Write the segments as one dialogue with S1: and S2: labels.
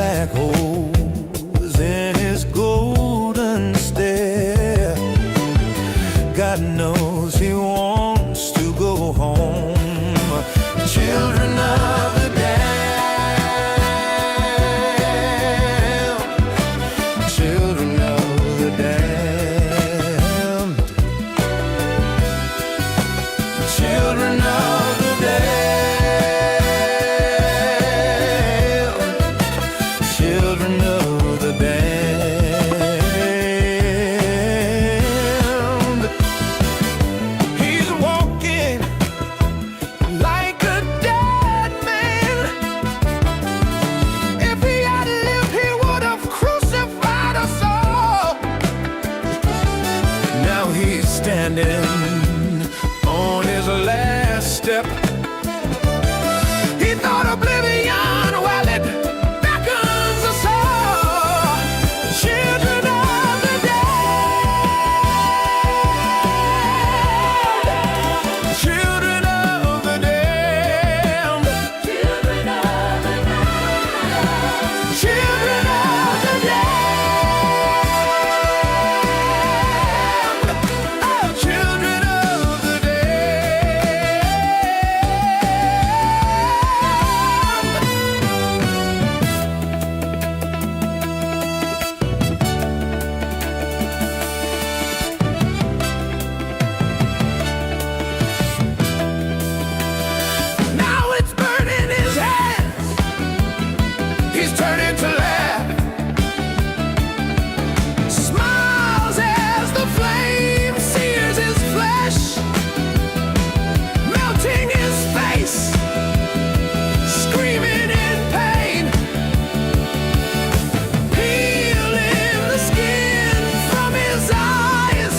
S1: black holes in his golden stare. God knows he wants to go home. Children of the damned, children of the damned, children of the damned, children of the damned. He's walking like a dead man. If he had lived, he would have crucified us all. Now he's standing on his last step. He thought oblivion, well, it beckons us all. Children of the damned, children of the damned, children of the damned, children of the damned, oh, children of the Now it's burning his hands. He's turning to laugh. Smiles as the flame sears his flesh, melting his face, screaming in pain, peeling the skin from his eyes.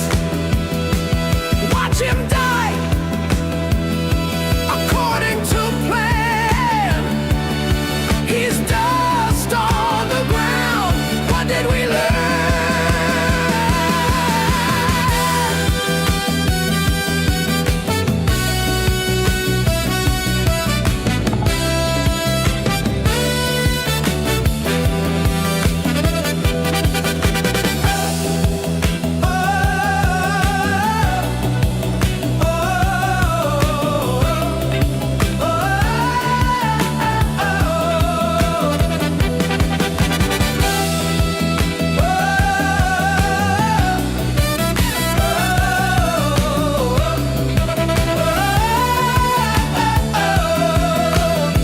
S1: Watch him die according to plan. He's dust on the ground. What did we learn?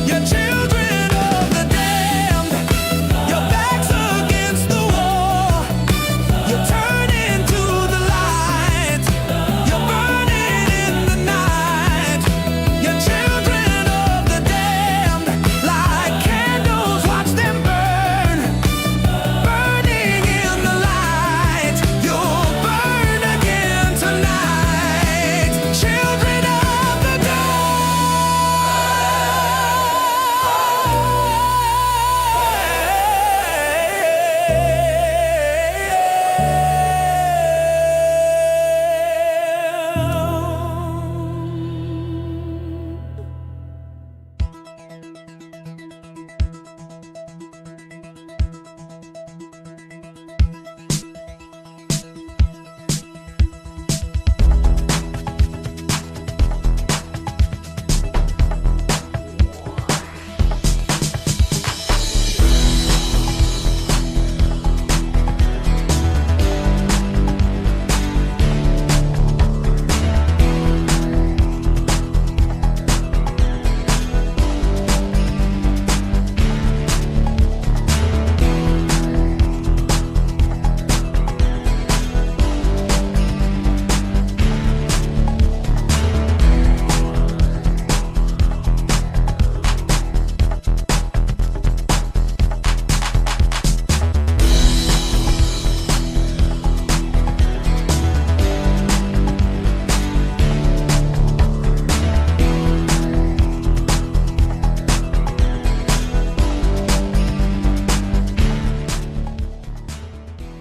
S1: You're children of the damned. Your back's against the wall. You're turning to the light. You're burning in the night. You're children of the damned. Like candles, watch them burn. Burning in the light. You'll burn again tonight. Children of the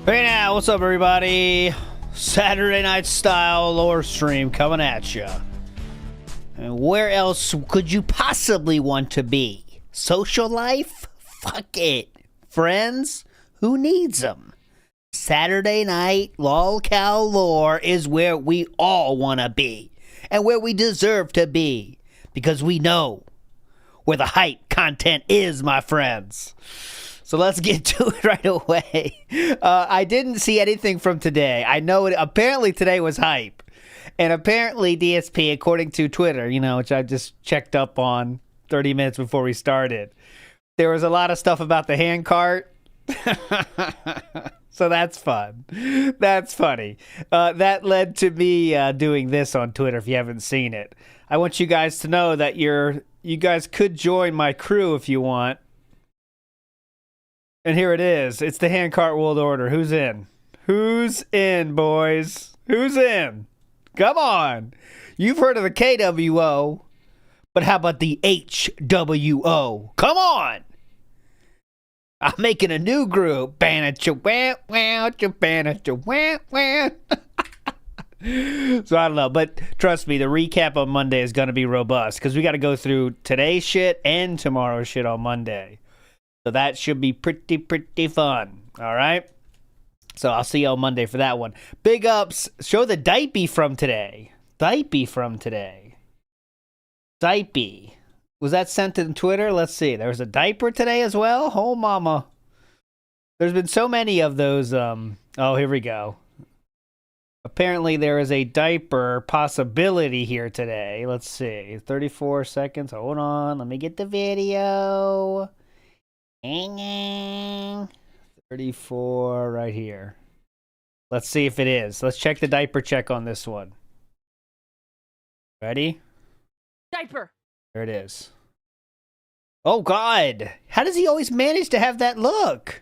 S2: Hey now, what's up everybody? Saturday night style lore stream coming at you. And where else could you possibly want to be? Social life? Fuck it. Friends, who needs them? Saturday night lolcow lore is where we all want to be and where we deserve to be because we know where the hype content is, my friends. So let's get to it right away. I didn't see anything from today. I know it. Apparently today was hype. And apparently DSP, according to Twitter, which I just checked up on 30 minutes before we started, there was a lot of stuff about the hand cart. So that's fun. That's funny. That led to me doing this on Twitter if you haven't seen it. I want you guys to know that you guys could join my crew if you want. And here it is. It's the handcart world order. Who's in? Who's in, boys? Who's in? Come on. You've heard of the KWO, but how about the HWO? Come on. I'm making a new group. So I don't know, but trust me, the recap on Monday is going to be robust because we got to go through today's shit and tomorrow's shit on Monday. So that should be pretty fun. All right. So I'll see you on Monday for that one. Big ups. Show the DSP from today. DSP. Was that sent to Twitter? Let's see. There was a diaper today as well. Oh, mama. There's been so many of those. Oh, here we go. Apparently there is a diaper possibility here today. Let's see. 34 seconds. Hold on. Let me get the video. 34 right here. Let's see if it is. Let's check the diaper check on this one. Ready?
S3: Diaper.
S2: There it is. Oh, God. How does he always manage to have that look?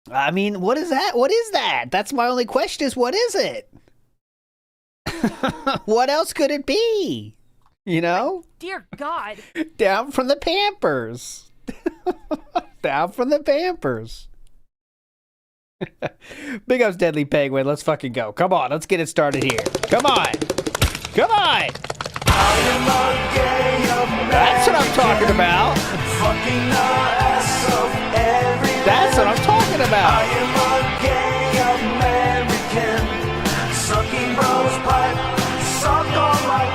S2: I mean, what is that? What is that? That's my only question is, what is it? What else could it be?
S3: Dear God.
S2: Down from the Pampers. Down from the Pampers. Big ups, Deadly Penguin. Let's fucking go. Come on. Let's get it started here. Come on. Come on. That's what I'm talking about. That's what I'm talking about.
S1: I am a gay American, sucking bros pipe, suck all my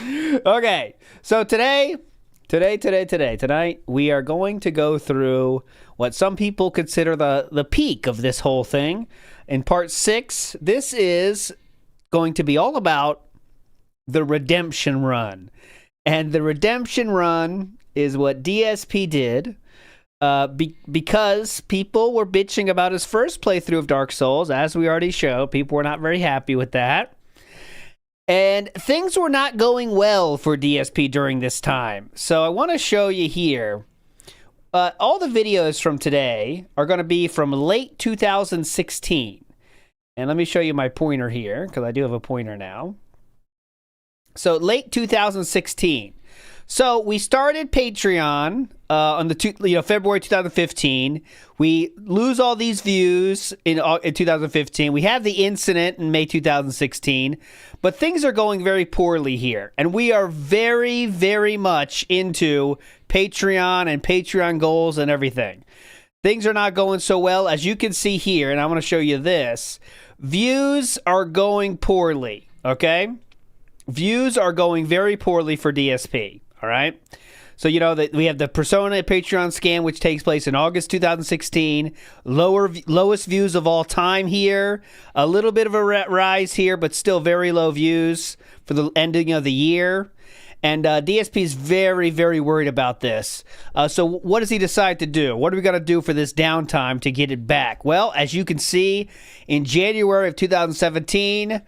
S1: life.
S2: Okay, so tonight, we are going to go through what some people consider the peak of this whole thing. In part 6, this is going to be all about the redemption run. And the redemption run is what DSP did because people were bitching about his first playthrough of Dark Souls. As we already showed, people were not very happy with that. And things were not going well for DSP during this time. So I want to show you here. All the videos from today are going to be from late 2016. And let me show you my pointer here, because I do have a pointer now. So late 2016. So we started Patreon on the February 2015. We lose all these views in 2015. We have the incident in May 2016, but things are going very poorly here, and we are very, very much into Patreon and Patreon goals and everything. Things are not going so well, as you can see here, and I want to show you this. Views are going poorly. Okay, views are going very poorly for DSP. All right. So, that we have the Persona Patreon scam, which takes place in August 2016. Lowest views of all time here. A little bit of a rise here, but still very low views for the ending of the year. And DSP is very, very worried about this. So what does he decide to do? What are we going to do for this downtime to get it back? Well, as you can see, in January of 2017,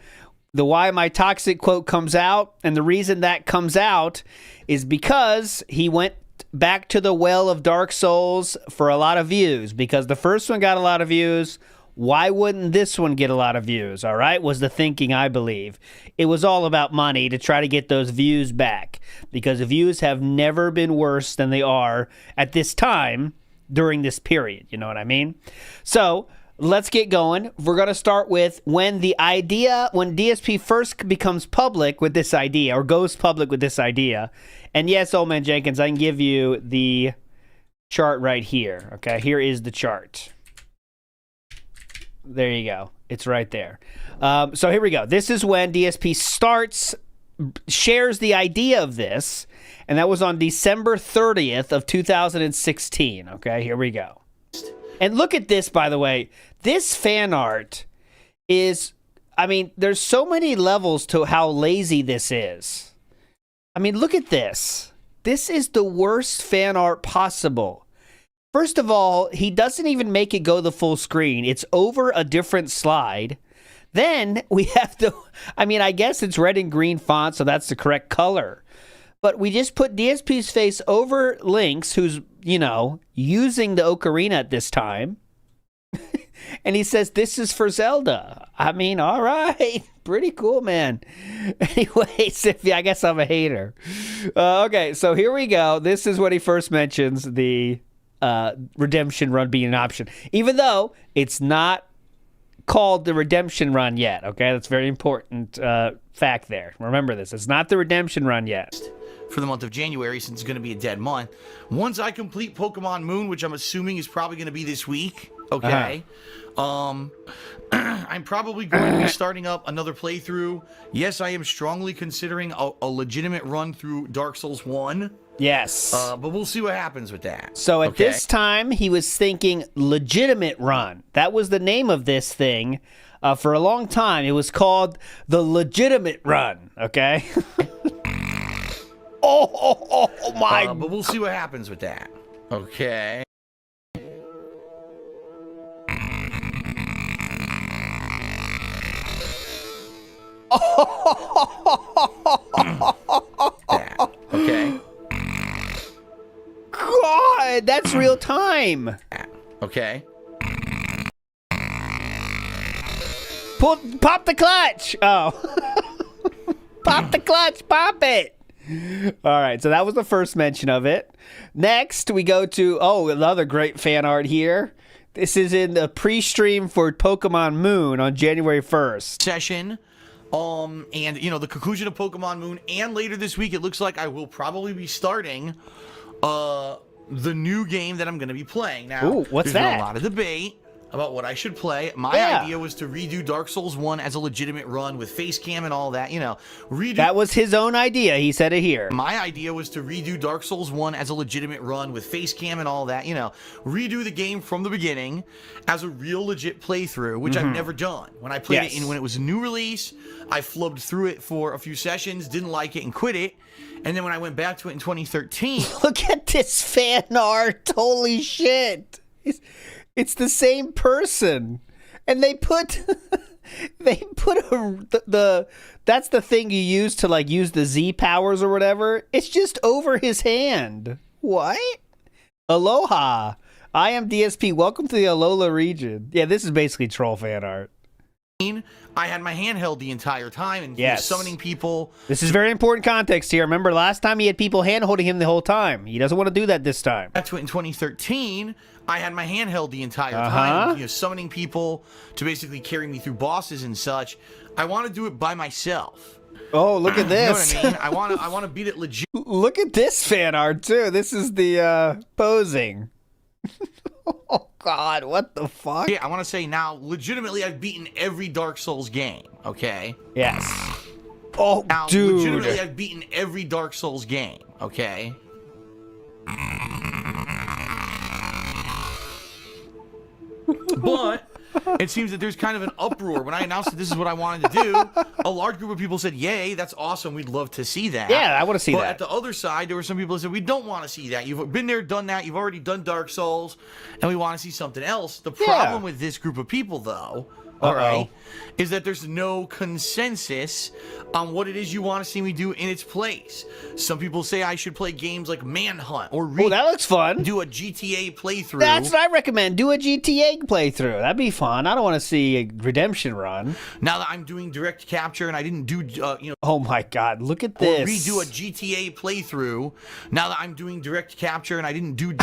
S2: the Why Am I Toxic quote comes out. And the reason that comes out is because he went back to the well of Dark Souls for a lot of views. Because the first one got a lot of views. Why wouldn't this one get a lot of views? All right, was the thinking, I believe. It was all about money to try to get those views back. Because the views have never been worse than they are at this time during this period. You know what I mean? So let's get going. We're going to start with when DSP first becomes public with this idea, or goes public with this idea. And yes, Old Man Jenkins, I can give you the chart right here. Okay, here is the chart. There you go. It's right there. So here we go. This is when DSP shares the idea of this, and that was on December 30th of 2016. Okay, here we go. And look at this, by the way. This fan art is, I mean, there's so many levels to how lazy this is. I mean, look at this. This is the worst fan art possible. First of all, he doesn't even make it go the full screen. It's over a different slide. Then we have to, I mean, I guess it's red and green font, so that's the correct color. But we just put DSP's face over Lynx, who's, you know, using the ocarina at this time. And he says, this is for Zelda. I mean, all right. Pretty cool, man. Anyways, I guess I'm a hater. Okay, so here we go. This is when he first mentions the redemption run being an option. Even though it's not called the redemption run yet. Okay, that's a very important fact there. Remember this. It's not the redemption run yet.
S4: For the month of January, since it's going to be a dead month. Once I complete Pokemon Moon, which I'm assuming is probably going to be this week, okay, I'm probably going to be starting up another playthrough. Yes, I am strongly considering a legitimate run through Dark Souls 1.
S2: Yes.
S4: But we'll see what happens with that.
S2: So at this time, he was thinking legitimate run. That was the name of this thing. For a long time, it was called the legitimate run, okay? Oh my.
S4: But we'll see what happens with that. Okay. Okay.
S2: God, that's real time.
S4: Okay.
S2: Pop the clutch. Oh. Pop the clutch. Pop it. All right, so that was the first mention of it. Next, we go to, another great fan art here. This is in the pre-stream for Pokemon Moon on January 1st.
S4: Session. And, you know, the conclusion of Pokemon Moon. And later this week, it looks like I will probably be starting the new game that I'm going to be playing. Now,
S2: ooh, what's
S4: there's
S2: that?
S4: been a lot of debate about what I should play. My idea was to redo Dark Souls 1 as a legitimate run with face cam and all that, you know.
S2: That was his own idea. He said it here.
S4: My idea was to redo Dark Souls 1 as a legitimate run with face cam and all that, you know. Redo the game from the beginning as a real legit playthrough, which I've never done. When I played it when it was a new release, I flubbed through it for a few sessions, didn't like it and quit it. And then when I went back to it in 2013...
S2: Look at this fan art. Holy shit. It's the same person, and they put that's the thing you use to like use the Z powers or whatever. It's just over his hand. What? Aloha. I am DSP. Welcome to the Alola region. Yeah, this is basically troll fan art.
S4: I had my hand held the entire time and summoning people.
S2: This is very important context here. Remember, last time he had people hand holding him the whole time. He doesn't want to do that this time.
S4: That's in 2013. I had my hand held the entire time, you know, summoning people to basically carry me through bosses and such. I want to do it by myself.
S2: Oh, look at this.
S4: You know what I mean? I want to beat it legit.
S2: Look at this fan art too. This is the posing. Oh God, what the fuck?
S4: Yeah, I want to say now, legitimately, I've beaten every Dark Souls game. Okay.
S2: Yes. Oh,
S4: now,
S2: dude.
S4: Legitimately, I've beaten every Dark Souls game. Okay. But it seems that there's kind of an uproar. When I announced that this is what I wanted to do, a large group of people said, yay, that's awesome. We'd love to see that.
S2: Yeah, I want to see that.
S4: But at the other side, there were some people that said, we don't want to see that. You've been there, done that. You've already done Dark Souls, and we want to see something else. The problem with this group of people, though, all right, is that there's no consensus on what it is you want to see me do in its place. Some people say I should play games like Manhunt or
S2: that looks fun.
S4: Do a GTA playthrough.
S2: That's what I recommend. Do a GTA playthrough. That'd be fun. I don't want to see a redemption run.
S4: Now that I'm doing direct capture and I didn't do, you know.
S2: Oh my God, look at this.
S4: Or redo a GTA playthrough. Now that I'm doing direct capture and I didn't do.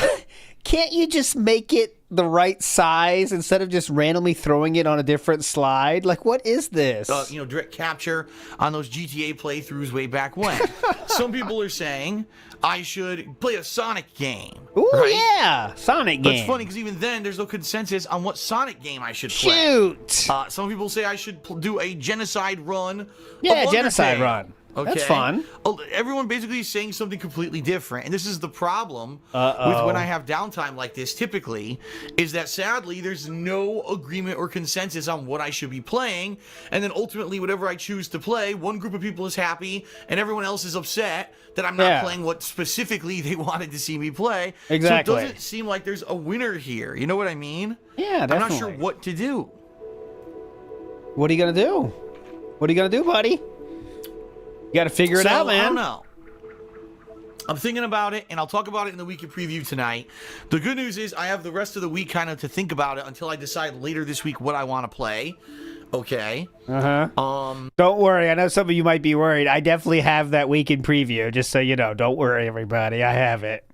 S2: Can't you just make it the right size instead of just randomly throwing it on a different slide? Like, what is this?
S4: Direct capture on those GTA playthroughs way back when. Some people are saying I should play a Sonic game.
S2: Ooh,
S4: right?
S2: yeah, Sonic game.
S4: But it's funny because even then, there's no consensus on what Sonic game I should play.
S2: Shoot.
S4: Some people say I should do a genocide run.
S2: Yeah,
S4: of
S2: genocide
S4: Undertale.
S2: run.
S4: Okay.
S2: That's fun.
S4: Everyone basically is saying something completely different. And this is the problem with when I have downtime like this, typically, is that sadly, there's no agreement or consensus on what I should be playing. And then ultimately, whatever I choose to play, one group of people is happy and everyone else is upset that I'm not playing what specifically they wanted to see me play.
S2: Exactly.
S4: So it doesn't seem like there's a winner here. You know what I mean?
S2: Yeah, definitely.
S4: I'm not sure what to do.
S2: What are you going to do? What are you going to do, buddy? You got to figure it out, man.
S4: I don't know. I'm thinking about it, and I'll talk about it in the weekend preview tonight. The good news is I have the rest of the week kind of to think about it until I decide later this week what I want to play. Okay.
S2: Don't worry. I know some of you might be worried. I definitely have that weekend preview, just so you know. Don't worry, everybody. I have it.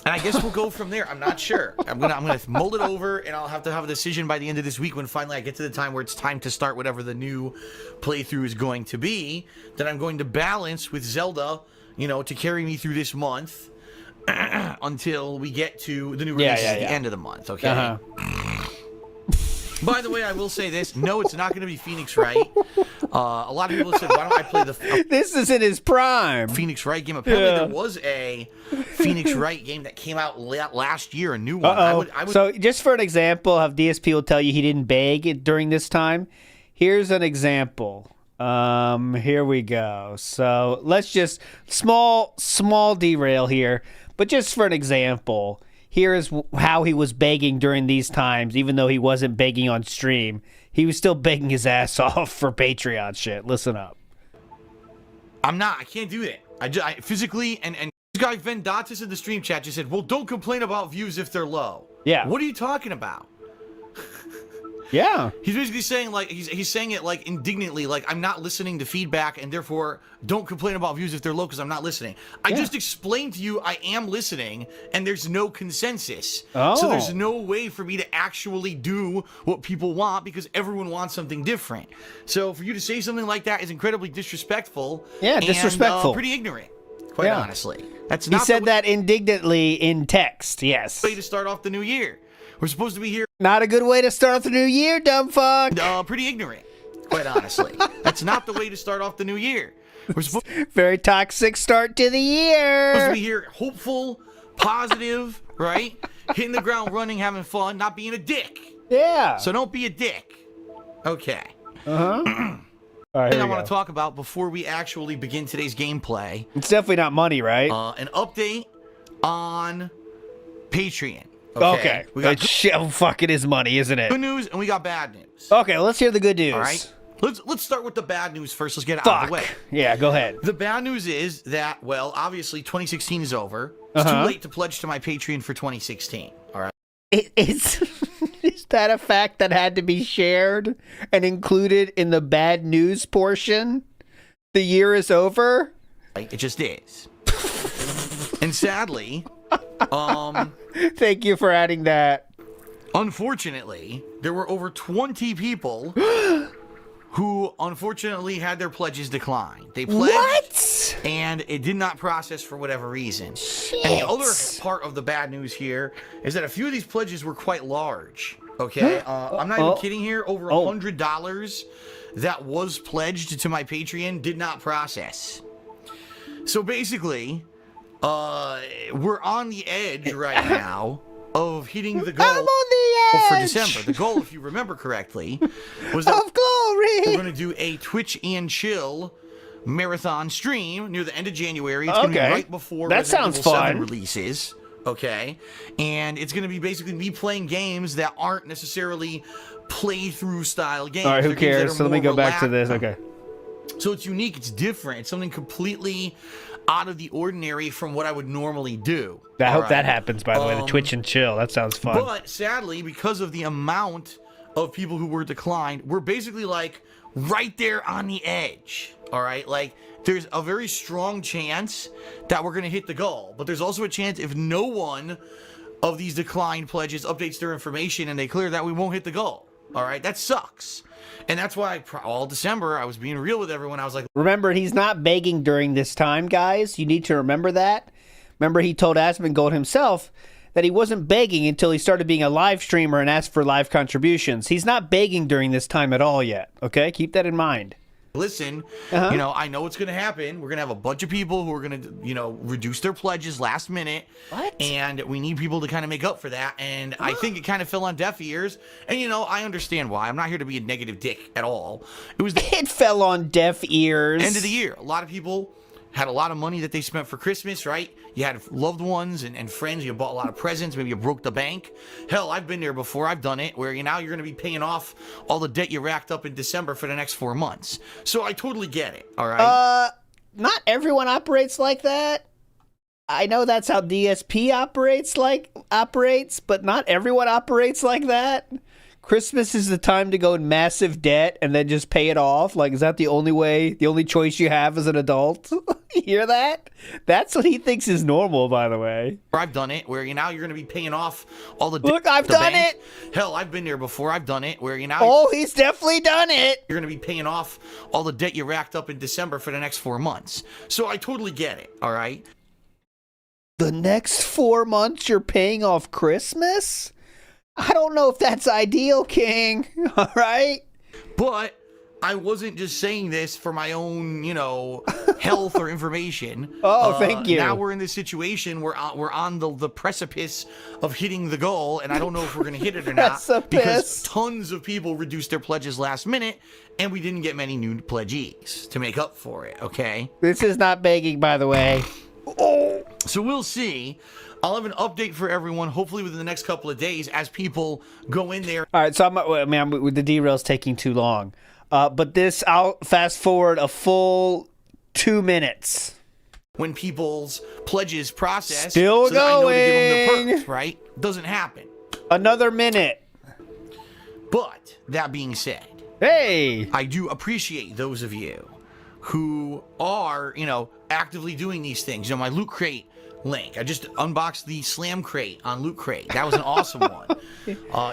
S4: And I guess we'll go from there. I'm not sure. I'm gonna mold it over, and I'll have to have a decision by the end of this week when finally I get to the time where it's time to start whatever the new playthrough is going to be. That I'm going to balance with Zelda, to carry me through this month until we get to the new releases at the end of the month. Okay. By the way, I will say this. No, it's not going to be Phoenix Wright. A lot of people have said, why don't I play the
S2: This is in his prime.
S4: Phoenix Wright game? Apparently, there was a Phoenix Wright game that came out last year, a new one. I would...
S2: So, just for an example of DSP will tell you he didn't beg during this time, here's an example. Here we go. So, let's just... Small derail here. But just for an example... Here is how he was begging during these times, even though he wasn't begging on stream. He was still begging his ass off for Patreon shit. Listen up.
S4: I'm not. I can't do that. I physically, and this guy Vendatus in the stream chat just said, well, don't complain about views if they're low.
S2: Yeah.
S4: What are you talking about?
S2: Yeah.
S4: He's basically saying, like, he's saying it, like, indignantly, like, I'm not listening to feedback, and therefore, don't complain about views if they're low, because I'm not listening. I just explained to you I am listening, and there's no consensus. So there's no way for me to actually do what people want, because everyone wants something different. So for you to say something like that is incredibly disrespectful.
S2: Yeah, disrespectful.
S4: And, pretty ignorant, quite honestly. That's
S2: He
S4: not
S2: said that indignantly in text, yes.
S4: way to start off the new year. We're supposed to be here.
S2: Not a good way to start off the new year, dumb fuck.
S4: Pretty ignorant, quite honestly. That's not the way to start off the new year. We're supposed
S2: Very toxic start to the year.
S4: to be here hopeful, positive, right? Hitting the ground running, having fun, not being a dick.
S2: Yeah.
S4: So don't be a dick. Okay.
S2: All right,
S4: Thing I want to talk about before we actually begin today's gameplay.
S2: It's definitely not money, right?
S4: An update on Patreon.
S2: Okay.
S4: We got
S2: fuck, it is money, isn't it?
S4: good news and we got bad news.
S2: Okay, well, let's hear the good news.
S4: All right. Let's start with the bad news first. Let's get it out of the way.
S2: Yeah, go ahead.
S4: The bad news is that, well, obviously 2016 is over. It's too late to pledge to my Patreon for 2016. All right.
S2: Is that a fact that had to be shared and included in the bad news portion? The year is over?
S4: It just is. And sadly,
S2: Thank you for adding that.
S4: unfortunately, there were over 20 people who unfortunately had their pledges declined. They pledged,
S2: What?
S4: and it did not process for whatever reason. And the other part of the bad news here is that a few of these pledges were quite large. Okay, I'm not even kidding here. Over $100 that was pledged to my Patreon did not process. So basically, we're on the edge right now of hitting the goal.
S2: I'm on the edge.
S4: For December. The goal, if you remember correctly, was that
S2: Of glory.
S4: we're going to do a Twitch and Chill marathon stream near the end of January. It's going to be right before
S2: That
S4: Resident
S2: sounds
S4: Evil 7
S2: fun.
S4: releases. Okay, and it's going to be basically me playing games that aren't necessarily playthrough style games.
S2: All right, who
S4: They're games that
S2: cares?
S4: are
S2: So let me
S4: more
S2: go back to
S4: relaxed.
S2: this. Okay.
S4: So it's unique, it's different, it's something completely out of the ordinary from what I would normally do.
S2: I hope
S4: All
S2: that
S4: right?
S2: happens, by the way. The Twitch and Chill. That sounds fun.
S4: But sadly, because of the amount of people who were declined, we're basically like right there on the edge. All right, like there's a very strong chance that we're gonna hit the goal, but there's also a chance if no one of these declined pledges updates their information and they clear that, we won't hit the goal. All right, that sucks. And that's why all December I was being real with everyone. I was like,
S2: remember, he's not begging during this time, guys. You need to remember that. Remember, he told Asmongold himself that he wasn't begging until he started being a live streamer and asked for live contributions. He's not begging during this time at all yet, okay? Keep that in mind.
S4: listen, you know, I know what's going to happen. We're going to have a bunch of people who are going to, you know, reduce their pledges last minute.
S2: What?
S4: And we need people to kind of make up for that. And I think it kind of fell on deaf ears. And, you know, I understand why. I'm not here to be a negative dick at all. It was the
S2: It fell on deaf ears.
S4: end of the year. A lot of people had a lot of money that they spent for Christmas, right? You had loved ones and friends. You bought a lot of presents. Maybe you broke the bank. Hell, I've been there before. I've done it where now you're going to be paying off all the debt you racked up in December for the next 4 months. So I totally get it. All right.
S2: Not everyone operates like that. I know that's how DSP operates, but not everyone operates like that. Christmas is the time to go in massive debt and then just pay it off. Like, is that the only way, the only choice you have as an adult? You hear that? That's what he thinks is normal, by the way.
S4: I've done it where now you're going to be paying off all the
S2: Look, I've done it.
S4: Hell, I've been there before. I've done it where now
S2: Oh, he's definitely done it.
S4: you're going to be paying off all the debt you racked up in December for the next 4 months. So I totally get it. All right.
S2: The next 4 months you're paying off Christmas? I don't know if that's ideal, King. All right?
S4: But I wasn't just saying this for my own, you know, health or information.
S2: Oh, thank you.
S4: Now we're in this situation where we're on the precipice of hitting the goal, and I don't know if we're going to hit it or not.
S2: Precipice.
S4: Because tons of people reduced their pledges last minute, and we didn't get many new pledgees to make up for it, okay?
S2: This is not begging, by the way. Oh.
S4: So we'll see. I'll have an update for everyone, hopefully within the next couple of days, as people go in there.
S2: All right, so the derail's taking too long. But I'll fast forward a full 2 minutes.
S4: When people's pledges process,
S2: Still
S4: so that I know to give them
S2: going.
S4: the perks, right? Doesn't happen.
S2: Another minute.
S4: But that being said,
S2: Hey.
S4: I do appreciate those of you who are, you know, actively doing these things. You know, my Loot Crate link. I just unboxed the Slam Crate on Loot Crate. That was an awesome one.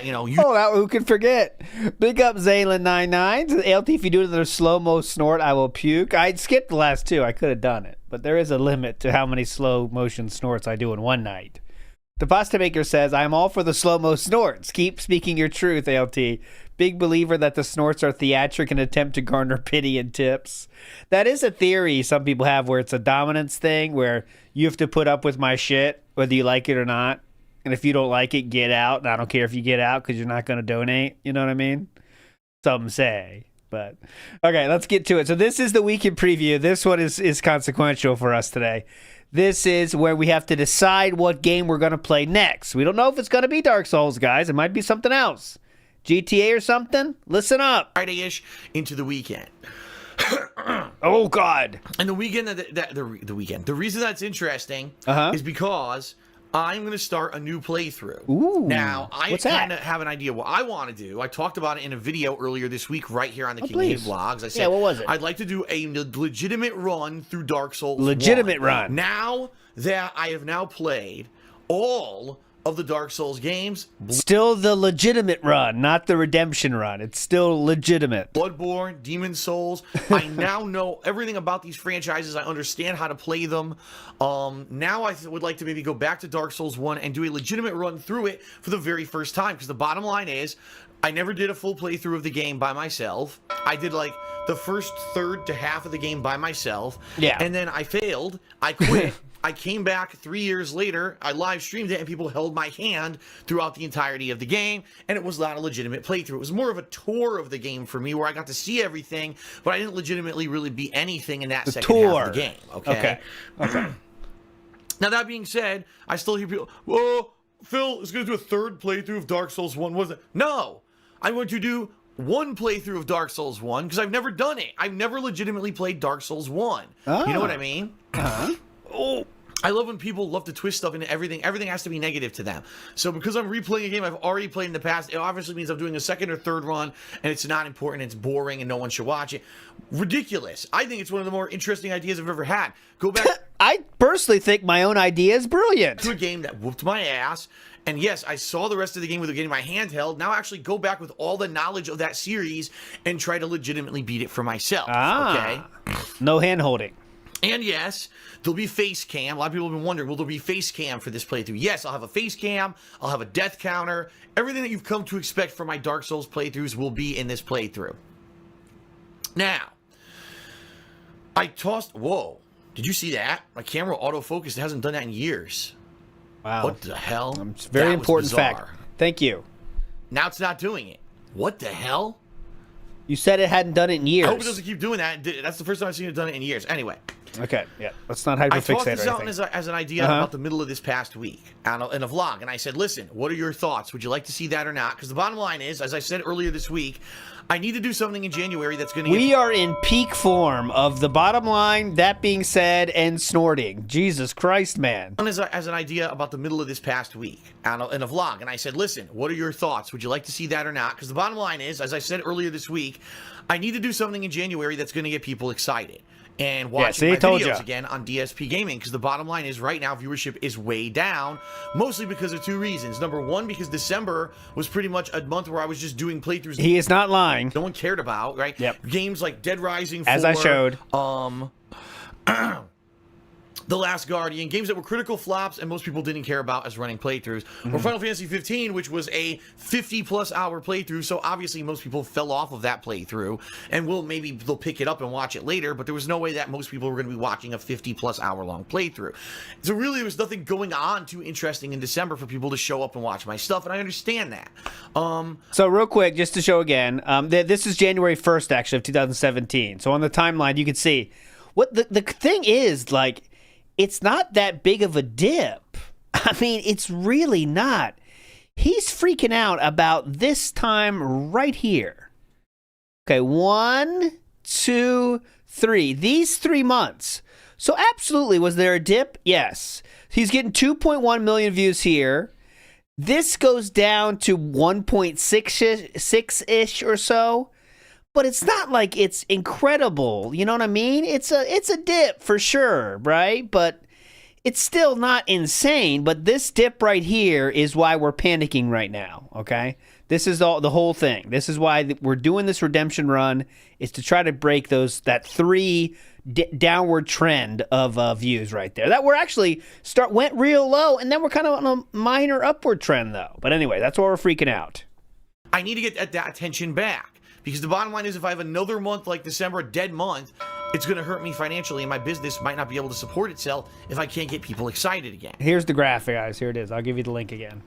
S4: You know,
S2: Who could forget? Big up Zaylin99. ALT, if you do another slow-mo snort, I will puke. I skipped the last two. I could have done it. But there is a limit to how many slow-motion snorts I do in one night. The Pasta Maker says, I'm all for the slow-mo snorts. Keep speaking your truth, ALT. Big believer that the snorts are theatric and attempt to garner pity and tips. That is a theory some people have where it's a dominance thing where you have to put up with my shit, whether you like it or not. And if you don't like it, get out. And I don't care if you get out because you're not going to donate. You know what I mean? Some say. But okay, let's get to it. So this is the weekend preview. This one is consequential for us today. This is where we have to decide what game we're going to play next. We don't know if it's going to be Dark Souls, guys. It might be something else. GTA or something? Listen up.
S4: Friday-ish into the weekend.
S2: Oh, God.
S4: And the weekend, the weekend. The reason that's interesting is because I'm going to start a new playthrough.
S2: Ooh.
S4: Now, I
S2: What's that?
S4: kind of have an idea what I want to do. I talked about it in a video earlier this week right here on the King
S2: please.
S4: Vlogs. I said,
S2: Yeah, what was it?
S4: I'd like to do a legitimate run through Dark Souls 1.
S2: Run.
S4: Now that I have now played all of the Dark Souls games,
S2: Still the legitimate run, not the redemption run. It's still legitimate.
S4: Bloodborne, Demon Souls. I now know everything about these franchises. I understand how to play them. Now I would like to maybe go back to Dark Souls 1 and do a legitimate run through it for the very first time. Because the bottom line is, I never did a full playthrough of the game by myself. I did like the first third to half of the game by myself.
S2: Yeah.
S4: And then I failed. I quit. I came back 3 years later, I live streamed it, and people held my hand throughout the entirety of the game, and it was not a legitimate playthrough. It was more of a tour of the game for me, where I got to see everything, but I didn't legitimately really beat anything in that second half of the game. Okay. Now, that being said, I still hear people, whoa, Phil is going to do a third playthrough of Dark Souls 1. Was it? No! I'm going to do one playthrough of Dark Souls 1, because I've never done it. I've never legitimately played Dark Souls 1. You know what I mean? Oh, I love when people love to twist stuff into everything. Everything has to be negative to them. So because I'm replaying a game I've already played in the past, it obviously means I'm doing a second or third run, and it's not important, it's boring, and no one should watch it. Ridiculous. I think it's one of the more interesting ideas I've ever had. Go back
S2: I personally think my own idea is brilliant.
S4: to a game that whooped my ass, And yes, I saw the rest of the game with getting my handheld. Now actually go back with all the knowledge of that series and try to legitimately beat it for myself. Okay?
S2: No hand holding.
S4: And yes, there'll be face cam. A lot of people have been wondering, will there be face cam for this playthrough? Yes, I'll have a face cam. I'll have a death counter. Everything that you've come to expect from my Dark Souls playthroughs will be in this playthrough. Now, I tossed... Whoa. Did you see that? My camera autofocused. It hasn't done that in years.
S2: Wow.
S4: What the hell?
S2: It's a very important fact. Thank you.
S4: Now it's not doing it. What the hell?
S2: You said it hadn't done it in years.
S4: I hope it doesn't keep doing that. That's the first time I've seen it done it in years. Anyway.
S2: Okay, yeah. Let's not hyperfixate
S4: I tossed this out
S2: anything.
S4: as an idea about the middle of this past week in a vlog. And I said, listen, what are your thoughts? Would you like to see that or not? Because the bottom line is, as I said earlier this week, I need to do something in January that's going to
S2: We are in peak form of the bottom line, that being said, and snorting. Jesus Christ, man.
S4: As an idea about the middle of this past week in a vlog. And I said, listen, what are your thoughts? Would you like to see that or not? Because the bottom line is, as I said earlier this week, I need to do something in January that's going to get people excited. And watching my videos again on DSP Gaming, because the bottom line is right now viewership is way down, mostly because of two reasons. Number one, because December was pretty much a month where I was just doing playthroughs.
S2: He is not lying.
S4: No one cared about, right?
S2: Yep.
S4: Games like Dead Rising 4,
S2: as I showed.
S4: The Last Guardian, games that were critical flops and most people didn't care about as running playthroughs. Or Final Fantasy 15, which was a 50-plus hour playthrough, so obviously most people fell off of that playthrough, and maybe they'll pick it up and watch it later, but there was no way that most people were going to be watching a 50-plus hour long playthrough. So really there was nothing going on too interesting in December for people to show up and watch my stuff, and I understand that.
S2: So real quick, just to show again, this is January 1st, actually, of 2017. So on the timeline, you can see, what the thing is, like, it's not that big of a dip. I mean, it's really not. He's freaking out about this time right here. Okay, 1, 2, 3. These 3 months. So absolutely, was there a dip? Yes. He's getting 2.1 million views here. This goes down to 1.6-ish or so. But it's not like it's incredible. You know what I mean? It's a dip for sure, right? But it's still not insane. But this dip right here is why we're panicking right now, okay? This is the whole thing. This is why we're doing this redemption run, is to try to break that 3 downward trend of views right there. That we're actually went real low, and then we're kind of on a minor upward trend, though. But anyway, that's why we're freaking out.
S4: I need to get that attention back. Because the bottom line is, if I have another month like December, a dead month, it's going to hurt me financially, and my business might not be able to support itself if I can't get people excited again.
S2: Here's the graph, guys. Here it is. I'll give you the link again.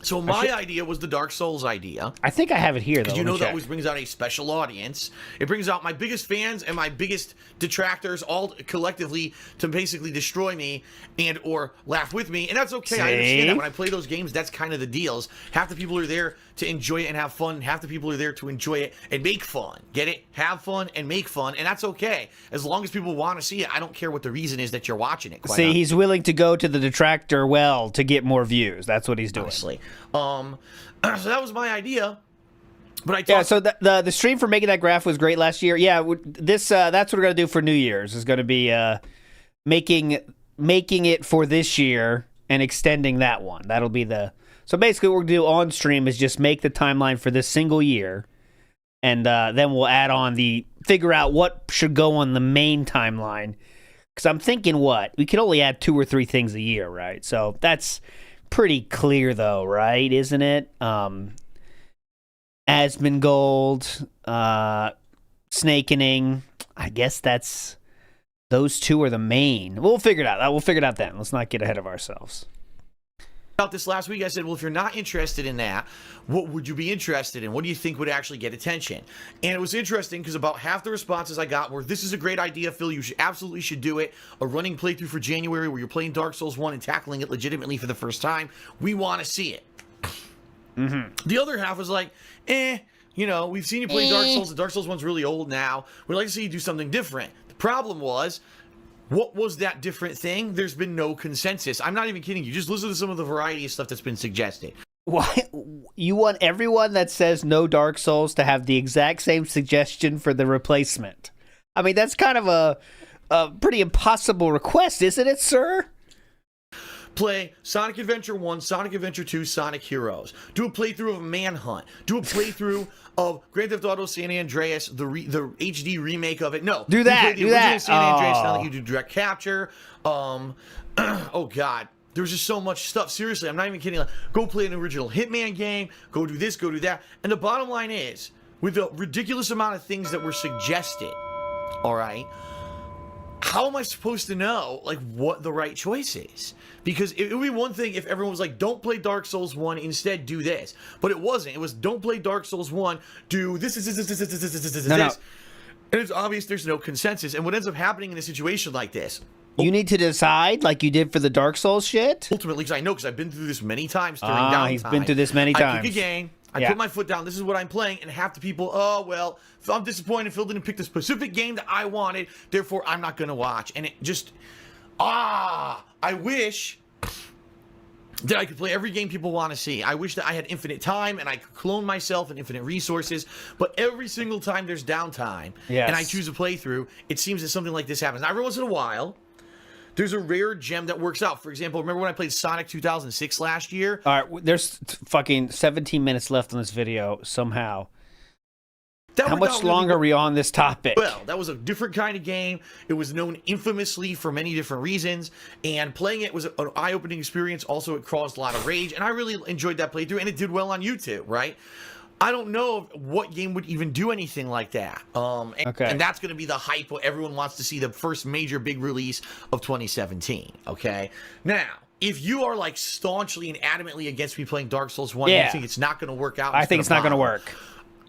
S4: So my idea was the Dark Souls idea.
S2: I think I have it here, though.
S4: Because you know that always brings out a special audience. It brings out my biggest fans and my biggest detractors all collectively to basically destroy me and or laugh with me. And that's okay. I understand that. When I play those games, that's kind of the deals. Half the people are there to enjoy it and have fun. Half the people are there to enjoy it and make fun. Get it? Have fun and make fun. And that's okay. As long as people want to see it, I don't care what the reason is that you're watching it.
S2: See, he's willing to go to the detractor well to get more views. That's what he's doing.
S4: Honestly. So that was my idea. But
S2: so the stream for making that graph was great last year. Yeah, that's what we're gonna do for New Year's. Is gonna be making it for this year and extending that one. That'll be so basically what we're gonna do on stream is just make the timeline for this single year, and then we'll add on figure out what should go on the main timeline. Because I'm thinking we can only add 2 or 3 things a year, right? So that's pretty clear, though, right? Isn't it? Asmongold, Snakening. I guess those 2 are the main. We'll figure it out. We'll figure it out then. Let's not get ahead of ourselves.
S4: About this last week, I said, well, if you're not interested in that, what would you be interested in? What do you think would actually get attention? And it was interesting because about half the responses I got were, this is a great idea, Phil. You absolutely should do it. A running playthrough for January where you're playing Dark Souls 1 and tackling it legitimately for the first time. We want to see it. The other half was like, we've seen you play Dark Souls. The Dark Souls 1's really old now. We'd like to see you do something different. The problem was, what was that different thing? There's been no consensus. I'm not even kidding you. Just listen to some of the variety of stuff that's been suggested.
S2: Why? You want everyone that says no Dark Souls to have the exact same suggestion for the replacement? I mean, that's kind of a pretty impossible request, isn't it, sir?
S4: Play Sonic Adventure 1, Sonic Adventure 2, Sonic Heroes. Do a playthrough of Manhunt. Do a playthrough of Grand Theft Auto San Andreas, the HD remake of it. No.
S2: Do that.
S4: Do that. San Andreas, now that you do direct capture. Oh, God. There's just so much stuff. Seriously, I'm not even kidding. Like, go play an original Hitman game. Go do this, go do that. And the bottom line is, with the ridiculous amount of things that were suggested, all right, how am I supposed to know, like, what the right choice is? Because it would be one thing if everyone was like, don't play Dark Souls 1, instead do this. But it wasn't. It was, don't play Dark Souls 1, do this. And it's obvious there's no consensus. And what ends up happening in a situation like this,
S2: you need to decide like you did for the Dark Souls shit?
S4: ultimately, because I know, because I've been through this many times during downtime.
S2: He's been through this many
S4: I
S2: times.
S4: pick a game, I put my foot down, this is what I'm playing, and half the people, oh, well, I'm disappointed Phil didn't pick the specific game that I wanted, therefore I'm not going to watch. And it just, I wish that I could play every game people want to see. I wish that I had infinite time and I could clone myself and infinite resources, but every single time there's downtime and I choose a playthrough, it seems that something like this happens. Now, every once in a while, there's a rare gem that works out. For example, remember when I played Sonic 2006 last year?
S2: All right, there's fucking 17 minutes left on this video somehow. How much longer are we on this topic?
S4: Well, that was a different kind of game. It was known infamously for many different reasons, and playing it was an eye-opening experience. Also, it caused a lot of rage, and I really enjoyed that playthrough, and it did well on YouTube, right? I don't know what game would even do anything like that. And that's going to be the hype. Everyone wants to see the first major big release of 2017, okay? Now, if you are like staunchly and adamantly against me playing Dark Souls 1, you think it's not going to work out.
S2: I think it's not going to work.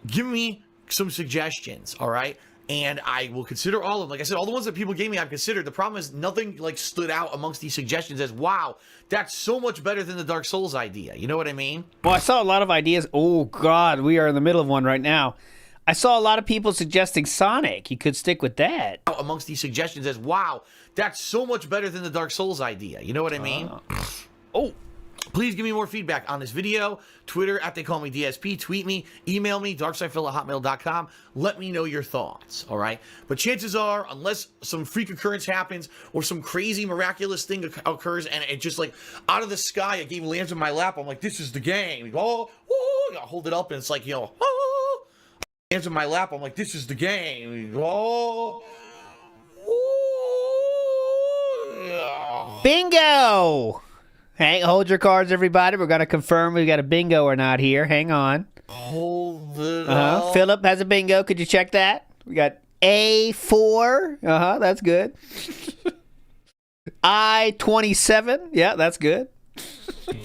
S4: Give me some suggestions, all right? And I will consider all of them. Like I said, all the ones that people gave me, I've considered. The problem is nothing like stood out amongst these suggestions as, wow, that's so much better than the Dark Souls idea. You know what I mean?
S2: Well, I saw a lot of ideas. Oh, God, we are in the middle of one right now. I saw a lot of people suggesting Sonic. You could stick with that.
S4: Amongst these suggestions as, wow, that's so much better than the Dark Souls idea. You know what I mean? Oh. Please give me more feedback on this video. Twitter, @TheyCallMeDSP. Tweet me. Email me, darksidephil@hotmail.com. Let me know your thoughts, all right? But chances are, unless some freak occurrence happens or some crazy miraculous thing occurs and it just like out of the sky, a game lands in my lap, I'm like, this is the game. Oh, I hold it up and it's like, lands in my lap, I'm like, this is the game.
S2: Bingo! Hold your cards, everybody. We're going to confirm we got a bingo or not here. Hang on.
S4: Hold it up.
S2: Philip has a bingo. Could you check that? We got A4. That's good. I-27. Yeah, that's good.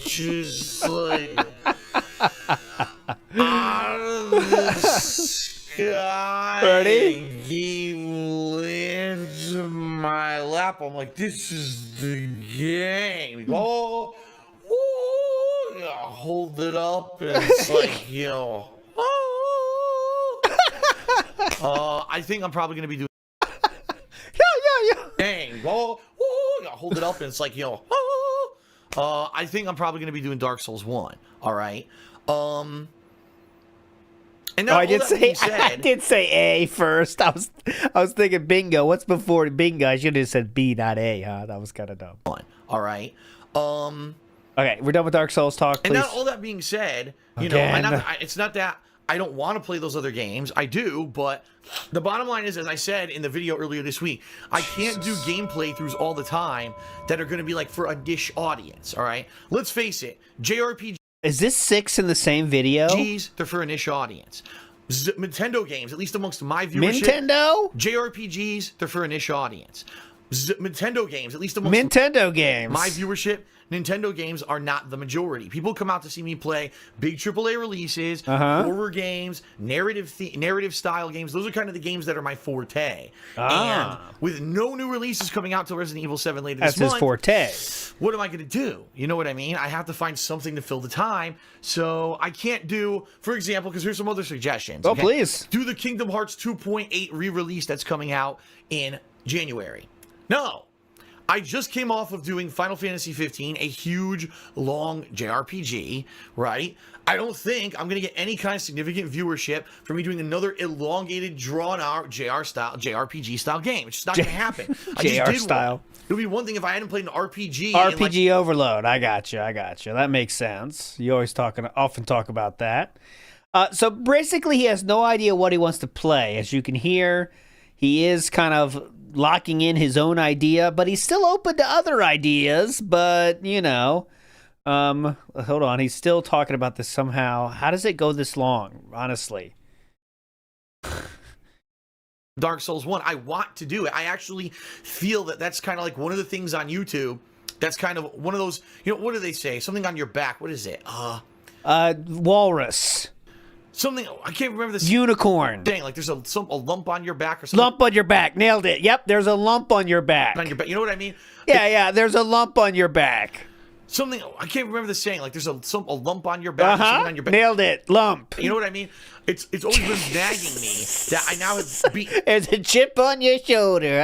S4: Just like out of the sky.
S2: Ready?
S4: He lands in my lap. I'm like, this is the game. Hold it up. And it's like, I think I'm probably going to be doing.
S2: Yeah.
S4: Dang. Hold it up. And it's like, I think I'm probably going to be doing Dark Souls 1. All right. And now,
S2: I did say A first. I was thinking bingo. What's before bingo? I should have said B, not A. That was kind of dumb.
S4: All right.
S2: Okay, we're done with Dark Souls talk. Please.
S4: And now, all that being said, it's not that I don't want to play those other games. I do, but the bottom line is, as I said in the video earlier this week, I can't do game playthroughs all the time that are going to be like for a niche audience. All right. Let's face it, JRPG.
S2: Is this 6 in the same video?
S4: They're for a niche audience. Nintendo games, at least amongst my viewership.
S2: Nintendo?
S4: JRPGs, they're for a niche audience. Nintendo games, at least amongst
S2: Nintendo games.
S4: my viewership, Nintendo games are not the majority. People come out to see me play big AAA releases, horror games, narrative style games. Those are kind of the games that are my forte. And with no new releases coming out till Resident Evil 7 later this month,
S2: that's his forte.
S4: what am I going to do? You know what I mean? I have to find something to fill the time. So I can't do, for example, because here's some other suggestions.
S2: Oh, please.
S4: Do the Kingdom Hearts 2.8 re-release that's coming out in January. No. I just came off of doing Final Fantasy 15, a huge, long JRPG, right? I don't think I'm going to get any kind of significant viewership for me doing another elongated, drawn-out JRPG style game. It's just not going to happen.
S2: JR style.
S4: It would be one thing if I hadn't played an RPG.
S2: RPG overload. I got you. That makes sense. You often talk about that. So basically, he has no idea what he wants to play. As you can hear, he is kind of locking in his own idea, but he's still open to other ideas. But, hold on. He's still talking about this somehow. How does it go this long, honestly?
S4: Dark Souls 1. I want to do it. I actually feel that that's kind of like one of the things on YouTube. That's kind of one of those, what do they say? Something on your back. What is it?
S2: Walrus.
S4: Something, I can't remember this.
S2: Unicorn.
S4: Dang, like there's a lump on your back or something.
S2: Lump on your back. Nailed it. Yep, there's a lump on your back.
S4: On your back. You know what I mean?
S2: Yeah, there's a lump on your back.
S4: Something, I can't remember the saying. Like there's a lump on your back or something on your back.
S2: Nailed it. Lump.
S4: You know what I mean? It's always been nagging me that I now have beat.
S2: There's a chip on your shoulder.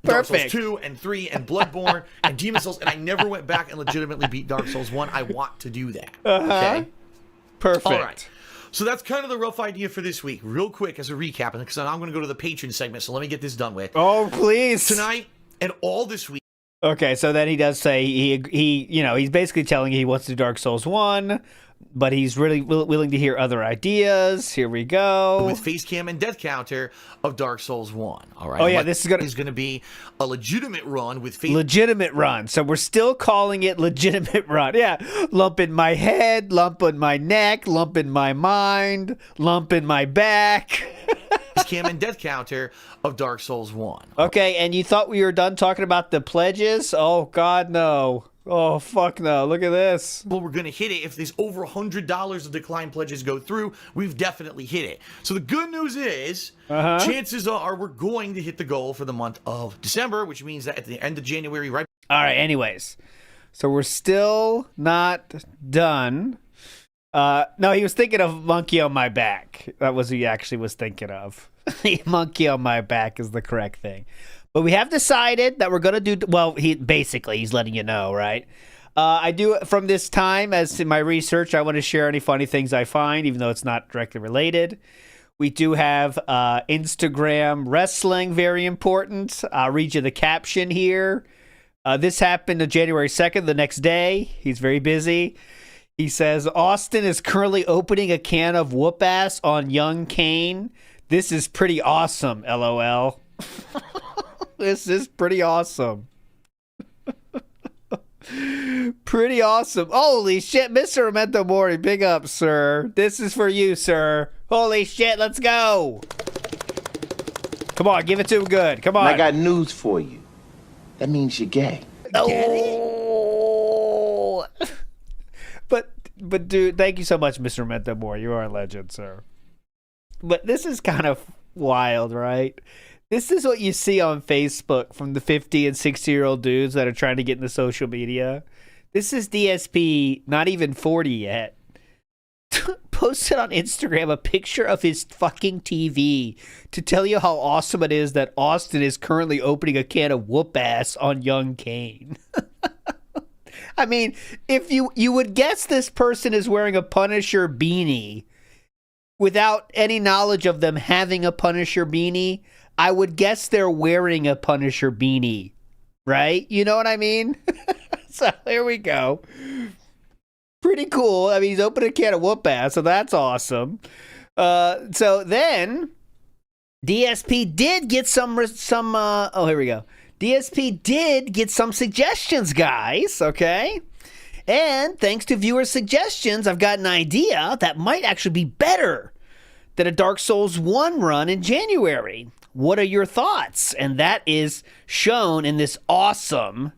S4: Dark
S2: Perfect.
S4: Souls 2 and 3 and Bloodborne and Demon Souls, and I never went back and legitimately beat Dark Souls 1. I want to do that. Okay?
S2: Perfect.
S4: All right. So that's kind of the rough idea for this week. Real quick as a recap, because I'm going to go to the patron segment, so let me get this done with.
S2: Oh, please.
S4: Tonight and all this week.
S2: Okay, so then he does say he's basically telling you he wants to do Dark Souls 1, but he's really willing to hear other ideas. Here we go.
S4: With face cam and death counter of Dark Souls 1. All right.
S2: Oh, yeah, this is going
S4: to be a legitimate run with face.
S2: Legitimate run. So we're still calling it legitimate run. Yeah. Lump in my head, lump in my neck, lump in my mind, lump in my back.
S4: Cam and death counter of Dark Souls 1.
S2: Okay, and you thought we were done talking about the pledges? Oh, God, no. Oh, fuck no. Look at this.
S4: Well, we're going to hit it. If there's over $100 of decline pledges go through, we've definitely hit it. So the good news is, chances are we're going to hit the goal for the month of December, which means that at the end of January, right?
S2: All right, anyways. So we're still not done. No, he was thinking of Monkey on My Back. That was what he actually was thinking of. Monkey on My Back is the correct thing. But we have decided that we're going to do, well, he's letting you know, right? I do, from this time, as in my research, I want to share any funny things I find, even though it's not directly related. We do have Instagram wrestling, very important. I'll read you the caption here. This happened on January 2nd, the next day. He's very busy. He says, Austin is currently opening a can of whoop ass on young Kane. This is pretty awesome, LOL. This is pretty awesome. Pretty awesome. Holy shit, Mr. Memento Mori, big up, sir. This is for you, sir. Holy shit, let's go. Come on, give it to him good. Come on.
S5: I got news for you. That means you're gay.
S2: Oh. But dude, thank you so much, Mr. Memento Mori. You are a legend, sir. But this is kind of wild, right? This is what you see on Facebook from the 50 and 60-year-old dudes that are trying to get into social media. This is DSP, not even 40 yet. Posted on Instagram a picture of his fucking TV to tell you how awesome it is that Austin is currently opening a can of whoop ass on young Kane. I mean, if you would guess this person is wearing a Punisher beanie without any knowledge of them having a Punisher beanie, I would guess they're wearing a Punisher beanie, right? You know what I mean? So here we go. Pretty cool. I mean, he's opened a can of whoop ass, so that's awesome. So then DSP did get some oh, here we go. DSP did get some suggestions, guys, okay? And thanks to viewer suggestions, I've got an idea that might actually be better than a Dark Souls 1 run in January. What are your thoughts? And that is shown in this awesome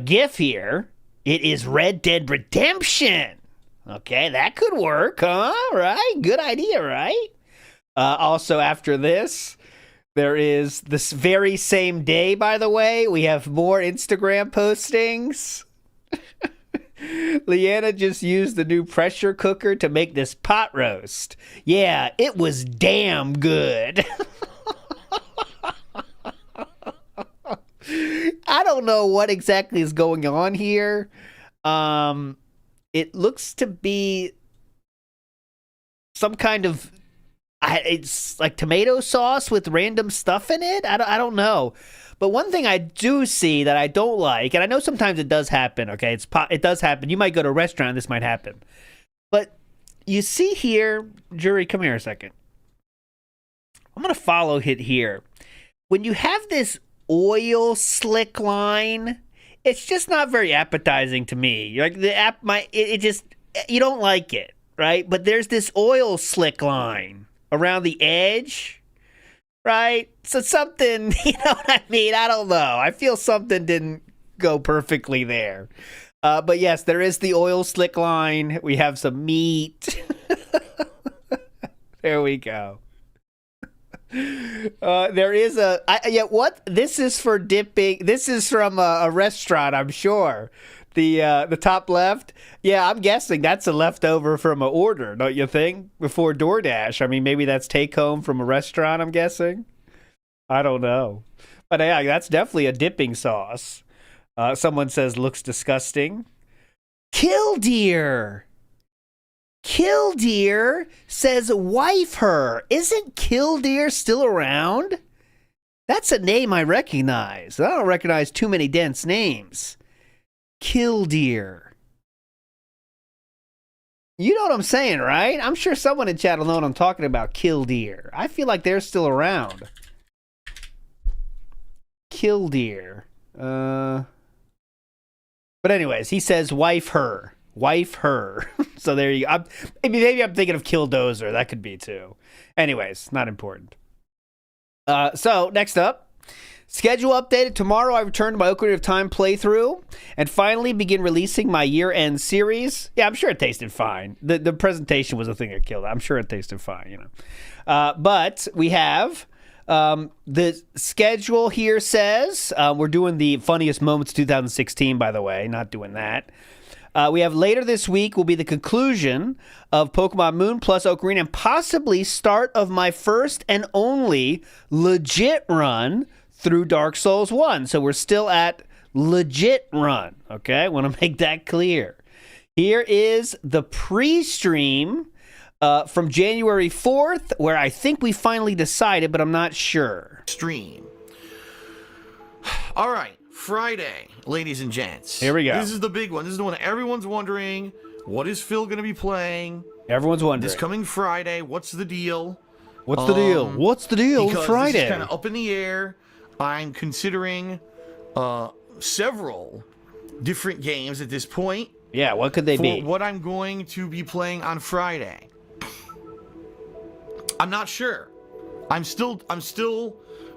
S2: GIF here. It is Red Dead Redemption. Okay, that could work, huh? Right? Good idea, right? Also, after this, there is this very same day, by the way, we have more Instagram postings. Leanna just used the new pressure cooker to make this pot roast. Yeah, it was damn good. I don't know what exactly is going on here. It looks to be some kind of, it's like tomato sauce with random stuff in it. I don't know. But one thing I do see that I don't like, and I know sometimes it does happen, okay? It does happen. You might go to a restaurant and this might happen. But you see here, jury, come here a second. I'm going to follow it here. When you have this oil slick line, it's just not very appetizing to me. Like it just, you don't like it, right? But there's this oil slick line around the edge. Right? So something, you know what I mean? I don't know. I feel something didn't go perfectly there. But yes, there is the oil slick line. We have some meat. There we go. There is what? This is for dipping. This is from a restaurant, I'm sure. The top left. Yeah, I'm guessing that's a leftover from an order, don't you think? Before DoorDash. I mean, maybe that's take home from a restaurant, I'm guessing. I don't know. But yeah, that's definitely a dipping sauce. Someone says looks disgusting. Killdeer. Killdeer says wife her. Isn't Killdeer still around? That's a name I recognize. I don't recognize too many dense names. Killdeer. You know what I'm saying, right? I'm sure someone in chat will know what I'm talking about. Killdeer. I feel like they're still around. Killdeer. But anyways, he says wife her. Wife her. So there you go. Maybe I'm thinking of Killdozer. That could be too. Anyways, not important. So next up. Schedule updated. Tomorrow I return to my Ocarina of Time playthrough and finally begin releasing my year-end series. Yeah, I'm sure it tasted fine. The presentation was the thing that killed it. I'm sure it tasted fine, you know. But we have the schedule here says we're doing the funniest moments 2016, by the way. Not doing that. We have later this week will be the conclusion of Pokemon Moon plus Ocarina and possibly start of my first and only legit run through Dark Souls 1. So we're still at legit run, okay? I want to make that clear. Here is the pre-stream from January 4th, where I think we finally decided, but I'm not sure.
S4: Stream. All right, Friday, ladies and gents.
S2: Here we go.
S4: This is the big one. This is the one everyone's wondering. What is Phil going to be playing?
S2: Everyone's wondering.
S4: This coming Friday, what's the deal?
S2: What's the deal? What's the deal
S4: because
S2: Friday?
S4: This is kind of up in the air. I'm considering several different games at this point.
S2: Yeah, what could they be?
S4: For what I'm going to be playing on Friday. I'm not sure. I'm still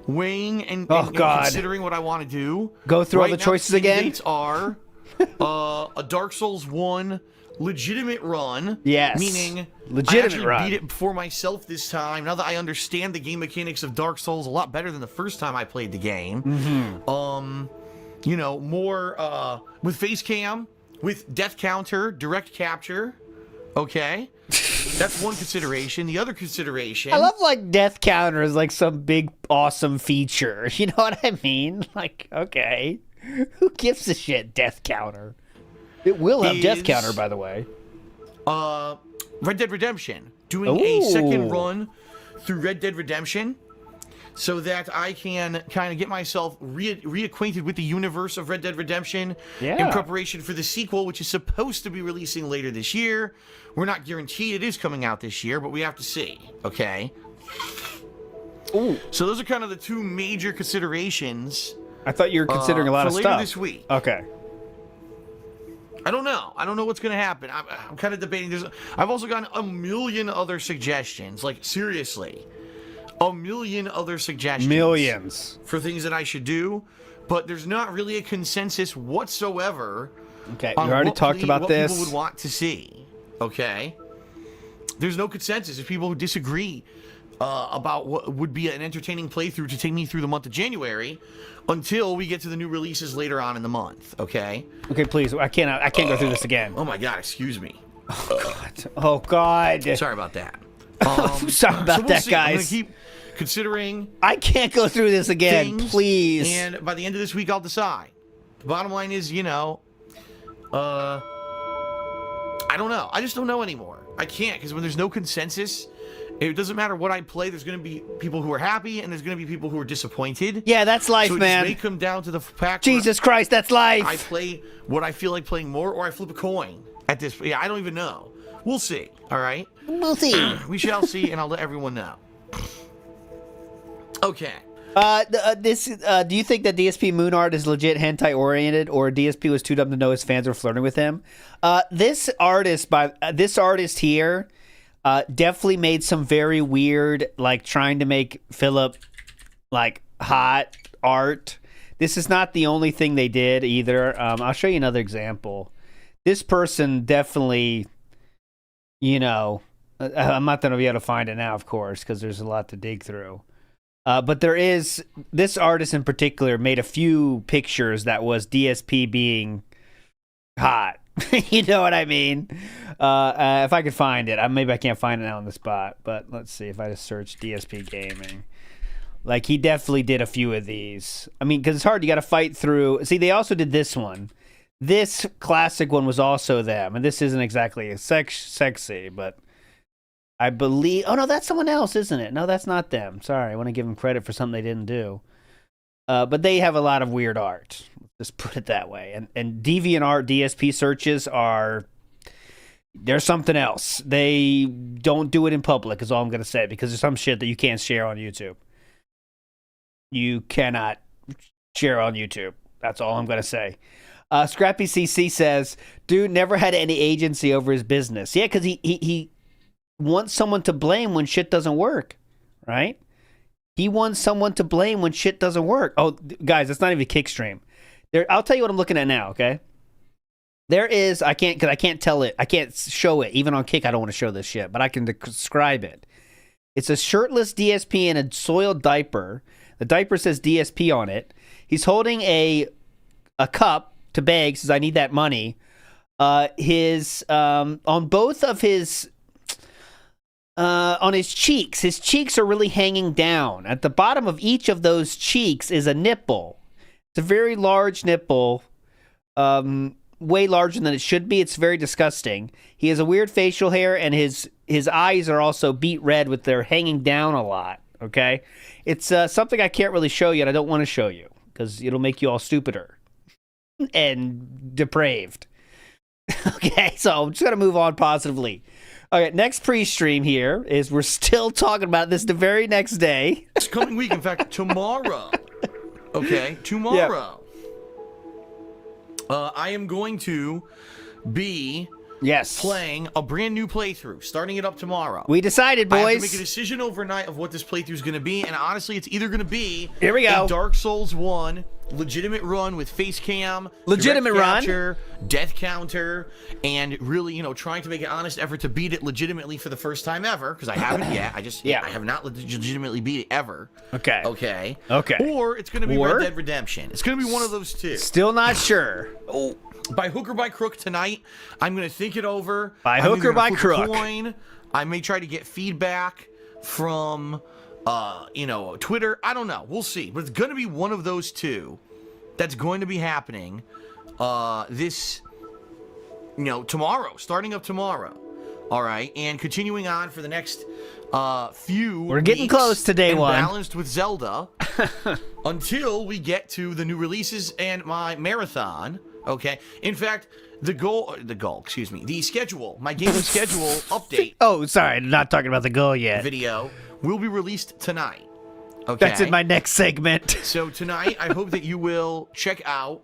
S4: weighing and considering what I want to do.
S2: Go through all the choices again?
S4: Dates are a Dark Souls 1 legitimate run.
S2: Yes.
S4: Meaning
S2: legitimate
S4: I actually beat it before myself this time. Now that I understand the game mechanics of Dark Souls a lot better than the first time I played the game. Mm-hmm. You know, more with face cam, with death counter, direct capture. Okay. That's one consideration. The other consideration...
S2: I love, like, death counter is, like, some big, awesome feature. You know what I mean? Like, okay. Who gives a shit, death counter? It will have death counter, by the way.
S4: Red Dead Redemption. Doing a second run through Red Dead Redemption so that I can kind of get myself reacquainted with the universe of Red Dead Redemption in preparation for the sequel, which is supposed to be releasing later this year. We're not guaranteed it is coming out this year, but we have to see, okay?
S2: Ooh.
S4: So those are kind of the two major considerations.
S2: I thought you were considering a lot of
S4: for
S2: stuff.
S4: later this week.
S2: Okay.
S4: I don't know. I don't know what's going to happen. I'm kind of debating. I've also gotten a million other suggestions. Like, seriously. A million other suggestions.
S2: Millions.
S4: For things that I should do. But there's not really a consensus whatsoever.
S2: Okay, we already talked about this.
S4: What people would want to see. Okay? There's no consensus. There's people who disagree about what would be an entertaining playthrough to take me through the month of January until we get to the new releases later on in the month. Okay?
S2: Okay, please. I can't go through this again.
S4: Oh my God! Excuse me.
S2: Oh God. Oh God.
S4: Sorry about that.
S2: Sorry about that,
S4: see.
S2: guys.
S4: considering
S2: I can't go through this again,
S4: things,
S2: please.
S4: and by the end of this week, I'll decide. The bottom line is, I don't know. I just don't know anymore. I can't, because when there's no consensus, it doesn't matter what I play. There's going to be people who are happy, and there's going to be people who are disappointed.
S2: Yeah, that's life,
S4: so
S2: man.
S4: So it may come down to the fact
S2: Jesus Christ, that's life.
S4: I play what I feel like playing more, or I flip a coin at this. Yeah, I don't even know. We'll see. All right?
S2: We'll see.
S4: We shall see, and I'll let everyone know. Okay.
S2: Do you think that DSP Moon Art is legit hentai oriented, or DSP was too dumb to know his fans were flirting with him? This artist here definitely made some very weird, like trying to make Philip like hot art. This is not the only thing they did either. I'll show you another example. This person definitely, I'm not going to be able to find it now, of course, because there's a lot to dig through. But there is, this artist in particular made a few pictures that was DSP being hot. You know what I mean? If I could find it, maybe I can't find it now on the spot, but let's see if I just search DSP gaming. Like, he definitely did a few of these. I mean, because it's hard, you got to fight through. See, they also did this one. This classic one was also them, and this isn't exactly sexy, but I believe... Oh, no, that's someone else, isn't it? No, that's not them. Sorry, I want to give them credit for something they didn't do. But they have a lot of weird art. Let's put it that way. And DeviantArt DSP searches are... They're something else. They don't do it in public, is all I'm going to say, because there's some shit that you can't share on YouTube. You cannot share on YouTube. That's all I'm going to say. Scrappy CC says, dude never had any agency over his business. Yeah, because he wants someone to blame when shit doesn't work, right? He wants someone to blame when shit doesn't work. Oh, guys, that's not even a kick stream. I'll tell you what I'm looking at now, okay? There is, I can't tell it. I can't show it. Even on Kick, I don't want to show this shit, but I can describe it. It's a shirtless DSP in a soiled diaper. The diaper says DSP on it. He's holding a cup to beg, says, I need that money. On both of his... on his cheeks are really hanging down. At the bottom of each of those cheeks is a nipple. It's a very large nipple, way larger than it should be. It's very disgusting. He has a weird facial hair, and his eyes are also beet red with their hanging down a lot, okay? It's something I can't really show you, and I don't want to show you, because it'll make you all stupider and depraved. Okay, so I'm just going to move on positively. Okay, next pre-stream here is we're still talking about this the very next day.
S4: This coming week, in fact, tomorrow. Okay, tomorrow. Yeah. I am going to be playing a brand new playthrough, starting it up tomorrow.
S2: We decided, boys.
S4: I have to make a decision overnight of what this playthrough is going to be, and honestly, it's either going to be
S2: here we go.
S4: A Dark Souls 1 legitimate run with face cam,
S2: legitimate
S4: capture, death counter, and really, trying to make an honest effort to beat it legitimately for the first time ever, because I haven't yet. I have not legitimately beat it ever. Okay. Or it's going to be Red Dead Redemption. It's going to be one of those two.
S2: Still not sure.
S4: Oh, by hook or by crook tonight, I'm going to think it over.
S2: By hook or by crook.
S4: Coin. I may try to get feedback from Twitter. I don't know. We'll see. But it's going to be one of those two that's going to be happening tomorrow, starting up tomorrow. All right, and continuing on for the next few
S2: We're getting close to day one.
S4: Balanced with Zelda until we get to the new releases and my marathon. Okay. In fact, the schedule, my gaming schedule update.
S2: Oh, sorry, not talking about the goal yet.
S4: Video will be released tonight. Okay.
S2: That's in my next segment.
S4: So tonight, I hope that you will check out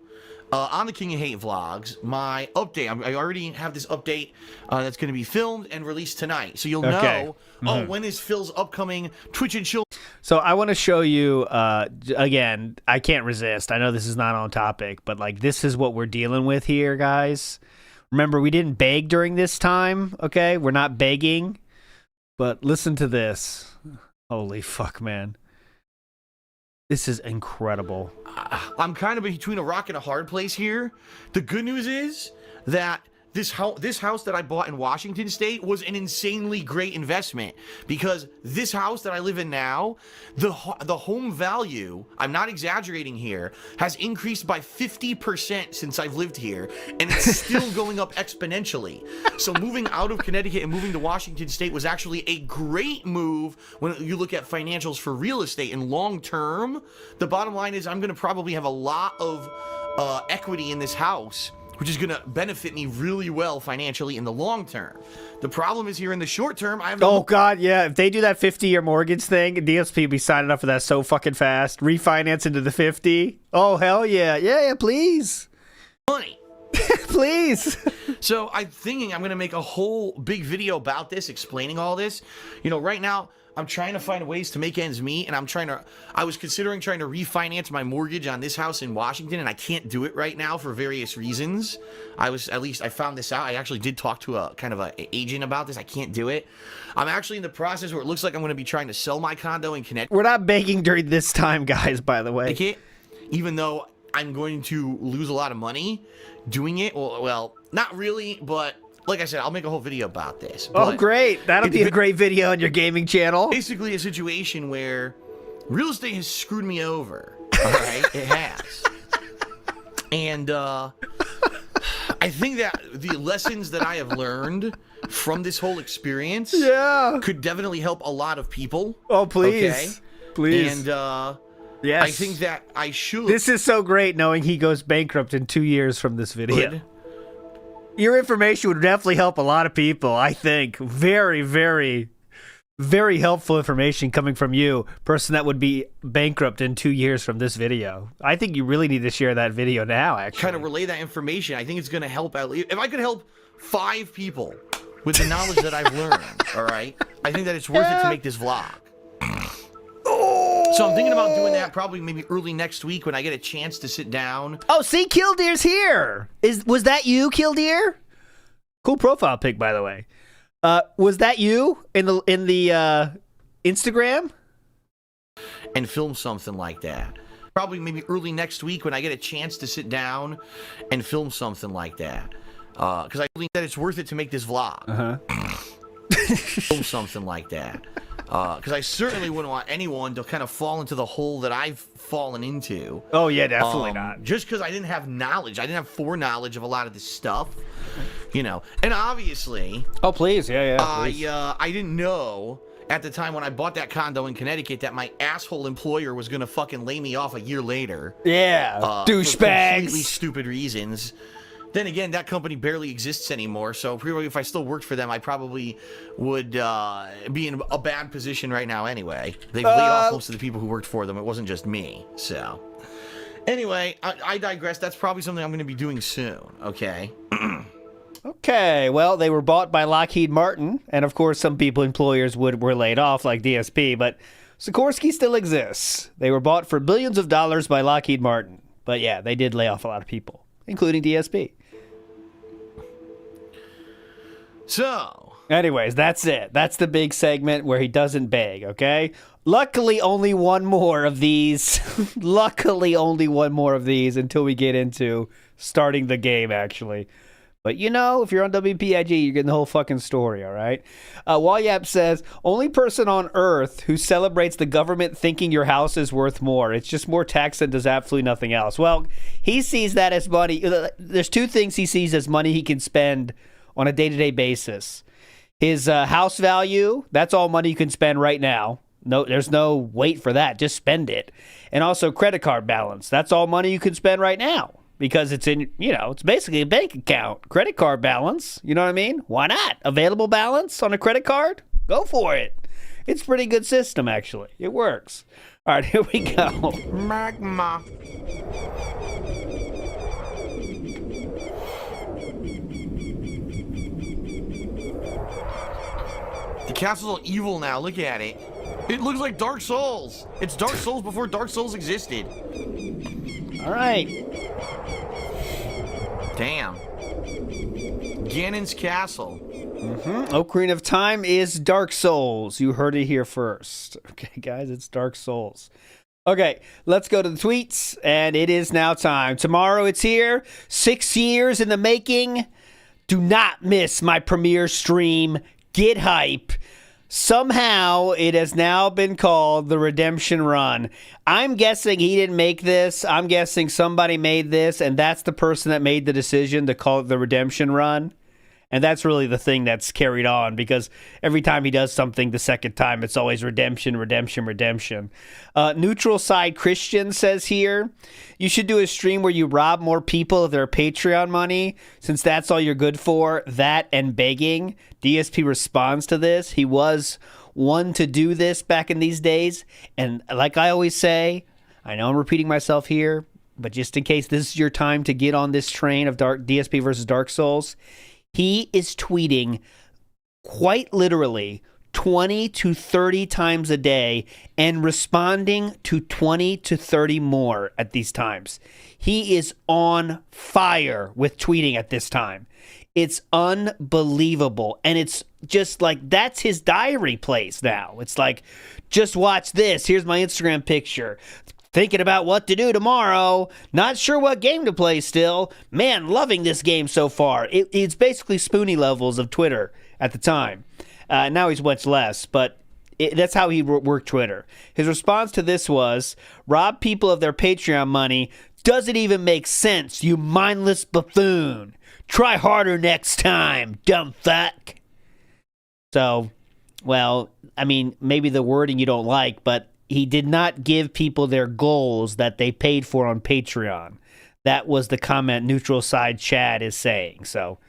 S4: on the King of Hate vlogs my update. I already have this update that's going to be filmed and released tonight, so you'll know. When is Phil's upcoming Twitch and Chill? So
S2: I want to show you again. I can't resist. I know this is not on topic, but this is what we're dealing with here, guys. Remember, we didn't beg during this time. Okay, we're not begging, but listen to this. Holy fuck, man. This is incredible.
S4: I'm kind of between a rock and a hard place here. The good news is that this house that I bought in Washington State was an insanely great investment, because this house that I live in now, the home value, I'm not exaggerating here, has increased by 50% since I've lived here, and it's still going up exponentially. So moving out of Connecticut and moving to Washington State was actually a great move when you look at financials for real estate. And long term, the bottom line is I'm going to probably have a lot of equity in this house, which is going to benefit me really well financially in the long term. The problem is here in the short term, I have no
S2: Oh, God, yeah. If they do that 50-year mortgage thing, DSP will be signing up for that so fucking fast. Refinance into the 50. Oh, hell yeah. Yeah, please.
S4: money.
S2: Please.
S4: So I'm thinking I'm going to make a whole big video about this, explaining all this. You know, right now, I'm trying to find ways to make ends meet, and I was considering trying to refinance my mortgage on this house in Washington, and I can't do it right now for various reasons. I found this out. I actually did talk to a kind of an agent about this. I can't do it. I'm actually in the process where it looks like I'm going to be trying to sell my condo in Connecticut.
S2: We're not begging during this time, guys, by the way.
S4: Even though I'm going to lose a lot of money doing it. Well, not really, but like I said, I'll make a whole video about this.
S2: Oh, great. That'll be a great video on your gaming channel.
S4: Basically a situation where real estate has screwed me over. All right? It has. And I think that the lessons that I have learned from this whole experience could definitely help a lot of people.
S2: Oh, please.
S4: Okay?
S2: Please.
S4: And
S2: yes.
S4: I think that I should.
S2: This is so great knowing he goes bankrupt in 2 years from this video. Your information would definitely help a lot of people, I think. Very, very, very helpful information coming from you, person that would be bankrupt in 2 years from this video. I think you really need to share that video now, actually.
S4: Kind of relay that information. I think it's going to help at least. If I could help 5 people with the knowledge that I've learned, all right, I think that it's worth it to make this vlog. So I'm thinking about doing that probably maybe early next week when I get a chance to sit down.
S2: Oh, see, Killdeer's here. Was that you, Killdeer? Cool profile pic, by the way. Was that you in the Instagram?
S4: And film something like that. Probably maybe early next week when I get a chance to sit down and film something like that. Because I believe that it's worth it to make this vlog. Film something like that. Because I certainly wouldn't want anyone to kind of fall into the hole that I've fallen into.
S2: Oh, yeah, definitely not.
S4: Just because I didn't have knowledge. I didn't have foreknowledge of a lot of this stuff. You know. And obviously...
S2: Oh, please. Yeah.
S4: I didn't know at the time when I bought that condo in Connecticut that my asshole employer was going to fucking lay me off a year later.
S2: Yeah.
S4: Douchebags. For completely stupid reasons. Then again, that company barely exists anymore, so probably if I still worked for them, I probably would be in a bad position right now anyway. They've laid off most of the people who worked for them. It wasn't just me, so... Anyway, I digress. That's probably something I'm going to be doing soon, okay?
S2: Okay, well, they were bought by Lockheed Martin, and of course some employers were laid off, like DSP, but Sikorsky still exists. They were bought for billions of dollars by Lockheed Martin. But yeah, they did lay off a lot of people, including DSP.
S4: So,
S2: anyways, that's it. That's the big segment where he doesn't beg, okay? Luckily, only one more of these. Luckily, only one more of these until we get into starting the game, actually. But you know, if you're on WPIG, you're getting the whole fucking story, all right? Walyap says, only person on Earth who celebrates the government thinking your house is worth more. It's just more tax and does absolutely nothing else. Well, he sees that as money. There's two things he sees as money he can spend on a day-to-day basis. His house value, that's all money you can spend right now. No, there's no wait for that. Just spend it. And also credit card balance. That's all money you can spend right now because it's in, it's basically a bank account. Credit card balance, you know what I mean? Why not? Available balance on a credit card? Go for it. It's a pretty good system, actually. It works. All right, here we go.
S4: Magma. The castle's all evil now. Look at it. It looks like Dark Souls. It's Dark Souls before Dark Souls existed.
S2: All right.
S4: Damn. Ganon's castle.
S2: Ocarina of Time is Dark Souls. You heard it here first. Okay, guys, it's Dark Souls. Okay, let's go to the tweets, and it is now time. Tomorrow it's here. 6 years in the making. Do not miss my premiere stream. Get hype. Somehow, it has now been called the Redemption Run. I'm guessing he didn't make this. I'm guessing somebody made this, and that's the person that made the decision to call it the Redemption Run. And that's really the thing that's carried on, because every time he does something the second time, it's always redemption, redemption, redemption. Neutral Side Christian says here, you should do a stream where you rob more people of their Patreon money, since that's all you're good for, that and begging. DSP responds to this. He was one to do this back in these days. And like I always say, I know I'm repeating myself here, but just in case this is your time to get on this train of DSP versus Dark Souls, he is tweeting quite literally 20 to 30 times a day and responding to 20 to 30 more at these times. He is on fire with tweeting at this time. It's unbelievable. And it's just like, that's his diary place now. It's like, just watch this. Here's my Instagram picture. Thinking about what to do tomorrow. Not sure what game to play still. Man, loving this game so far. It's basically Spoonie levels of Twitter at the time. Now he's much less, but that's how he worked Twitter. His response to this was, rob people of their Patreon money. Doesn't even make sense, you mindless buffoon. Try harder next time, dumb fuck. So, well, I mean, maybe the wording you don't like, but he did not give people their goals that they paid for on Patreon. That was the comment Neutral Side Chad is saying. So,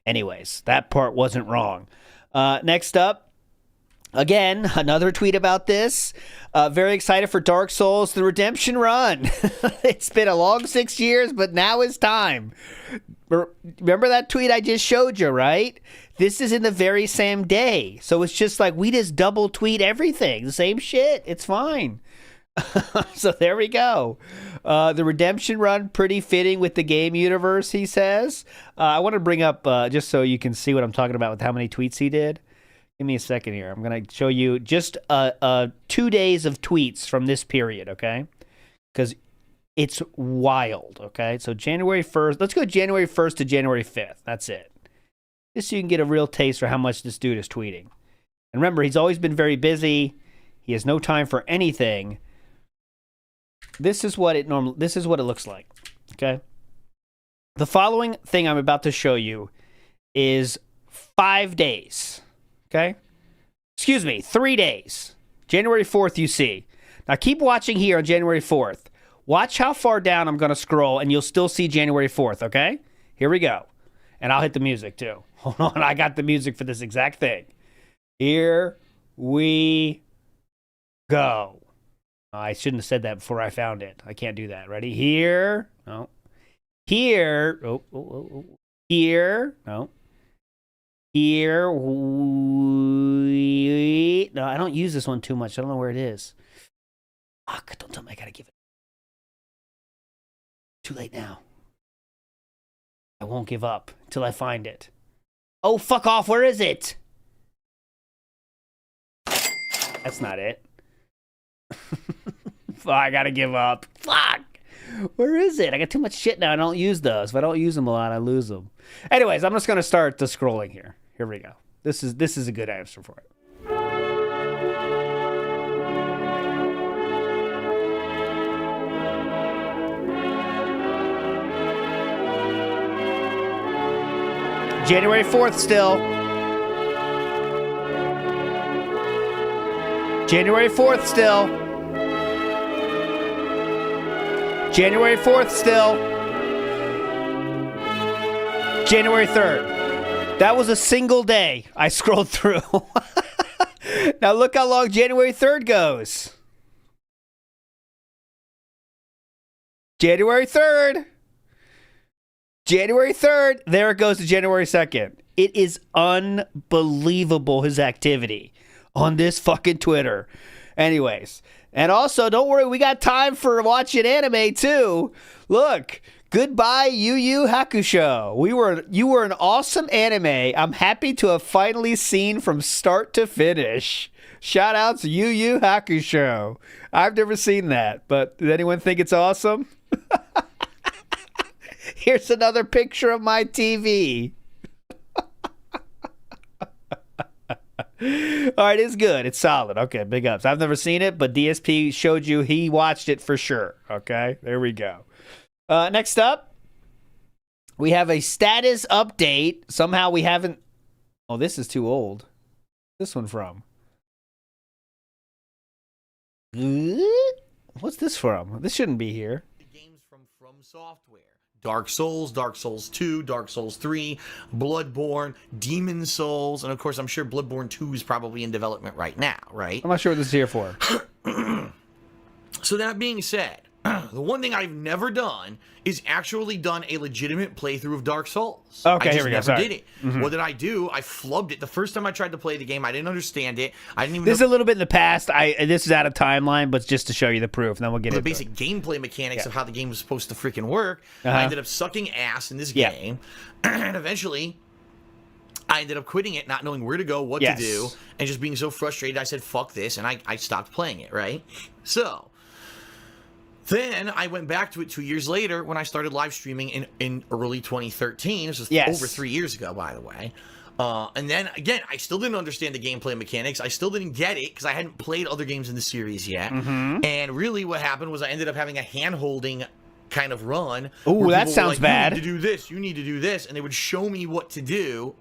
S2: anyways, that part wasn't wrong. Next up, again, another tweet about this. Very excited for Dark Souls, the Redemption Run. It's been a long 6 years, but now is time. Remember that tweet I just showed you, right? This is in the very same day. So it's just like we just double tweet everything. The same shit. It's fine. So there we go. The Redemption Run, pretty fitting with the game universe, he says. I want to bring up, just so you can see what I'm talking about with how many tweets he did. Give me a second here. I'm going to show you just 2 days of tweets from this period, okay? Because it's wild, okay? So January 1st. Let's go January 1st to January 5th. That's it. Just so you can get a real taste for how much this dude is tweeting. And remember, he's always been very busy. He has no time for anything. This is what it looks like, okay? The following thing I'm about to show you is 5 days, okay? Excuse me, 3 days. January 4th, you see. Now keep watching here on January 4th. Watch how far down I'm going to scroll, and you'll still see January 4th, okay? Here we go. And I'll hit the music, too. Hold on, I got the music for this exact thing. Here we go. I shouldn't have said that before I found it. I can't do that. Ready? Here. No. Here. Oh. Here. No. Here. No, I don't use this one too much. I don't know where it is. Fuck, don't tell me I gotta give it. Too late now. I won't give up until I find it. Oh, fuck off. Where is it? That's not it. I gotta give up. Fuck. Where is it? I got too much shit now. I don't use those. If I don't use them a lot, I lose them. Anyways, I'm just gonna start the scrolling here. Here we go. This is a good answer for it. January 4th still. January 4th still. January 4th still. January 3rd. That was a single day I scrolled through. Now look how long January 3rd goes. January 3rd. January 3rd, there it goes to January 2nd. It is unbelievable, his activity on this fucking Twitter. Anyways, and also, don't worry, we got time for watching anime too. Look, goodbye Yu Yu Hakusho. You were an awesome anime. I'm happy to have finally seen from start to finish. Shoutouts Yu Yu Hakusho. I've never seen that, but does anyone think it's awesome? Here's another picture of my TV. All right, it's good. It's solid. Okay, big ups. I've never seen it, but DSP showed you he watched it for sure. Okay, there we go. Next up, we have a status update. Somehow we haven't... Oh, this is too old. This one from? What's this from? This shouldn't be here.
S4: Games from Software. Dark Souls, Dark Souls 2, Dark Souls 3, Bloodborne, Demon Souls, and of course I'm sure Bloodborne 2 is probably in development right now, right?
S2: I'm not sure what this is here for.
S4: So that being said, the one thing I've never done is actually done a legitimate playthrough of Dark Souls.
S2: Okay,
S4: I just
S2: here we go.
S4: never
S2: Sorry.
S4: did it. What did I do? I flubbed it. The first time I tried to play the game, I didn't understand it. I didn't even
S2: This is
S4: know
S2: a little bit in the past. This is out of timeline, but just to show you the proof, and then we'll get
S4: the
S2: into
S4: basic
S2: it.
S4: gameplay mechanics of how the game was supposed to freaking work.
S2: Uh-huh.
S4: I ended up sucking ass in this
S2: Yeah.
S4: game, and eventually I ended up quitting it, not knowing where to go, what to do, and just being so frustrated. I said, fuck this, and I stopped playing it, right? So then I went back to it 2 years later when I started live streaming in early 2013. This was over 3 years ago, by the way. And then, again, I still didn't understand the gameplay mechanics. I still didn't get it because I hadn't played other games in the series yet. And really what happened was I ended up having a hand-holding kind of run.
S2: Ooh, that
S4: people were
S2: sounds
S4: like,
S2: bad.
S4: You need to do this, you need to do this. And they would show me what to do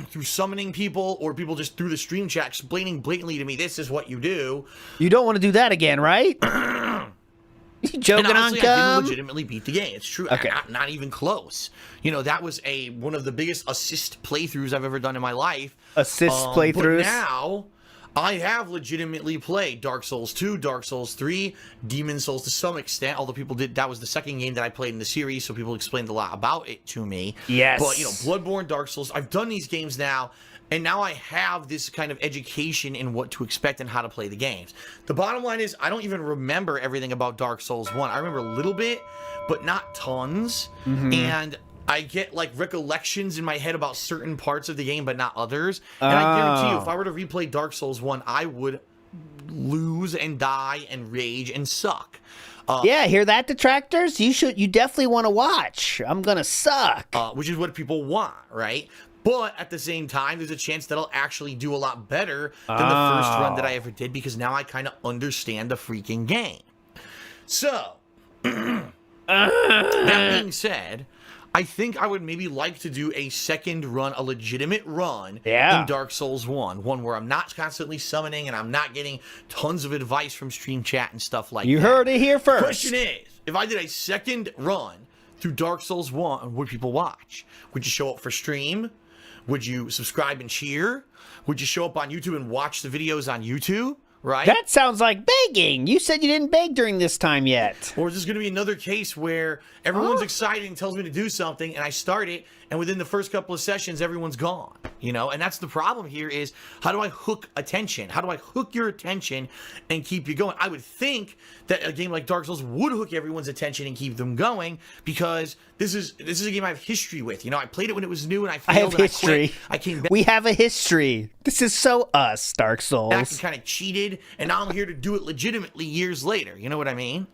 S4: through summoning people or people just through the stream chat explaining blatantly to me, this is what you do.
S2: You don't want to do that again, right? You joking
S4: And honestly,
S2: on
S4: I
S2: cum?
S4: didn't legitimately beat the game. It's true.
S2: Okay.
S4: Not even close. You know, that was one of the biggest assist playthroughs I've ever done in my life.
S2: Assist
S4: But
S2: playthroughs?
S4: now, I have legitimately played Dark Souls 2, Dark Souls 3, Demon Souls to some extent, although people did, that was the second game that I played in the series, so people explained a lot about it to me.
S2: Yes.
S4: But, you know, Bloodborne, Dark Souls, I've done these games now, and now I have this kind of education in what to expect and how to play the games. The bottom line is, I don't even remember everything about Dark Souls 1. I remember a little bit, but not tons. And I get, like, recollections in my head about certain parts of the game, but not others. And I guarantee you, if I were to replay Dark Souls 1, I would lose and die and rage and suck.
S2: Yeah, hear that, detractors? You definitely want to watch. I'm gonna suck.
S4: Which is what people want, right? But at the same time, there's a chance that I'll actually do a lot better than the first run that I ever did because now I kind of understand the freaking game. So, that being said, I think I would maybe like to do a second run, a legitimate run in Dark Souls 1. One where I'm not constantly summoning and I'm not getting tons of advice from stream chat and stuff like that.
S2: You heard it here first.
S4: The question is, if I did a second run through Dark Souls 1, would people watch? Would you show up for stream? Would you subscribe and cheer? Would you show up on YouTube and watch the videos on YouTube? Right?
S2: That sounds like begging. You said you didn't beg during this time yet.
S4: Or is this going to be another case where everyone's excited and tells me to do something, and I start it, and within the first couple of sessions, everyone's gone? You know, and that's the problem here is, how do I hook attention? How do I hook your attention and keep you going? I would think that a game like Dark Souls would hook everyone's attention and keep them going because this is a game I have history with. You know, I played it when it was new and I failed.
S2: I have history.
S4: I quit. I came back.
S2: We have a history. This is so us, Dark Souls.
S4: Back and kind of cheated, and now I'm here to do it legitimately years later. You know what I mean?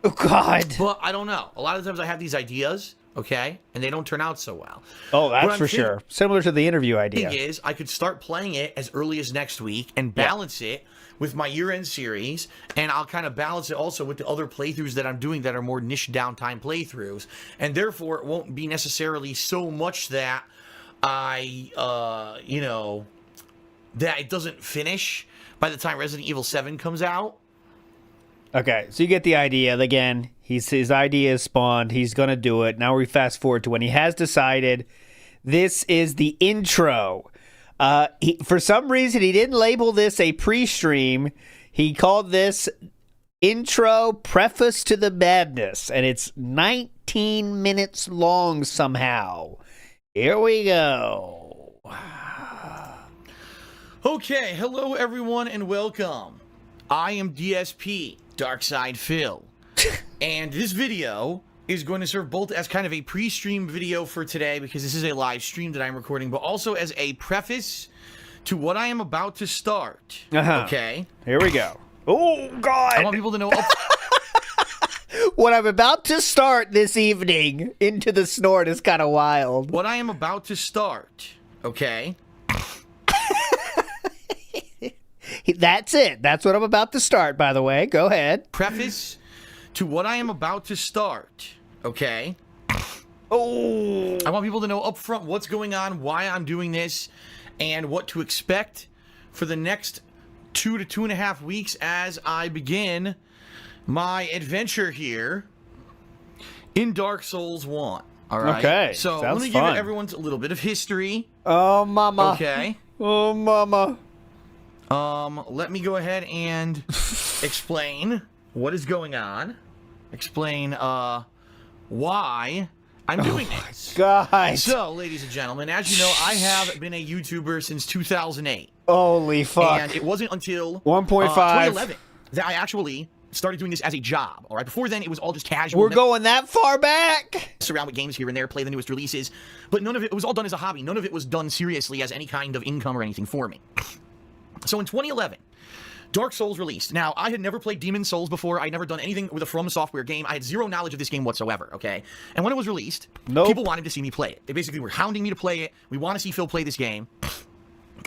S2: Oh, God.
S4: But I don't know. A lot of times I have these ideas, okay, and they don't turn out so well.
S2: Oh, that's for sure. Similar to the interview
S4: The
S2: idea.
S4: thing is, I could start playing it as early as next week and balance it with my year-end series, and I'll kind of balance it also with the other playthroughs that I'm doing that are more niche downtime playthroughs, and therefore it won't be necessarily so much that I, you know, that it doesn't finish by the time Resident Evil 7 comes out.
S2: Okay, so you get the idea. Again, his idea is spawned. He's going to do it. Now we fast forward to when he has decided this is the intro. For some reason, he didn't label this a pre-stream. He called this intro preface to the madness, and it's 19 minutes long somehow. Here we go.
S4: Okay, hello everyone and welcome. I am DSP, Darkside Phil, and this video is going to serve both as kind of a pre-stream video for today because this is a live stream that I'm recording, but also as a preface to what I am about to start. Okay?
S2: Here we go. Oh, God.
S4: I want people to know
S2: what I'm about to start this evening into the snort is kind of wild.
S4: what I am about to start, okay,
S2: That's it. That's what I'm about to start, by the way. Go ahead.
S4: Preface to what I am about to start, okay?
S2: Oh.
S4: I want people to know up front what's going on, why I'm doing this, and what to expect for the next 2 to 2.5 weeks as I begin my adventure here in Dark Souls 1. All right.
S2: Okay.
S4: So
S2: Sounds
S4: let me
S2: fun.
S4: give everyone a little bit of history.
S2: Oh, mama.
S4: Okay.
S2: Oh, mama.
S4: Let me go ahead and explain what is going on. Explain why I'm doing this.
S2: Guys.
S4: So, ladies and gentlemen, as you know, I have been a YouTuber since 2008.
S2: Holy fuck.
S4: And it wasn't until
S2: 1.5.
S4: 2011 that I actually started doing this as a job. All right. Before then, it was all just casual.
S2: We're going that far back?
S4: Mess around with games here and there, play the newest releases, but none of it was all done as a hobby. None of it was done seriously as any kind of income or anything for me. So in 2011, Dark Souls released. Now, I had never played Demon Souls before. I'd never done anything with a From Software game. I had zero knowledge of this game whatsoever, okay? And when it was released, people wanted to see me play it. They basically were hounding me to play it. We want to see Phil play this game.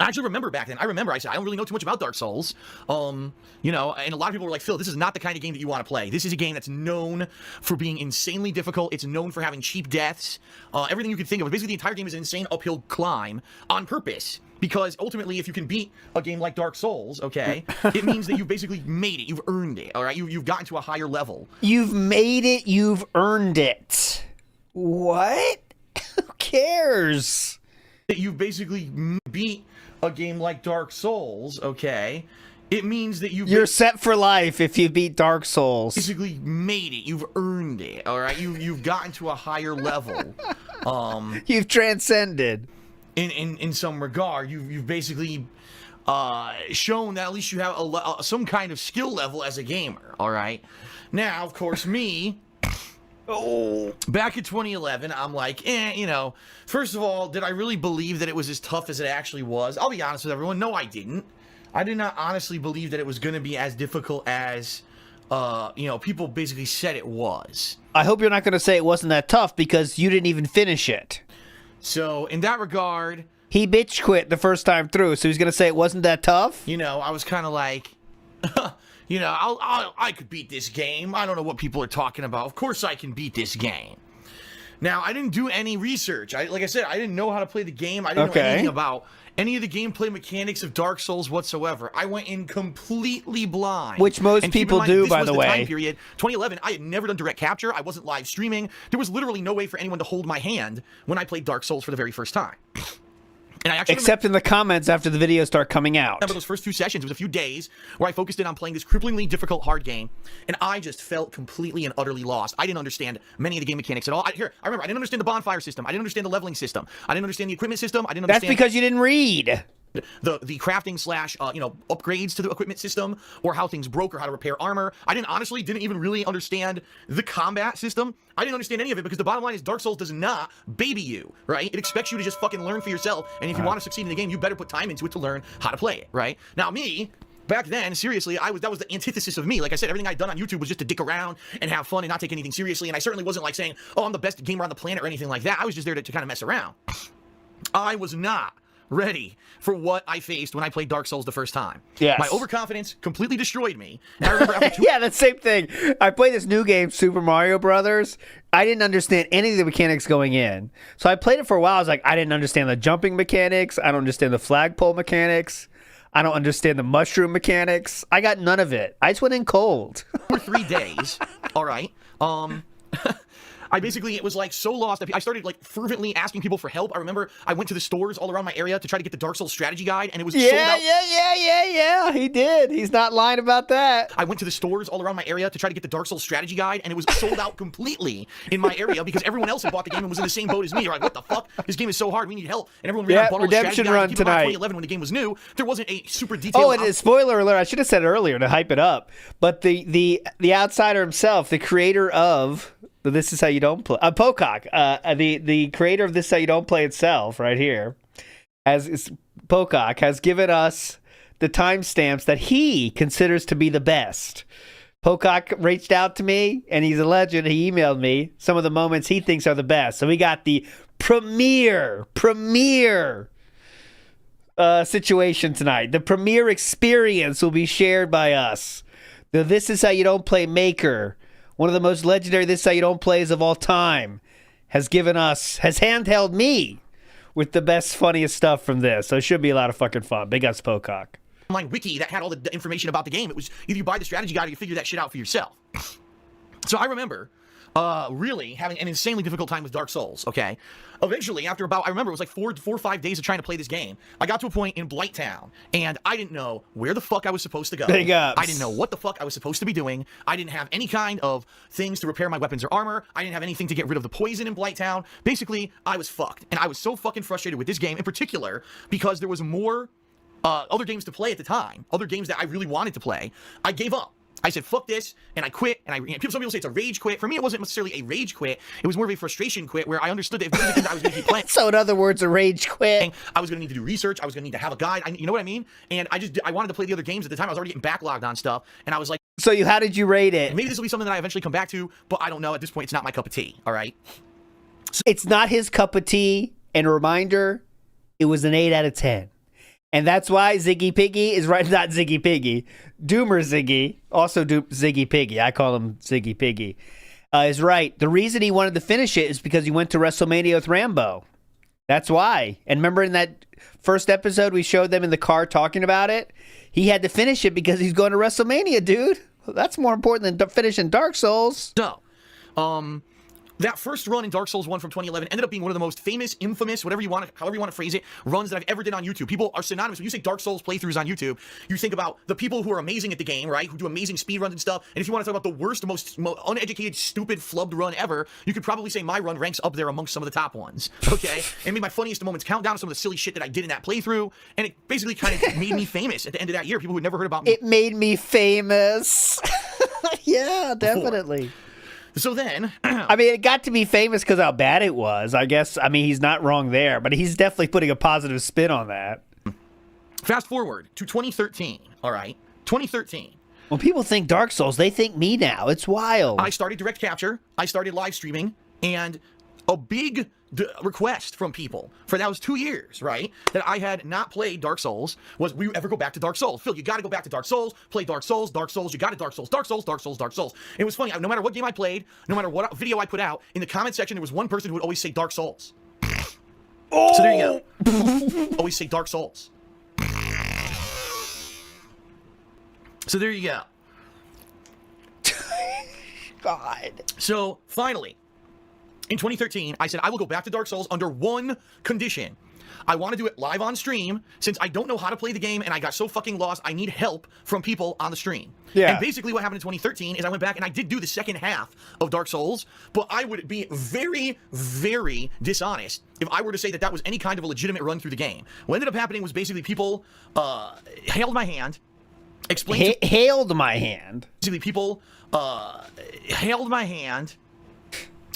S4: I actually remember back then. I said, I don't really know too much about Dark Souls. You know, and a lot of people were like, Phil, this is not the kind of game that you want to play. This is a game that's known for being insanely difficult. It's known for having cheap deaths. Everything you could think of. Basically, the entire game is an insane uphill climb on purpose. Because ultimately, if you can beat a game like Dark Souls, okay, it means that you've basically made it. You've earned it, all right? You've gotten to a higher level.
S2: You've made it. You've earned it. What? Who cares?
S4: That you've basically beat a game like Dark Souls, okay, it means that
S2: you're set for life if you beat Dark Souls.
S4: Basically made it. You've earned it, all right? You've gotten to a higher level.
S2: You've transcended.
S4: In some regard, you've basically shown that at least you have some kind of skill level as a gamer, all right? Now, of course, me... Back in 2011, I'm like, you know, first of all, did I really believe that it was as tough as it actually was? I'll be honest with everyone. No, I didn't. I did not honestly believe that it was going to be as difficult as, you know, people basically said it was.
S2: I hope you're not going to say it wasn't that tough because you didn't even finish it.
S4: So, in that regard...
S2: He bitch quit the first time through, so he's going to say it wasn't that tough?
S4: You know, I was kind of like... You know, I could beat this game. I don't know what people are talking about. Of course I can beat this game. Now, I didn't do any research. Like I said, I didn't know how to play the game. I didn't know anything about any of the gameplay mechanics of Dark Souls whatsoever. I went in completely blind.
S2: Which most people do, by the way.
S4: Time period, 2011, I had never done direct capture. I wasn't live streaming. There was literally no way for anyone to hold my hand when I played Dark Souls for the very first time. And I actually
S2: Except in the comments after the videos start coming out.
S4: I remember those first 2 sessions. It was a few days where I focused in on playing this cripplingly difficult hard game, and I just felt completely and utterly lost. I didn't understand many of the game mechanics at all. I remember I didn't understand the bonfire system. I didn't understand the leveling system. I didn't understand the equipment system. I didn't understand...
S2: That's because you didn't read.
S4: The crafting slash you know, upgrades to the equipment system, or how things broke, or how to repair armor. I didn't even really understand the combat system. I didn't understand any of it because the bottom line is Dark Souls does not baby you, right? It expects you to just fucking learn for yourself, and if you want to succeed in the game, you better put time into it to learn how to play it, right? Now me, back then, seriously, that was the antithesis of me. Like I said, everything I'd done on YouTube was just to dick around and have fun and not take anything seriously, and I certainly wasn't like saying, oh, I'm the best gamer on the planet or anything like that. I was just there to kind of mess around. I was not ready for what I faced when I played Dark Souls the first time.
S2: Yes.
S4: My overconfidence completely destroyed me. And I remember after
S2: yeah, the same thing. I played this new game, Super Mario Brothers. I didn't understand any of the mechanics going in. So I played it for a while. I was like, I didn't understand the jumping mechanics. I don't understand the flagpole mechanics. I don't understand the mushroom mechanics. I got none of it. I just went in cold.
S4: For 3 days, all right, I basically, it was like so lost that I started like fervently asking people for help. I remember I went to the stores all around my area to try to get the Dark Souls strategy guide, and it was sold out.
S2: Yeah, he did. He's not lying about that.
S4: I went to the stores all around my area to try to get the Dark Souls strategy guide, and it was sold out completely in my area because everyone else had bought the game and was in the same boat as me. You're like, what the fuck? This game is so hard. We need help. And everyone bought all the
S2: redemption run
S4: guide.
S2: tonight.
S4: 2011, when the game was new, there wasn't a super detailed.
S2: Oh, and spoiler alert! I should have said it earlier to hype it up. But the outsider himself, the creator of This Is How You Don't Play, KOCC, the creator of This Is How You Don't Play itself, right here, KOCC has given us the timestamps that he considers to be the best. KOCC reached out to me, and he's a legend. He emailed me some of the moments he thinks are the best. So we got the premiere situation tonight. The premiere experience will be shared by us. The This Is How You Don't Play maker, one of the most legendary This Is How You Don't Plays of all time, has handheld me with the best, funniest stuff from this. So it should be a lot of fucking fun. Big ups, Pocock.
S4: Online wiki that had all the information about the game. It was either you buy the strategy guide or you figure that shit out for yourself. So I remember really having an insanely difficult time with Dark Souls, okay? Eventually, after about, I remember it was like four or 5 days of trying to play this game, I got to a point in Blighttown, and I didn't know where the fuck I was supposed to go.
S2: Big ups.
S4: I didn't know what the fuck I was supposed to be doing. I didn't have any kind of things to repair my weapons or armor. I didn't have anything to get rid of the poison in Blighttown. Basically, I was fucked, and I was so fucking frustrated with this game in particular because there was more other games to play at the time, other games that I really wanted to play. I gave up. I said, fuck this, and I quit, and some people say it's a rage quit. For me, it wasn't necessarily a rage quit. It was more of a frustration quit, where I understood that if there was things I was going to be playing.
S2: So in other words, a rage quit.
S4: I was going to need to do research. I was going to need to have a guide. You know what I mean? And I wanted to play the other games at the time. I was already getting backlogged on stuff, and I was like,
S2: so how did you rate it?
S4: maybe this will be something that I eventually come back to, but I don't know. At this point, it's not my cup of tea, all right?
S2: It's not his cup of tea, and a reminder, it was an 8 out of 10. And that's why Ziggy Piggy is right. Not Ziggy Piggy. Doomer Ziggy. Also Ziggy Piggy. I call him Ziggy Piggy. Is right. The reason he wanted to finish it is because he went to WrestleMania with Rambo. That's why. And remember in that first episode we showed them in the car talking about it? He had to finish it because he's going to WrestleMania, dude. That's more important than finishing Dark Souls.
S4: So, that first run in Dark Souls 1 from 2011 ended up being one of the most famous, infamous, however you want to phrase it, runs that I've ever did on YouTube. People are synonymous. When you say Dark Souls playthroughs on YouTube, you think about the people who are amazing at the game, right? Who do amazing speedruns and stuff. And if you want to talk about the worst, most uneducated, stupid, flubbed run ever, you could probably say my run ranks up there amongst some of the top ones, okay? And made my funniest moments count down some of the silly shit that I did in that playthrough, and it basically kind of made me famous at the end of that year. People who had never heard about me.
S2: It made me famous. Yeah, definitely.
S4: So then,
S2: I mean, it got to be famous because how bad it was. I guess, I mean, he's not wrong there, but he's definitely putting a positive spin on that.
S4: Fast forward to 2013, all right? 2013.
S2: When people think Dark Souls, they think me now. It's wild.
S4: I started direct capture. I started live streaming, and a big request from people for that was 2 years, right? That I had not played Dark Souls was, will you ever go back to Dark Souls? Phil, you got to go back to Dark Souls, play Dark Souls, you got to Dark Souls, Dark Souls, Dark Souls, Dark Souls. And it was funny, no matter what game I played, no matter what video I put out, in the comment section, there was one person who would always say Dark Souls. Oh! So there you go. Always say Dark Souls. So there you go.
S2: God.
S4: So finally, in 2013, I said, I will go back to Dark Souls under one condition. I want to do it live on stream, since I don't know how to play the game, and I got so fucking lost, I need help from people on the stream.
S2: Yeah.
S4: And basically what happened in 2013 is I went back and I did do the second half of Dark Souls, but I would be very, very dishonest if I were to say that that was any kind of a legitimate run through the game. What ended up happening was basically people hailed my hand, explained...
S2: Hailed my hand?
S4: Basically people hailed my hand,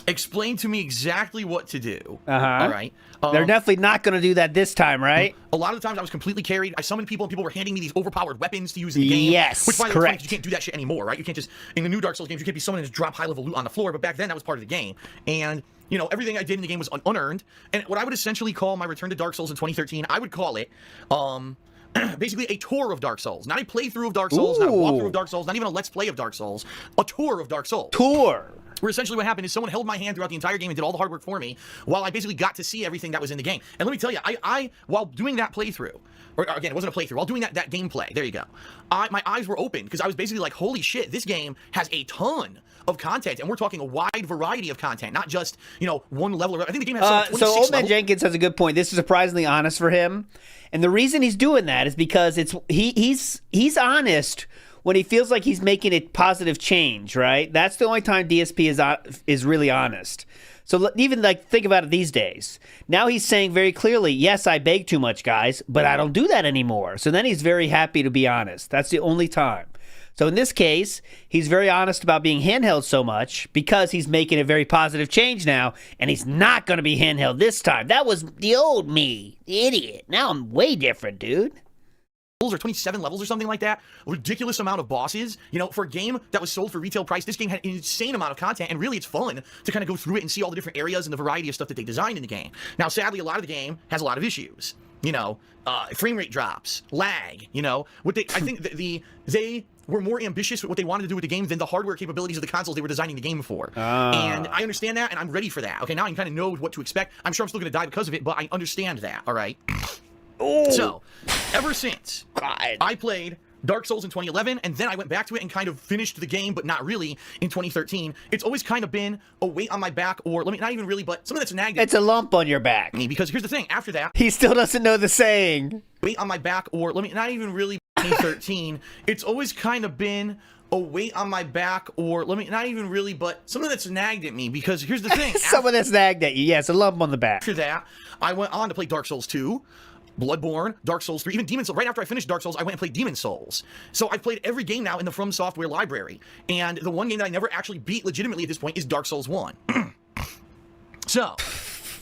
S4: explained to me exactly what to do. All right.
S2: They're definitely not going to do that this time, right?
S4: A lot of the times I was completely carried. I summoned people, and people were handing me these overpowered weapons to use in the game.
S2: Yes,
S4: which, by the way,
S2: correct.
S4: you can't do that shit anymore, right? You can't just, in the new Dark Souls games, you can't be summoning and just drop high-level loot on the floor, but back then that was part of the game. And, you know, everything I did in the game was unearned. And what I would essentially call my return to Dark Souls in 2013, I would call it, basically a tour of Dark Souls. Not a playthrough of Dark Souls, not a walkthrough of Dark Souls, not even a Let's Play of Dark Souls. A tour of Dark Souls.
S2: Tour.
S4: Where essentially what happened is someone held my hand throughout the entire game and did all the hard work for me, while I basically got to see everything that was in the game. And let me tell you, I while doing that playthrough, or again, it wasn't a playthrough, while doing that gameplay, there you go, my eyes were open, because I was basically like, holy shit, this game has a ton of content, and we're talking a wide variety of content, not just, you know, one level. I think the game has like 26
S2: so Old Man
S4: levels.
S2: Jenkins has a good point. This is surprisingly honest for him, and the reason he's doing that is because he's honest when he feels like he's making a positive change, right? That's the only time DSP is really honest. So even like think about it these days. Now he's saying very clearly, yes, I beg too much, guys, but I don't do that anymore. So then he's very happy to be honest. That's the only time. So in this case, he's very honest about being handheld so much because he's making a very positive change now, and he's not going to be handheld this time. That was the old me, the idiot. Now I'm way different, dude.
S4: Or 27 levels or something like that. A ridiculous amount of bosses. You know, for a game that was sold for retail price, this game had an insane amount of content, and really it's fun to kind of go through it and see all the different areas and the variety of stuff that they designed in the game. Now, sadly, a lot of the game has a lot of issues. frame rate drops, lag. I think they were more ambitious with what they wanted to do with the game than the hardware capabilities of the consoles they were designing the game for. And I understand that, and I'm ready for that. Okay, now I kind of know what to expect. I'm sure I'm still going to die because of it, but I understand that, all right? Oh. So, ever since I played Dark Souls in 2011, and then I went back to it and kind of finished the game, but not really, in 2013, it's always kind of been a weight on my back, or not even really, but something that's nagging.
S2: It's a lump on your back.
S4: Me, because here's the thing, after that...
S2: He still doesn't know the saying.
S4: Weight on my back, or not even really 2013, it's always kind of been a weight on my back, or not even really, but something that's nagged at me, because here's the thing.
S2: Someone that's nagged at you, yes, a lump on the back.
S4: After that, I went on to play Dark Souls 2, Bloodborne, Dark Souls 3, even Demon Souls. Right after I finished Dark Souls, I went and played Demon Souls. So I've played every game now in the From Software library. And the one game that I never actually beat legitimately at this point is Dark Souls 1. So,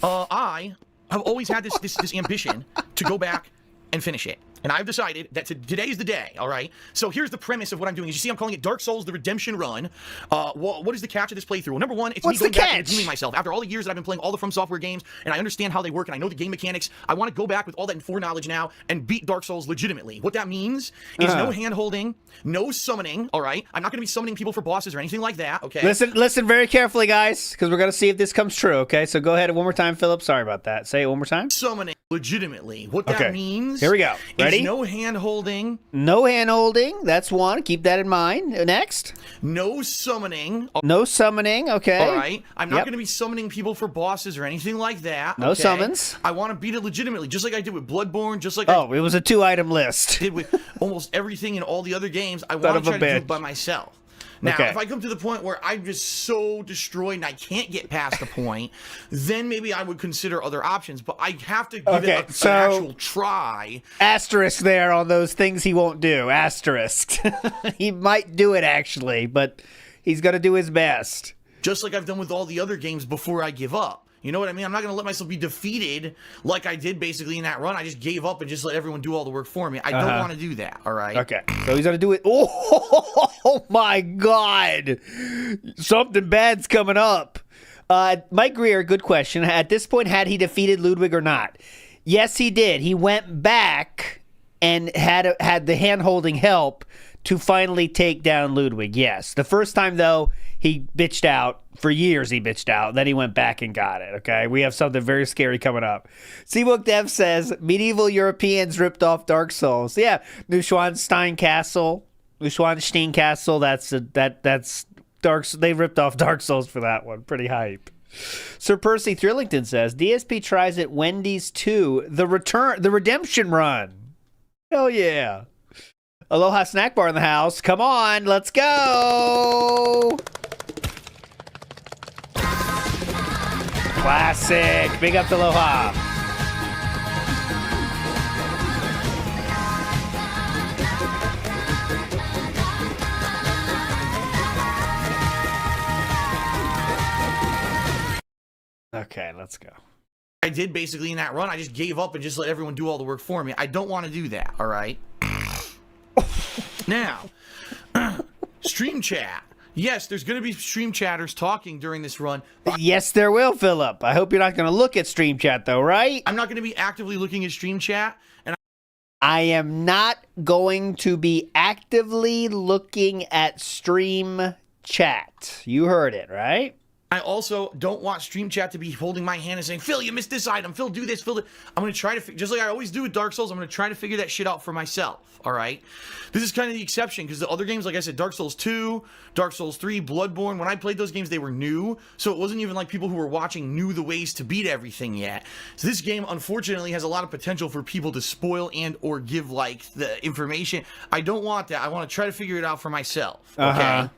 S4: I have always had this ambition to go back and finish it. And I've decided that today is the day, all right? So here's the premise of what I'm doing. As you see, I'm calling it Dark Souls, the Redemption Run. What is the catch of this playthrough? Well, number one, it's me going back and redeeming myself. After all the years that I've been playing all the From Software games, and I understand how they work, and I know the game mechanics, I want to go back with all that foreknowledge now and beat Dark Souls legitimately. What that means is no hand-holding, no summoning, all right? I'm not going to be summoning people for bosses or anything like that, okay?
S2: Listen very carefully, guys, because we're going to see if this comes true, okay? So go ahead one more time, Philip. Sorry about that. Say it one more time.
S4: Summoning legitimately. What that means...
S2: Here we go. Ready?
S4: No hand-holding.
S2: No hand-holding. That's one. Keep that in mind. Next.
S4: No summoning.
S2: No summoning. Okay.
S4: All right. I'm not going to be summoning people for bosses or anything like that.
S2: No summons.
S4: I want to beat it legitimately, just like I did with Bloodborne, just like
S2: it was a 2-item list.
S4: Did with almost everything in all the other games. I want to try to do it by myself. Now, if I come to the point where I'm just so destroyed and I can't get past the point, then maybe I would consider other options. But I have to give it an actual try.
S2: Asterisk there on those things he won't do. Asterisk. He might do it, actually, but he's going to do his best.
S4: Just like I've done with all the other games before I give up. You know what I mean? I'm not going to let myself be defeated like I did basically in that run. I just gave up and just let everyone do all the work for me. I don't want to do that, all right?
S2: Okay. So he's going to do it. Oh, my God. Something bad's coming up. Mike Greer, good question. At this point, had he defeated Ludwig or not? Yes, he did. He went back and had the hand-holding help to finally take down Ludwig, yes. The first time, though, he bitched out. For years, he bitched out. Then he went back and got it, okay? We have something very scary coming up. Seabook Dev says, medieval Europeans ripped off Dark Souls. Yeah, Neuschwanstein Castle. That's Dark. They ripped off Dark Souls for that one. Pretty hype. Sir Percy Thrillington says, DSP tries at Wendy's 2, the redemption run. Hell yeah. Aloha Snack Bar in the house. Come on, let's go. Classic. Big up to Aloha. Okay, let's go.
S4: I did basically in that run. I just gave up and just let everyone do all the work for me. I don't want to do that, all right? Now, stream chat. Yes, there's going to be stream chatters talking during this run.
S2: Yes, there will, Philip. I hope you're not going to look at stream chat, though, right?
S4: I'm not going to be actively looking at stream chat. And
S2: I am not going to be actively looking at stream chat. You heard it, right?
S4: I also don't want stream chat to be holding my hand and saying, Phil, you missed this item. Phil, do this. Phil, I'm going to try to, just like I always do with Dark Souls, I'm going to try to figure that shit out for myself, all right? This is kind of the exception, because the other games, like I said, Dark Souls 2, Dark Souls 3, Bloodborne, when I played those games, they were new, so it wasn't even like people who were watching knew the ways to beat everything yet. So this game, unfortunately, has a lot of potential for people to spoil and or give, like, the information. I don't want that. I want to try to figure it out for myself, okay?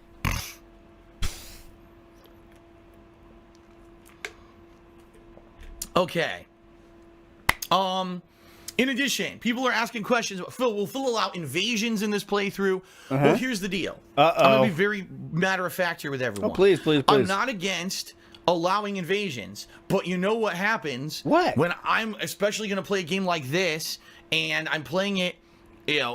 S4: Okay. In addition, people are asking questions. Phil, will Phil allow invasions in this playthrough? Well, here's the deal. I'm going to be very matter-of-fact here with everyone.
S2: Oh, please, please, please.
S4: I'm not against allowing invasions, but you know what happens?
S2: What?
S4: When I'm especially going to play a game like this, and I'm playing it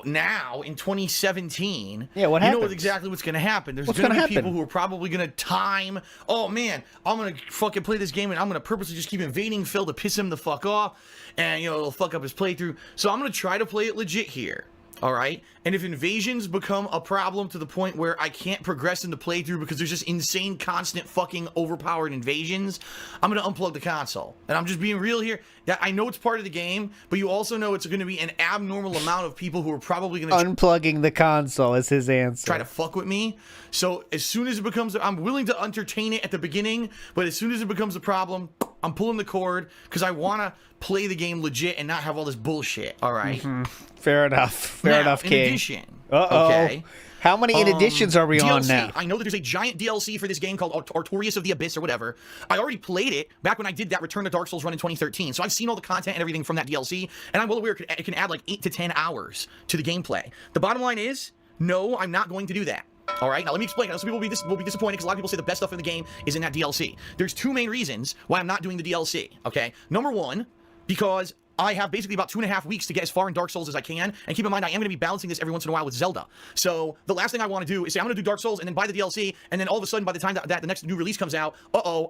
S4: now in 2017,
S2: Yeah, what
S4: you
S2: happens?
S4: know exactly what's going to happen. There's
S2: What's
S4: going to
S2: gonna
S4: be people
S2: happen?
S4: who are probably going to time, oh man, I'm going to fucking play this game and I'm going to purposely just keep invading Phil to piss him the fuck off, and it'll fuck up his playthrough. So I'm going to try to play it legit here. All right, and if invasions become a problem to the point where I can't progress in the playthrough because there's just insane, constant, fucking overpowered invasions, I'm gonna unplug the console. And I'm just being real here. That I know it's part of the game, but you also know it's gonna be an abnormal amount of people who are probably gonna
S2: Unplugging the console is his answer.
S4: try to fuck with me. So as soon as it becomes, I'm willing to entertain it at the beginning, but as soon as it becomes a problem, I'm pulling the cord because I want to play the game legit and not have all this bullshit. All right.
S2: Fair enough. Fair enough,
S4: in
S2: King.
S4: addition,
S2: Uh-oh.
S4: okay.
S2: How many in additions are we
S4: DLC.
S2: on now?
S4: I know that there's a giant DLC for this game called Artorias of the Abyss or whatever. I already played it back when I did that Return to Dark Souls run in 2013. So I've seen all the content and everything from that DLC, and I'm well aware it can add like 8 to 10 hours to the gameplay. The bottom line is, no, I'm not going to do that. All right, now let me explain. Some people will be disappointed because a lot of people say the best stuff in the game is in that DLC. There's two main reasons why I'm not doing the DLC, okay? Number one, because I have basically about 2.5 weeks to get as far in Dark Souls as I can, and keep in mind I am going to be balancing this every once in a while with Zelda. So the last thing I want to do is say I'm going to do Dark Souls and then buy the DLC, and then all of a sudden by the time that the next new release comes out,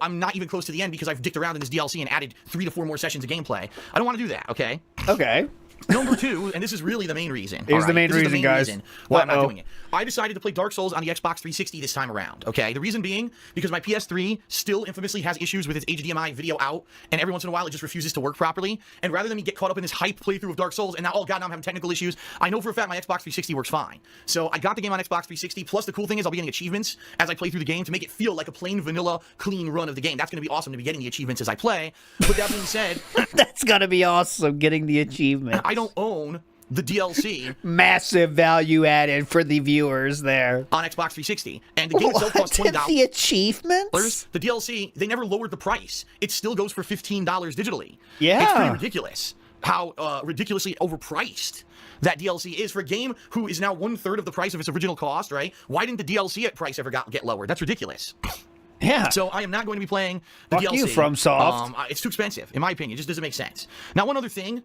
S4: I'm not even close to the end because I've dicked around in this DLC and added 3 to 4 more sessions of gameplay. I don't want to do that, okay?
S2: Okay.
S4: Number two, and this is really the main reason.
S2: Here's
S4: all
S2: the main
S4: this is
S2: reason, guys.
S4: why I'm not doing it. I decided to play Dark Souls on the Xbox 360 this time around, okay? The reason being, because my PS3 still infamously has issues with its HDMI video out, and every once in a while it just refuses to work properly, and rather than me get caught up in this hype playthrough of Dark Souls, and now, oh god, now I'm having technical issues, I know for a fact my Xbox 360 works fine. So I got the game on Xbox 360, plus the cool thing is I'll be getting achievements as I play through the game to make it feel like a plain vanilla, clean run of the game. That's going to be awesome to be getting the achievements as I play. But that being said,
S2: That's gonna be awesome, getting the achievement.
S4: I don't own the DLC
S2: Massive value added for the viewers there.
S4: on Xbox 360, and the game itself costs $20.
S2: The achievements?
S4: The DLC, they never lowered the price. It still goes for $15 digitally.
S2: Yeah.
S4: It's pretty ridiculous how ridiculously overpriced that DLC is for a game who is now 1/3 of the price of its original cost, right? Why didn't the DLC price ever get lowered? That's ridiculous.
S2: Yeah.
S4: So I am not going to be playing the
S2: Fuck
S4: DLC.
S2: you, FromSoft.
S4: It's too expensive, in my opinion. It just doesn't make sense. Now, one other thing.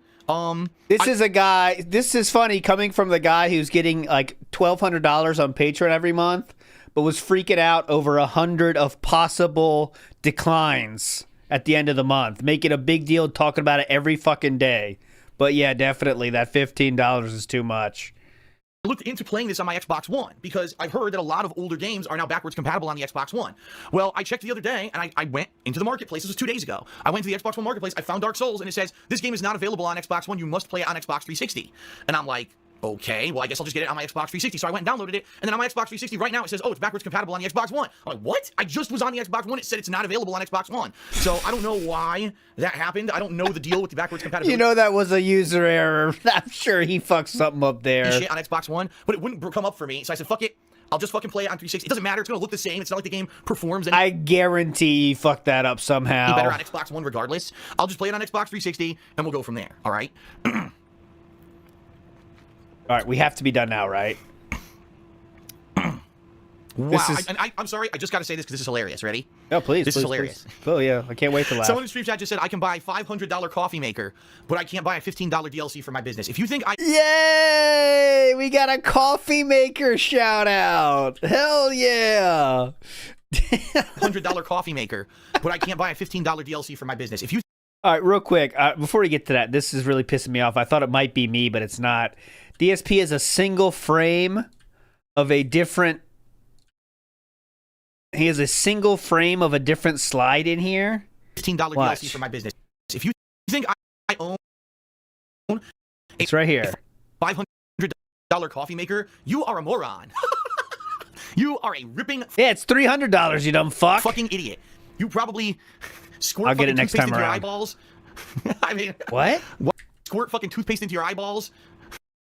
S2: This is funny coming from the guy who's getting like $1,200 on Patreon every month, but was freaking out over 100 of possible declines at the end of the month, making a big deal, talking about it every fucking day. But yeah, definitely that $15 is too much.
S4: I looked into playing this on my Xbox One because I've heard that a lot of older games are now backwards compatible on the Xbox One. Well, I checked the other day and I went into the marketplace. This was 2 days ago. I went to the Xbox One marketplace. I found Dark Souls and it says, this game is not available on Xbox One. You must play it on Xbox 360. And I'm like, okay, well, I guess I'll just get it on my Xbox 360. So I went and downloaded it. And then on my Xbox 360 right now, it says, oh, it's backwards compatible on the Xbox One. I'm like, what? I just was on the Xbox One. It said it's not available on Xbox One. So I don't know why that happened. I don't know the deal with the backwards compatibility.
S2: You know that was a user error. I'm sure he fucked something up there.
S4: Shit on Xbox One, but it wouldn't come up for me. So I said, fuck it. I'll just fucking play it on 360. It doesn't matter. It's going to look the same. It's not like the game performs any
S2: I guarantee he fucked that up somehow.
S4: better on Xbox One regardless. I'll just play it on Xbox 360 and we'll go from there. All right?
S2: All right, we have to be done now, right?
S4: Wow. I'm sorry. I just got to say this because this is hilarious. Ready?
S2: Oh, please.
S4: This is hilarious.
S2: Please. Oh, yeah. I can't wait to laugh.
S4: Someone in Stream Chat just said, I can buy a $500 coffee maker, but I can't buy a $15 DLC for my business. If you think I...
S2: Yay! We got a coffee maker shout out. Hell yeah.
S4: $100 coffee maker, but I can't buy a $15 DLC for my business. If you...
S2: All right, real quick, before we get to that, this is really pissing me off. I thought it might be me, but it's not. DSP is a single frame of a different... He has a single frame of a different slide in here.
S4: $15
S2: Watch.
S4: DLC for my business. If you think I own
S2: It's right here.
S4: $500 coffee maker, you are a moron. You are a ripping
S2: Yeah, it's $300, you dumb fuck.
S4: fucking idiot. You probably squirt
S2: I'll get
S4: fucking
S2: it next
S4: toothpaste
S2: time
S4: into your
S2: around.
S4: eyeballs. I mean,
S2: What?
S4: squirt fucking toothpaste into your eyeballs.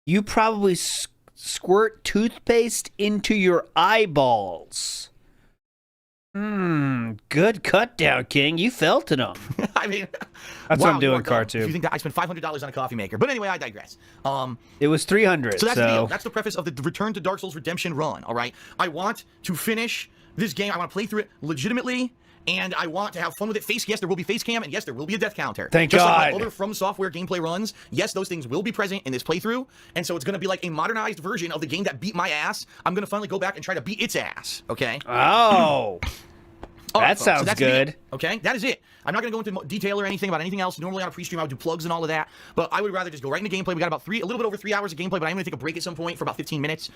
S2: You probably squirt toothpaste into your eyeballs. Good cut down, King. You felt it on.
S4: I mean,
S2: That's what I'm doing,
S4: Car
S2: Car2.
S4: If you think that I spent $500 on a coffee maker, but anyway, I digress.
S2: It was $300.
S4: So that's the deal. That's the preface of the Return to Dark Souls Redemption run. All right, I want to finish this game. I want to play through it legitimately and I want to have fun with it. Yes, there will be face cam, and yes, there will be a death counter.
S2: Thank
S4: Just
S2: God.
S4: like my other From Software gameplay runs, yes, those things will be present in this playthrough, and so it's going to be like a modernized version of the game that beat my ass. I'm going to finally go back and try to beat its ass, okay?
S2: Oh.
S4: All right,
S2: That
S4: folks,
S2: sounds
S4: so that's
S2: good.
S4: it, okay, that is it. I'm not going to go into detail or anything about anything else. Normally on a pre-stream, I would do plugs and all of that, but I would rather just go right into gameplay. We got about a little bit over 3 hours of gameplay, but I'm going to take a break at some point for about 15 minutes.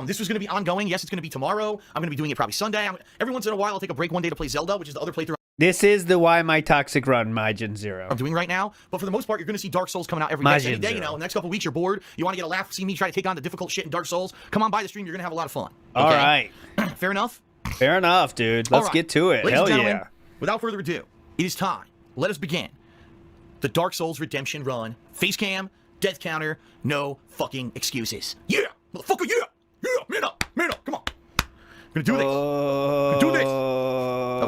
S4: This was going to be ongoing. Yes, it's going to be tomorrow. I'm going to be doing it probably Sunday. Every once in a while, I'll take a break one day to play Zelda, which is the other playthrough
S2: This is the Why My Toxic Run, Majin Zero.
S4: I'm doing right now, but for the most part, you're going to see Dark Souls coming out every
S2: Majin
S4: day.
S2: Zero.
S4: You know, next couple weeks, you're bored. You want to get a laugh, see me try to take on the difficult shit in Dark Souls. Come on by the stream. You're going to have a lot of fun.
S2: All right.
S4: Fair enough?
S2: Fair enough, dude. Let's
S4: All right.
S2: get to it.
S4: Ladies
S2: Hell
S4: and gentlemen,
S2: yeah.
S4: without further ado, it is time. Let us begin. The Dark Souls Redemption Run. Face cam, death counter, no fucking excuses. Yeah! Motherfucker, yeah! Yeah! Man up! Man up! Come on! I'm gonna do this. I'm gonna do this.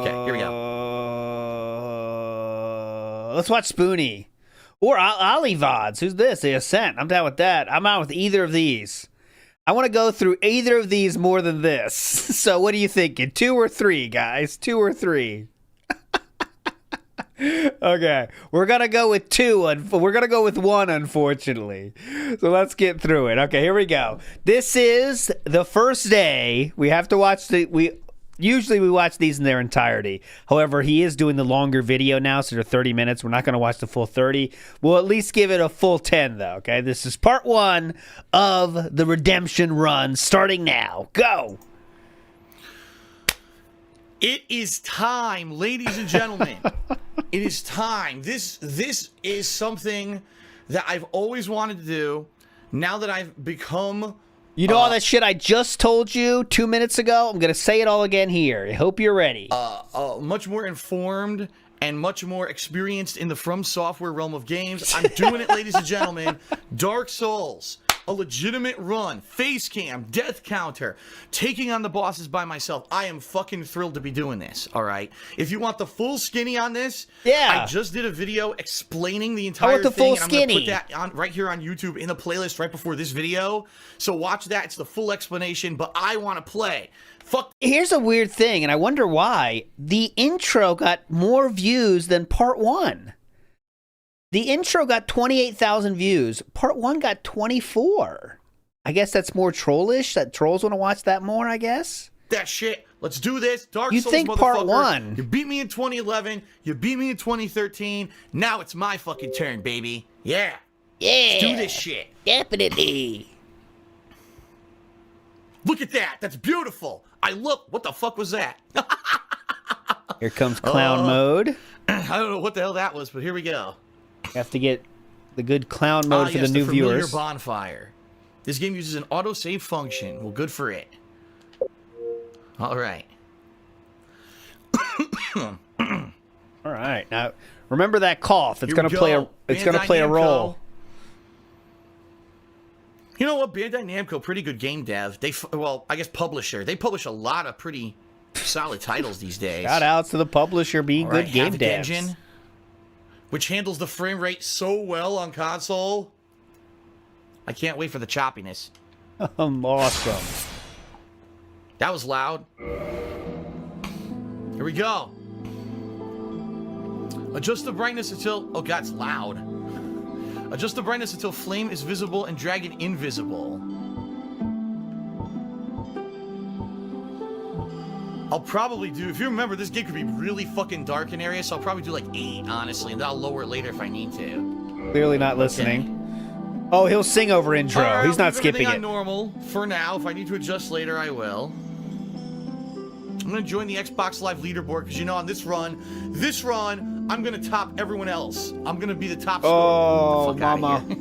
S4: Okay, here we
S2: go. Let's watch Spoonie. Or Ollie VODs. Who's this? The Ascent. I'm down with that. I'm out with either of these. I want to go through either of these more than this. So what are you thinking? 2 or 3, guys? 2 or 3? Okay, we're gonna go with 2, and we're gonna go with 1, unfortunately. So let's get through it. Okay, here we go. This is the first day. We have to watch usually we watch these in their entirety. However, he is doing the longer video now, so they're 30 minutes. We're not gonna watch the full 30. We'll at least give it a full 10, though. Okay, this is part 1 of the Redemption Run, starting now. Go.
S4: It is time, ladies and gentlemen. It is time. This is something that I've always wanted to do. Now that I've become...
S2: You know all that shit I just told you 2 minutes ago? I'm going to say it all again here. I hope you're ready.
S4: much more informed and much more experienced in the From Software realm of games. I'm doing it, ladies and gentlemen. Dark Souls. A legitimate run, face cam, death counter, taking on the bosses by myself. I am fucking thrilled to be doing this, all right? If you want the full skinny on this,
S2: yeah.
S4: I just did a video explaining the entire
S2: the
S4: thing,
S2: full
S4: and I'm going to
S2: skinny.
S4: put that on right here on YouTube in the playlist right before this video. So watch that. It's the full explanation, but I want to play. Fuck.
S2: Here's a weird thing, and I wonder why. The intro got more views than part 1. The intro got 28,000 views. Part 1 got 24. I guess that's more trollish. That trolls want to watch that more, I guess.
S4: That shit. Let's do this. Dark
S2: You
S4: Souls,
S2: think part
S4: motherfucker.
S2: 1.
S4: You beat me in 2011. You beat me in 2013. Now it's my fucking turn, baby. Yeah.
S2: Yeah.
S4: Let's do this shit.
S2: Definitely.
S4: Look at that. That's beautiful. What the fuck was that?
S2: Here comes clown mode.
S4: I don't know what the hell that was, but here we go.
S2: You have to get the good clown mode for
S4: yes,
S2: the new
S4: familiar
S2: viewers.
S4: bonfire. This game uses an autosave function. Well, good for it. All right.
S2: All right. Now, remember that cough. It's
S4: Here
S2: going
S4: we
S2: to play a
S4: go.
S2: it's going to
S4: Bandai
S2: play a
S4: Namco.
S2: role.
S4: You know what? Bandai Namco, pretty good game dev. I guess publisher. They publish a lot of pretty solid titles these days.
S2: Shout outs to the publisher being
S4: All
S2: good
S4: right,
S2: game
S4: Havoc
S2: devs.
S4: Engine, which handles the frame rate so well on console. I can't wait for the choppiness.
S2: Awesome.
S4: That was loud. Here we go. Adjust the brightness until... Oh, God, it's loud. Adjust the brightness until flame is visible and dragon invisible. I'll probably do... If you remember, this game could be really fucking dark in areas, so I'll probably do like 8, honestly, and then I'll lower it later if I need to.
S2: Clearly not listening. Oh, he'll sing over intro.
S4: All right,
S2: He's
S4: I'll
S2: not
S4: leave everything
S2: skipping
S4: on
S2: it.
S4: normal for now. If I need to adjust later, I will. I'm going to join the Xbox Live leaderboard because, you know, on this run, I'm going to top everyone else. I'm going to be the top scorer.
S2: Oh,
S4: Get the fuck
S2: mama.
S4: outta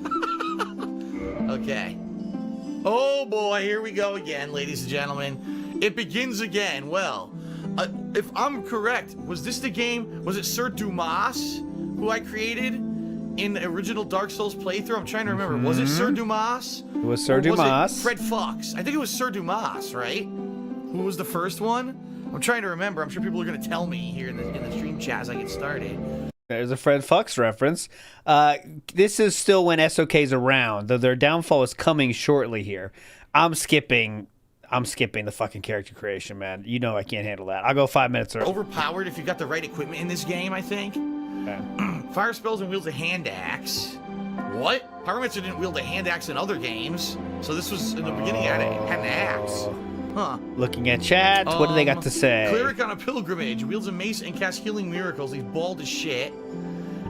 S4: here. Okay. Oh, boy. Here we go again, ladies and gentlemen. It begins again. Well, if I'm correct, was this the game? Was it Sir Dumas who I created in the original Dark Souls playthrough? I'm trying to remember. Was it Sir Dumas?
S2: It was Sir
S4: Or
S2: Dumas.
S4: Was it Fred Fox? I think it was Sir Dumas, right? Who was the first one? I'm trying to remember. I'm sure people are going to tell me here in the stream chat as I get started.
S2: There's a Fred Fox reference. This is still when SOK's around, though their downfall is coming shortly here. I'm skipping I'm skipping the fucking character creation, man. You know I can't handle that. I'll go 5 minutes early.
S4: Overpowered if you got the right equipment in this game, I think.
S2: Okay.
S4: Fire spells and wields a hand axe. What? Pyromancer didn't wield a hand axe in other games. So this was, in the beginning, had an axe. Huh.
S2: Looking at chat, what do they got to say?
S4: Cleric on a pilgrimage, wields a mace and casts healing miracles. He's bald as shit.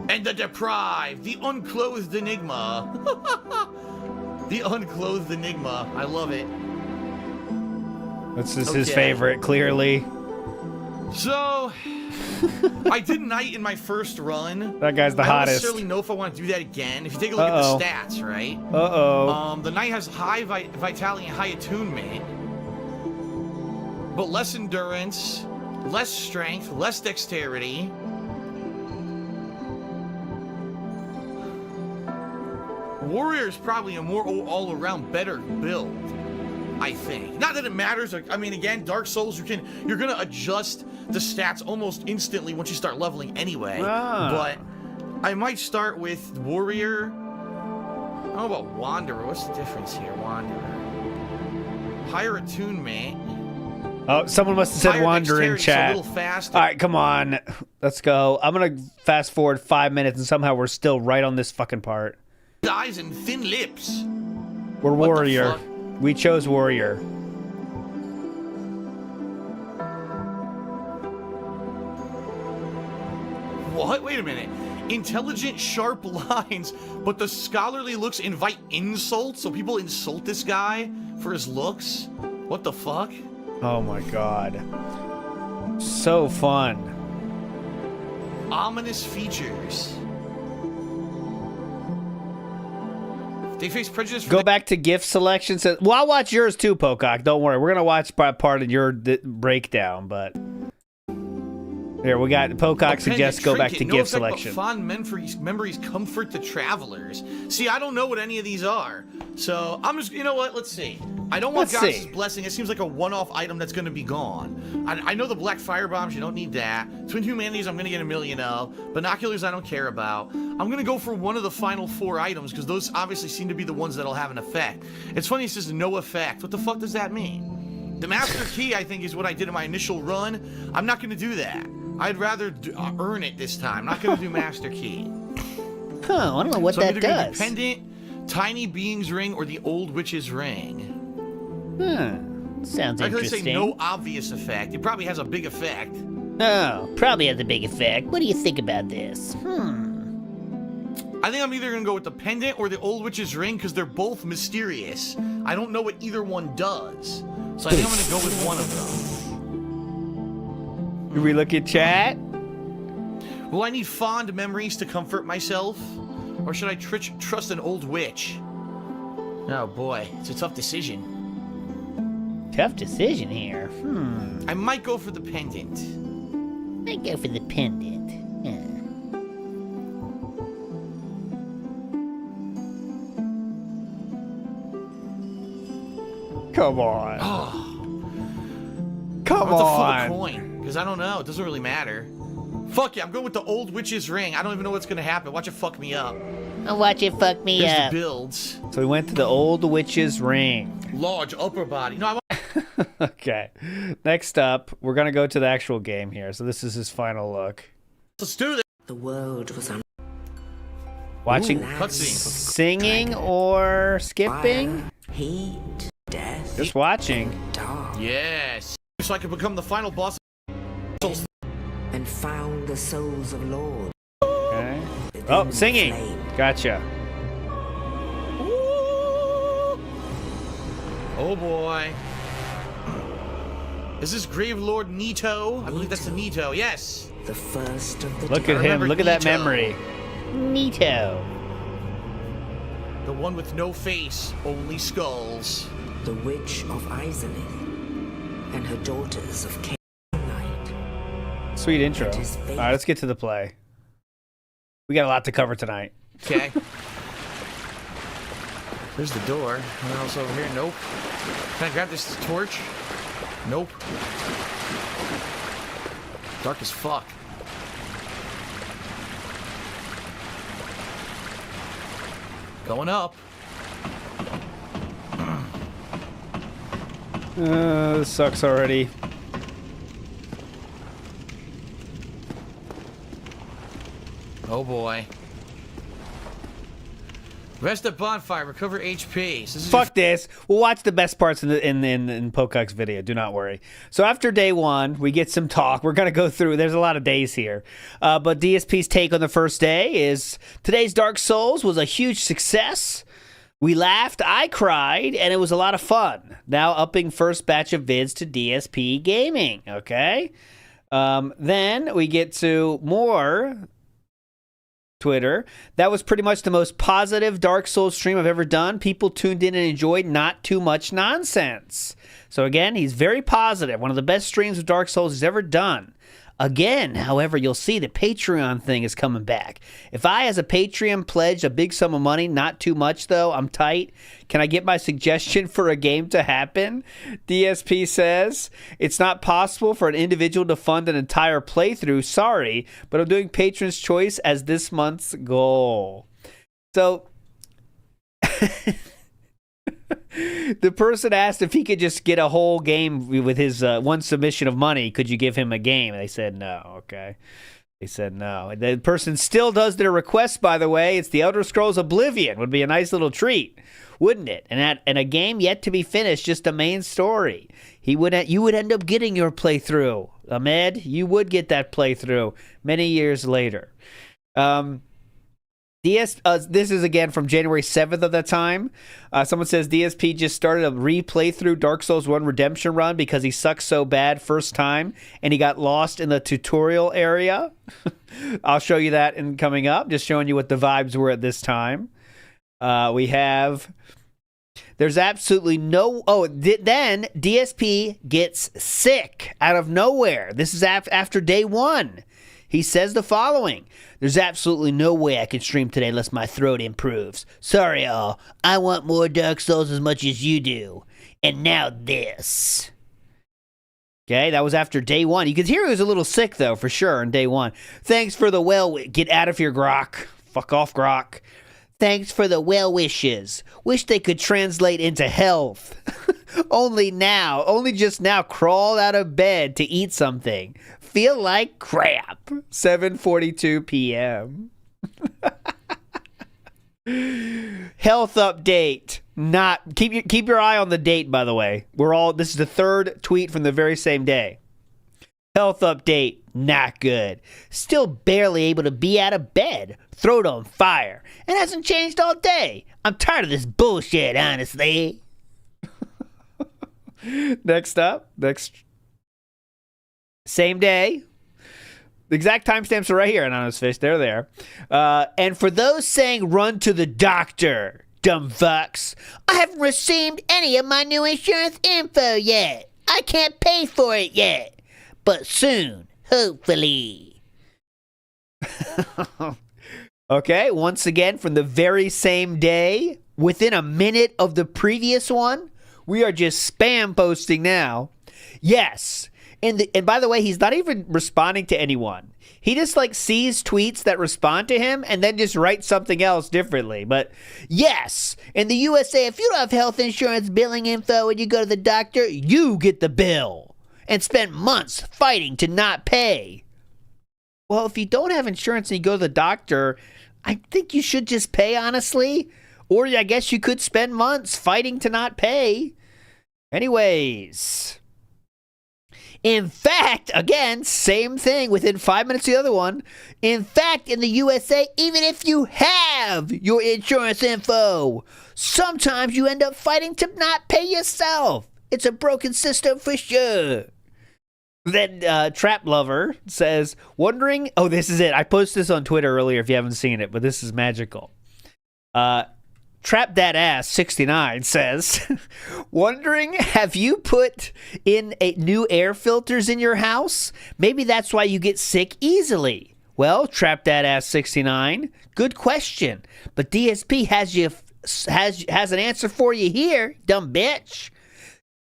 S4: And the deprived, the unclothed enigma. The unclothed enigma. I love it.
S2: This is his favorite, clearly.
S4: So, I did Knight in my first run.
S2: That guy's the
S4: I
S2: hottest.
S4: don't necessarily know if I want to do that again. If you take a look at the stats, right? The Knight has high vitality and high attunement. But less endurance, less strength, less dexterity. Warrior is probably a more all-around better build, I think. Not that it matters. I mean, again, Dark Souls, you're gonna adjust the stats almost instantly once you start leveling anyway. But I might start with Warrior. How about Wanderer? What's the difference here, Wanderer? Higher attunement.
S2: Oh, someone must have said
S4: Higher
S2: Wander in
S4: dexterity, so a
S2: chat.
S4: little faster.
S2: All right, come on. Let's go. I'm going to fast forward 5 minutes, and somehow we're still right on this fucking part.
S4: Eyes and thin lips.
S2: We're
S4: What the
S2: Warrior.
S4: fuck?
S2: We chose Warrior.
S4: What? Wait a minute. Intelligent, sharp lines, but the scholarly looks invite insults, so people insult this guy for his looks? What the fuck?
S2: Oh my god. So fun.
S4: Ominous features. They face prejudice for
S2: Go back to gift selection. Well, I'll watch yours too, Pocock. Don't worry. We're going to watch part of your breakdown, but... Here, we got Pocock suggests go back to gift selection.
S4: Fond memories comfort the travelers. See, I don't know what any of these are. So, I'm just, you know what? Let's see. I don't want Goddess's Blessing. It seems like a one-off item that's going to be gone. I know the Black Fire Bombs, you don't need that. Twin Humanities, I'm going to get 1 million of. Binoculars, I don't care about. I'm going to go for one of the final 4 items, because those obviously seem to be the ones that'll have an effect. It's funny, it says no effect. What the fuck does that mean? The Master Key, I think, is what I did in my initial run. I'm not going to do that. I'd rather earn it this time. I'm not going to do Master Key.
S2: Huh, I don't know what that does.
S4: Pendant, Tiny Being's Ring, or the Old Witch's Ring.
S2: Sounds
S4: I could
S2: interesting.
S4: say no obvious effect. It probably has a big effect.
S2: Oh, probably has a big effect. What do you think about this?
S4: I think I'm either going to go with the Pendant or the Old Witch's Ring because they're both mysterious. I don't know what either one does. So I think I'm going to go with one of them.
S2: Can we look at chat?
S4: Will I need fond memories to comfort myself? Or should I trust an old witch? Oh boy, it's a tough decision.
S2: Tough decision here.
S4: I might go for the pendant.
S2: Might go for the pendant. Come on. Come
S4: I'll
S2: on.
S4: have to flip a coin, because I don't know. It doesn't really matter. Fuck yeah, I'm going with the Old Witch's Ring. I don't even know what's going to happen. Watch it fuck me up.
S2: I'll watch it fuck me
S4: There's
S2: up.
S4: the builds.
S2: So we went to the Old Witch's Ring.
S4: Large upper body. No, I want...
S2: Okay. Next up, we're going to go to the actual game here. So this is his final look.
S4: Let's do this.
S6: The world was on
S2: Watching
S4: Cutscene.
S2: singing or skipping?
S6: heat, death,
S2: Just watching.
S6: dark,
S4: Yes. So I can become the final boss.
S6: and found the souls of lords.
S2: Okay. Oh, singing. Gotcha.
S4: Oh boy. Is this Grave Lord Nito? I believe that's the Nito. Yes.
S6: The first of the
S2: Look at him.
S4: remember
S2: Look at that
S4: Nito.
S2: memory. Nito.
S4: The one with no face, only skulls.
S6: the witch of Izalith and her daughters of Light.
S2: Sweet intro.
S6: And his
S2: All
S6: faith.
S2: right, let's get to the play. We got a lot to cover tonight.
S4: Okay. There's the door. What else over here? Nope. Can I grab this torch? Nope. Dark as fuck. Going up.
S2: This sucks already.
S4: Oh boy. Rest at bonfire, recover HP. So
S2: Fuck this. We'll watch the best parts in Pocock's video. Do not worry. So after day one, we get some talk. We're going to go through. There's a lot of days here. But DSP's take on the first day is today's Dark Souls was a huge success. We laughed, I cried, and it was a lot of fun. Now upping first batch of vids to DSP Gaming. Okay? Then we get to more Twitter. That was pretty much the most positive Dark Souls stream I've ever done. People tuned in and enjoyed not too much nonsense. So again, he's very positive. One of the best streams of Dark Souls he's ever done. Again, however, you'll see the Patreon thing is coming back. If I, as a Patreon, pledge a big sum of money, not too much though, I'm tight, can I get my suggestion for a game to happen? DSP says, it's not possible for an individual to fund an entire playthrough, sorry, but I'm doing Patron's Choice as this month's goal. So, the person asked if he could just get a whole game with his one submission of money. Could you give him a game? And they said no. Okay. They said no. The person still does their request, by the way. It's the Elder Scrolls Oblivion. Would be a nice little treat, wouldn't it? And a game yet to be finished, just a main story. You would end up getting your playthrough. Ahmed, you would get that playthrough many years later. This is again from January 7th of that time. Someone says DSP just started a replay through Dark Souls 1 Redemption run because he sucked so bad first time and he got lost in the tutorial area. I'll show you that in coming up, just showing you what the vibes were at this time. There's absolutely no... then DSP gets sick out of nowhere. This is after day one. He says the following: there's absolutely no way I can stream today unless my throat improves. Sorry, all. I want more Dark Souls as much as you do. And now this. Okay, that was after day one. You could hear he was a little sick, though, for sure, on day one. Thanks for the get out of here, Grok. Fuck off, Grok. Thanks for the well wishes. Wish they could translate into health. Only just now crawled out of bed to eat something. Feel like crap. 7:42 p.m. Health update. Keep your eye on the date, by the way. This is the third tweet from the very same day. Health update. Not good. Still barely able to be out of bed. Throat on fire. And hasn't changed all day. I'm tired of this bullshit, honestly. Next. Same day. The exact timestamps are right here, Anonymous Fish. They're there. And for those saying run to the doctor, dumb fucks, I haven't received any of my new insurance info yet. I can't pay for it yet. But soon, hopefully. Okay, once again, from the very same day, within a minute of the previous one, we are just spam posting now. Yes. And by the way, he's not even responding to anyone. He just sees tweets that respond to him and then just writes something else differently. But yes, in the USA, if you don't have health insurance billing info and you go to the doctor, you get the bill and spend months fighting to not pay. Well, if you don't have insurance and you go to the doctor, I think you should just pay, honestly. Or I guess you could spend months fighting to not pay. Anyways. In fact, again, same thing, within 5 minutes of the other one. In fact, in the USA, even if you have your insurance info, sometimes you end up fighting to not pay yourself. It's a broken system for sure. Then Trap Lover says, wondering... Oh, this is it. I posted this on Twitter earlier if you haven't seen it, but this is magical. Trap That Ass 69 says, wondering, have you put in new air filters in your house? Maybe that's why you get sick easily. Well, Trap That Ass 69, good question. But DSP has an answer for you here, dumb bitch.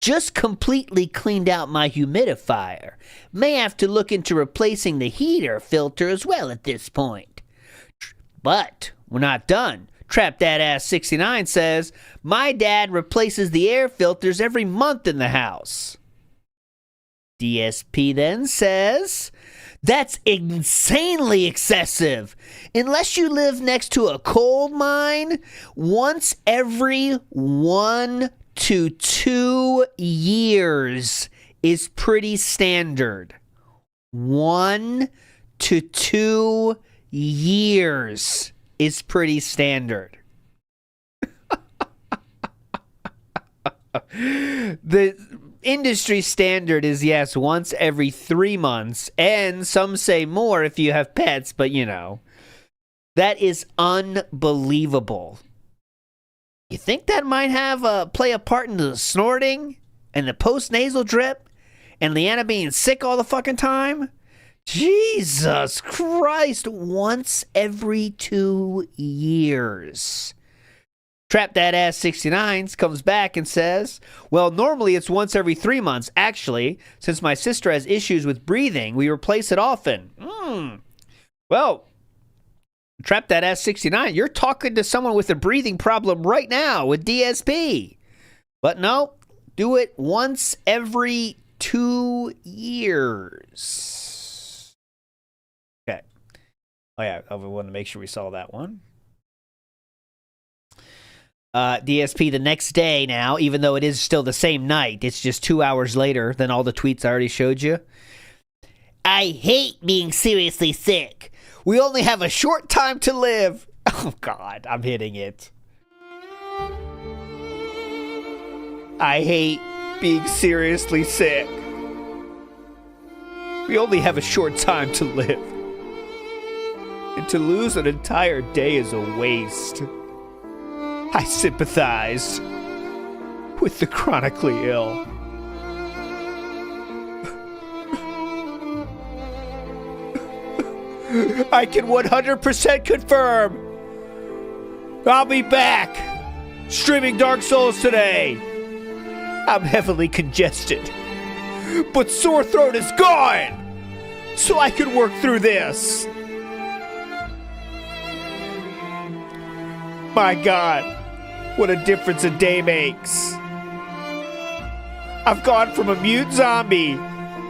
S2: Just completely cleaned out my humidifier. May have to look into replacing the heater filter as well at this point. But we're not done. Trap That Ass 69 says, my dad replaces the air filters every month in the house. DSP then says, that's insanely excessive. Unless you live next to a coal mine, once every 1 to 2 years is pretty standard. 1 to 2 years is pretty standard. The industry standard is, yes, once every 3 months, and some say more if you have pets, but you know, that is unbelievable. You think that might have play a part in the snorting and the post-nasal drip and Leanna being sick all the fucking time? Jesus Christ, once every 2 years. Trap That Ass 69 comes back and says, well, normally it's once every 3 months. Actually, since my sister has issues with breathing, we replace it often. Well, Trap That Ass 69, you're talking to someone with a breathing problem right now with DSP. But no, do it once every 2 years. Okay. Oh, yeah, I wanted to make sure we saw that one. DSP the next day now, even though it is still the same night, it's just 2 hours later than all the tweets I already showed you. I hate being seriously sick. We only have a short time to live. Oh, God, I'm hitting it. I hate being seriously sick. We only have a short time to live. And to lose an entire day is a waste. I sympathize with the chronically ill. I can 100% confirm I'll be back streaming Dark Souls today. I'm heavily congested, but sore throat is gone, so I can work through this. My God, what a difference a day makes. I've gone from a mute zombie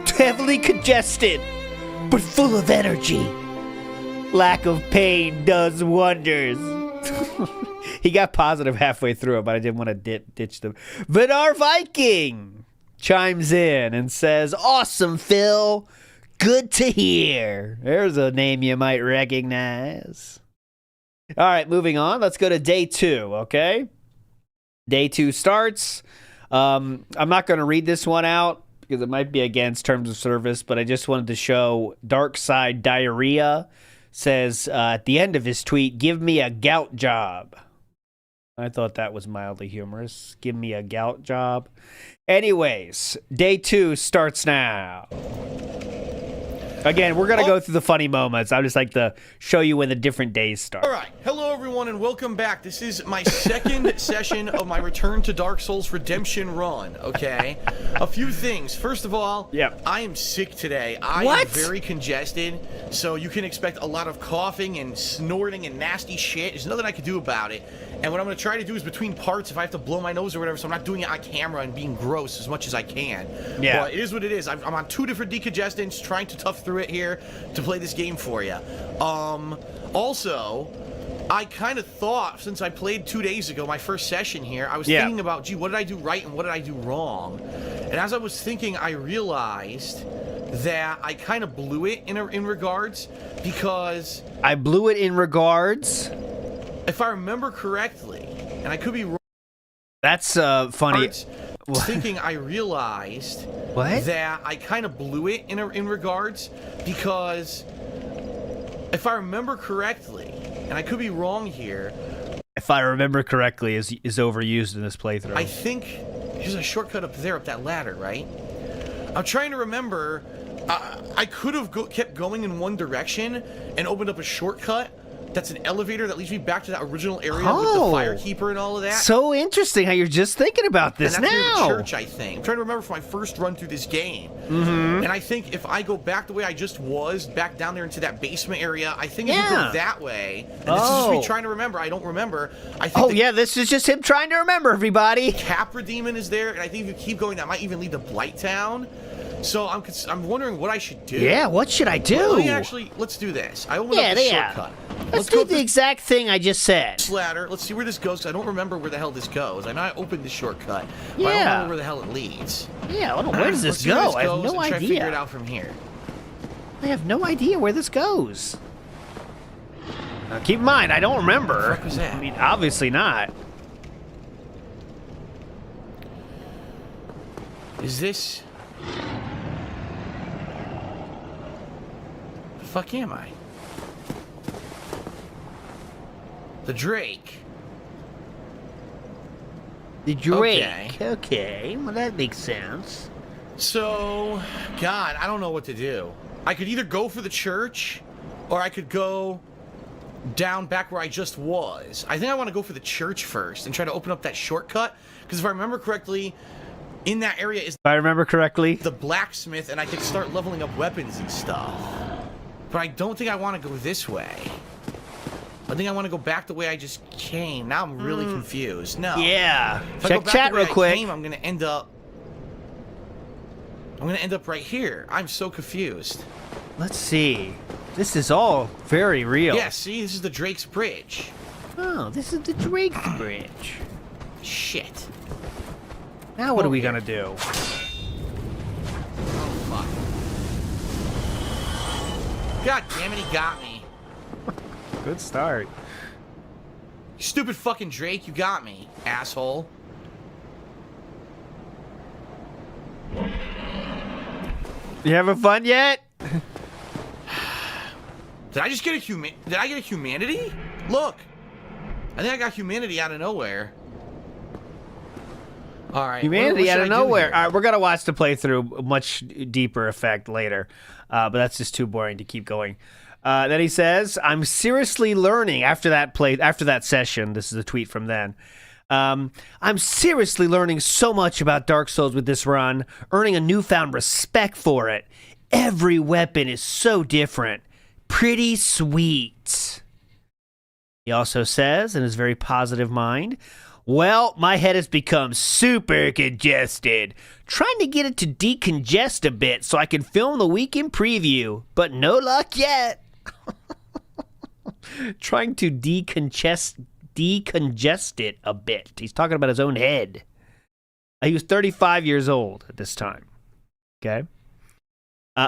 S2: to heavily congested, but full of energy. Lack of pain does wonders. He got positive halfway through it, but I didn't want to ditch them. Vidar Viking chimes in and says, awesome, Phil. Good to hear. There's a name you might recognize. All right, moving on. Let's go to day 2, okay? Day 2 starts. I'm not going to read this one out because it might be against terms of service, but I just wanted to show Dark Side Diarrhea says at the end of his tweet, give me a gout job. I thought that was mildly humorous. Give me a gout job. Anyways, day 2 starts now. Again, we're going to go through the funny moments. I just like to show you when the different days start.
S4: All right. Hello, everyone, and welcome back. This is my second session of my Return to Dark Souls Redemption run, okay? A few things. First of all, I am sick today. I am very congested, so you can expect a lot of coughing and snorting and nasty shit. There's nothing I can do about it. And what I'm going to try to do is between parts, if I have to blow my nose or whatever, so I'm not doing it on camera and being gross as much as I can. Yeah. But it is what it is. I'm on 2 different decongestants, trying to tough through it here to play this game for you. Also, I kind of thought, since I played 2 days ago, my first session here, I was thinking about, gee, what did I do right and what did I do wrong? And as I was thinking, I realized that I kind of blew it in regards, because...
S2: I blew it in regards?
S4: If I remember correctly, and I could be wrong...
S2: That's funny.
S4: Thinking, I realized that I kind of blew it in regards, because if I remember correctly, and I could be wrong here...
S2: If I remember correctly, is overused in this playthrough.
S4: I think there's a shortcut up there, up that ladder, right? I'm trying to remember. I could have kept going in one direction and opened up a shortcut, that's an elevator that leads me back to that original area with the firekeeper and all of that.
S2: So interesting how you're just thinking about this
S4: and that's
S2: now.
S4: near the church, I think. I'm trying to remember from my first run through this game. And I think if I go back the way I just was, back down there into that basement area, I think if you go that way, and this is just me trying to remember, I don't remember. I think
S2: this is just him trying to remember, everybody.
S4: Capra Demon is there, and I think if you keep going, that might even lead to Blighttown. So I'm wondering what I should do.
S2: Yeah, what should I do?
S4: Well, let's do this. I opened up the shortcut.
S2: Let's do the exact thing I just said.
S4: This ladder. Let's see where this goes. 'Cause I don't remember where the hell this goes. I know I opened the shortcut, but I don't remember where the hell it leads.
S2: Yeah, I don't know. Where does this go? I have no
S4: Try to
S2: idea.
S4: figure it out from here.
S2: I have no idea where this goes. Now, keep in mind, I don't remember.
S4: What the fuck was that?
S2: I mean, obviously not.
S4: Is this... The fuck am I? The Drake.
S2: The Drake. Okay, well that makes sense.
S4: So, God, I don't know what to do. I could either go for the church, or I could go down back where I just was. I think I want to go for the church first and try to open up that shortcut, because if I remember correctly, in that area is
S2: If I remember correctly,
S4: the blacksmith, and I could start leveling up weapons and stuff. But I don't think I want to go this way. I think I want to go back the way I just came. Now I'm really confused. No.
S2: yeah.
S4: If I
S2: Check
S4: go back
S2: chat
S4: the way
S2: real
S4: I
S2: quick.
S4: came, I'm gonna end up right here. I'm so confused.
S2: Let's see. This is all very real.
S4: Yeah, see, this is the Drake's Bridge.
S2: Oh, this is the Drake's Bridge.
S4: Shit.
S2: Now what are we gonna do?
S4: Oh fuck. God damn it, he got me.
S2: Good start.
S4: You stupid fucking Drake, you got me, asshole.
S2: You having fun yet?
S4: Did I just get a humanity? Look. I think I got humanity out of nowhere. All right.
S2: Humanity
S4: what
S2: out
S4: should
S2: of
S4: I do
S2: nowhere.
S4: here?
S2: All right, we're gonna watch the playthrough, much deeper effect later, but that's just too boring to keep going. Then he says, "I'm seriously learning after that session." This is a tweet from then. I'm seriously learning so much about Dark Souls with this run, earning a newfound respect for it. Every weapon is so different. Pretty sweet. He also says, in his very positive mind, well, my head has become super congested. Trying to get it to decongest a bit so I can film the weekend preview, but no luck yet. Trying to decongest it a bit. He's talking about his own head. He was 35 years old at this time. Okay.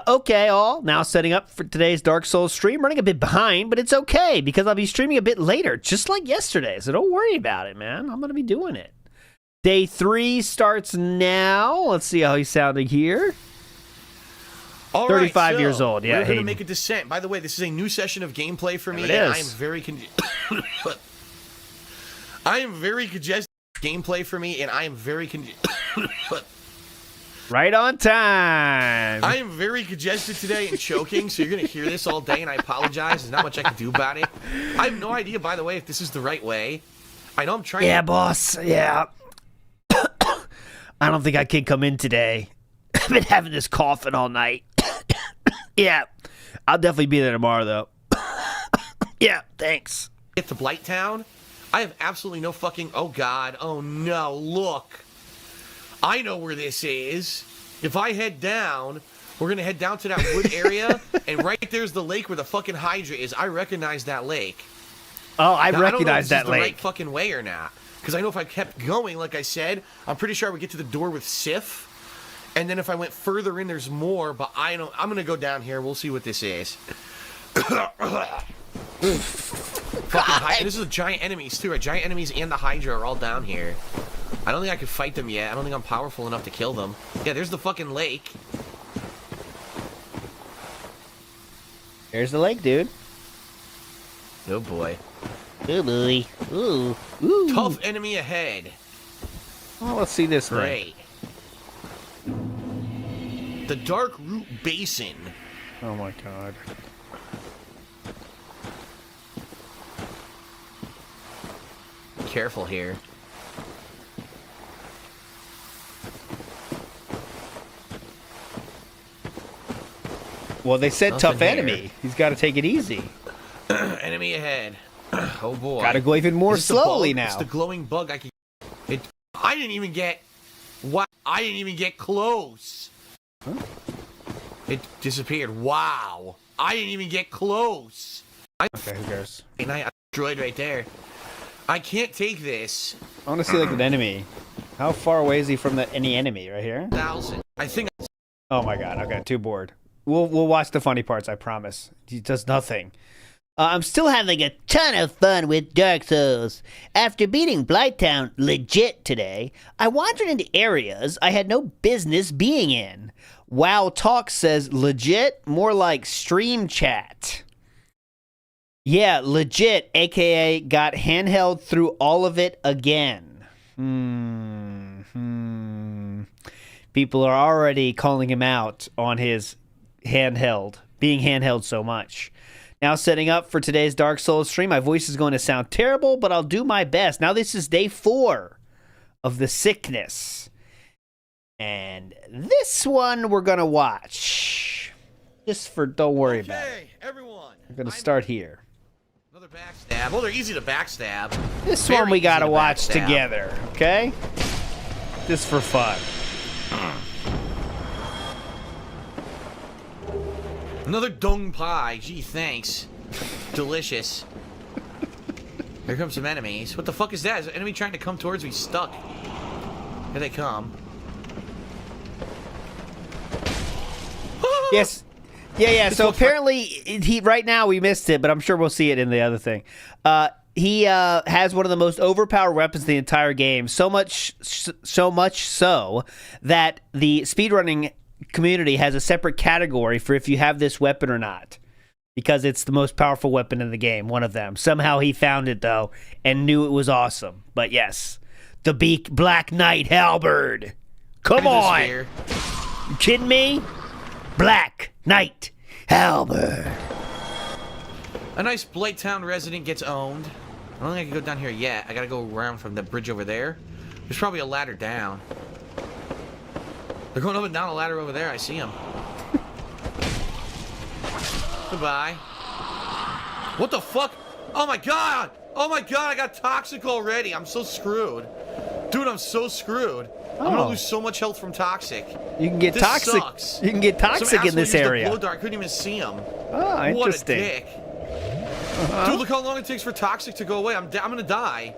S2: Okay, all. Now setting up for today's Dark Souls stream. Running a bit behind, but it's okay because I'll be streaming a bit later, just like yesterday. So don't worry about it, man. I'm going to be doing it. Day 3 starts now. Let's see how he's sounding here.
S4: All
S2: 35
S4: right,
S2: years old. Yeah,
S4: we're going to
S2: Hayden.
S4: make a descent. By the way, this is a new session of gameplay for me,
S2: There it
S4: and I
S2: is.
S4: am very I am very congested. Gameplay for me, and I am very
S2: Right on time.
S4: I am very congested today and choking, so you're going to hear this all day, and I apologize. There's not much I can do about it. I have no idea, by the way, if this is the right way. I know I'm trying
S2: Yeah,
S4: to...
S2: boss. Yeah. I don't think I can come in today. I've been having this coughing all night. Yeah. I'll definitely be there tomorrow, though. Yeah, thanks.
S4: get to Blighttown. I have absolutely no fucking... Oh, God. Oh, no. Look. I know where this is. If I head down, we're going to head down to that wood area, and right there's the lake where the fucking Hydra is. I recognize that lake.
S2: Oh, I
S4: Now,
S2: recognize
S4: I don't know if this is
S2: that
S4: the right
S2: lake.
S4: fucking way or not. Because I know if I kept going, like I said, I'm pretty sure I would get to the door with Sif. And then if I went further in, there's more, but I don't... I'm going to go down here. We'll see what this is. This is giant enemies, too, right? Giant enemies and the Hydra are all down here. I don't think I can fight them yet. I don't think I'm powerful enough to kill them. Yeah, there's the fucking lake.
S2: There's the lake, dude.
S4: Oh, boy.
S2: Oh, boy. Ooh. Ooh.
S4: Tough enemy ahead.
S2: Oh, let's see this thing.
S4: Great. The Dark Root Basin.
S2: Oh, my God.
S4: careful here.
S2: Well, they said
S4: Nothing
S2: tough
S4: here.
S2: enemy. He's got to take it easy.
S4: Enemy ahead. Oh boy.
S2: Got to go even more
S4: Is this the
S2: slowly
S4: bug?
S2: now.
S4: It's the glowing bug. I didn't even get. What? I didn't even get close.
S2: Huh?
S4: It disappeared. Wow. I didn't even get close.
S2: Okay, who cares?
S4: And I destroyed right there. I can't take this.
S2: I want to see like an enemy. How far away is he from any enemy? Right here?
S4: 1,000. I think.
S2: Oh my god. Okay, too bored. We'll watch the funny parts. I promise. He does nothing. I'm still having a ton of fun with Dark Souls. After beating Blighttown legit today, I wandered into areas I had no business being in. WoW Talk says legit, more like stream chat. Yeah, legit, aka got handheld through all of it again. People are already calling him out on his handheld, being handheld so much. Now setting up for today's Dark Souls stream. My voice is going to sound terrible, but I'll do my best. Now this is day 4 of the sickness. And this one we're going to watch. Just for, don't worry about it.
S4: Okay, everyone.
S2: We're going to start here.
S4: Another backstab. Well, they're easy to backstab.
S2: This
S4: Very
S2: one we
S4: easy
S2: got to
S4: to
S2: watch
S4: backstab.
S2: together, okay? Just for fun.
S4: Another dung pie. Gee, thanks. Delicious. Here come some enemies. What the fuck is that? Is an enemy trying to come towards me? Stuck. Here they come.
S2: Yes. Yeah. So
S4: one's fun.
S2: apparently, he right now we missed it, but I'm sure we'll see it in the other thing. He has one of the most overpowered weapons in the entire game. So much so that the speedrunning community has a separate category for if you have this weapon or not, because it's the most powerful weapon in the game. One of them. Somehow he found it though and knew it was awesome. But yes, the Black Knight Halberd. Come on. You kidding me? Black Knight Halberd.
S4: A nice Blighttown resident gets owned. I don't think I can go down here yet. I gotta go around from the bridge over there. There's probably a ladder down. They're going up and down a ladder over there. I see them. Goodbye. What the fuck? Oh my god! Oh my god, I got toxic already. I'm so screwed. Dude, I'm so screwed. I'm gonna lose so much health from toxic.
S2: You can get
S4: This
S2: toxic.
S4: sucks.
S2: You can get toxic in this area.
S4: Blow dart. I couldn't even see him.
S2: Oh, interesting.
S4: What a dick. Dude, look how long it takes for toxic to go away. I'm gonna die.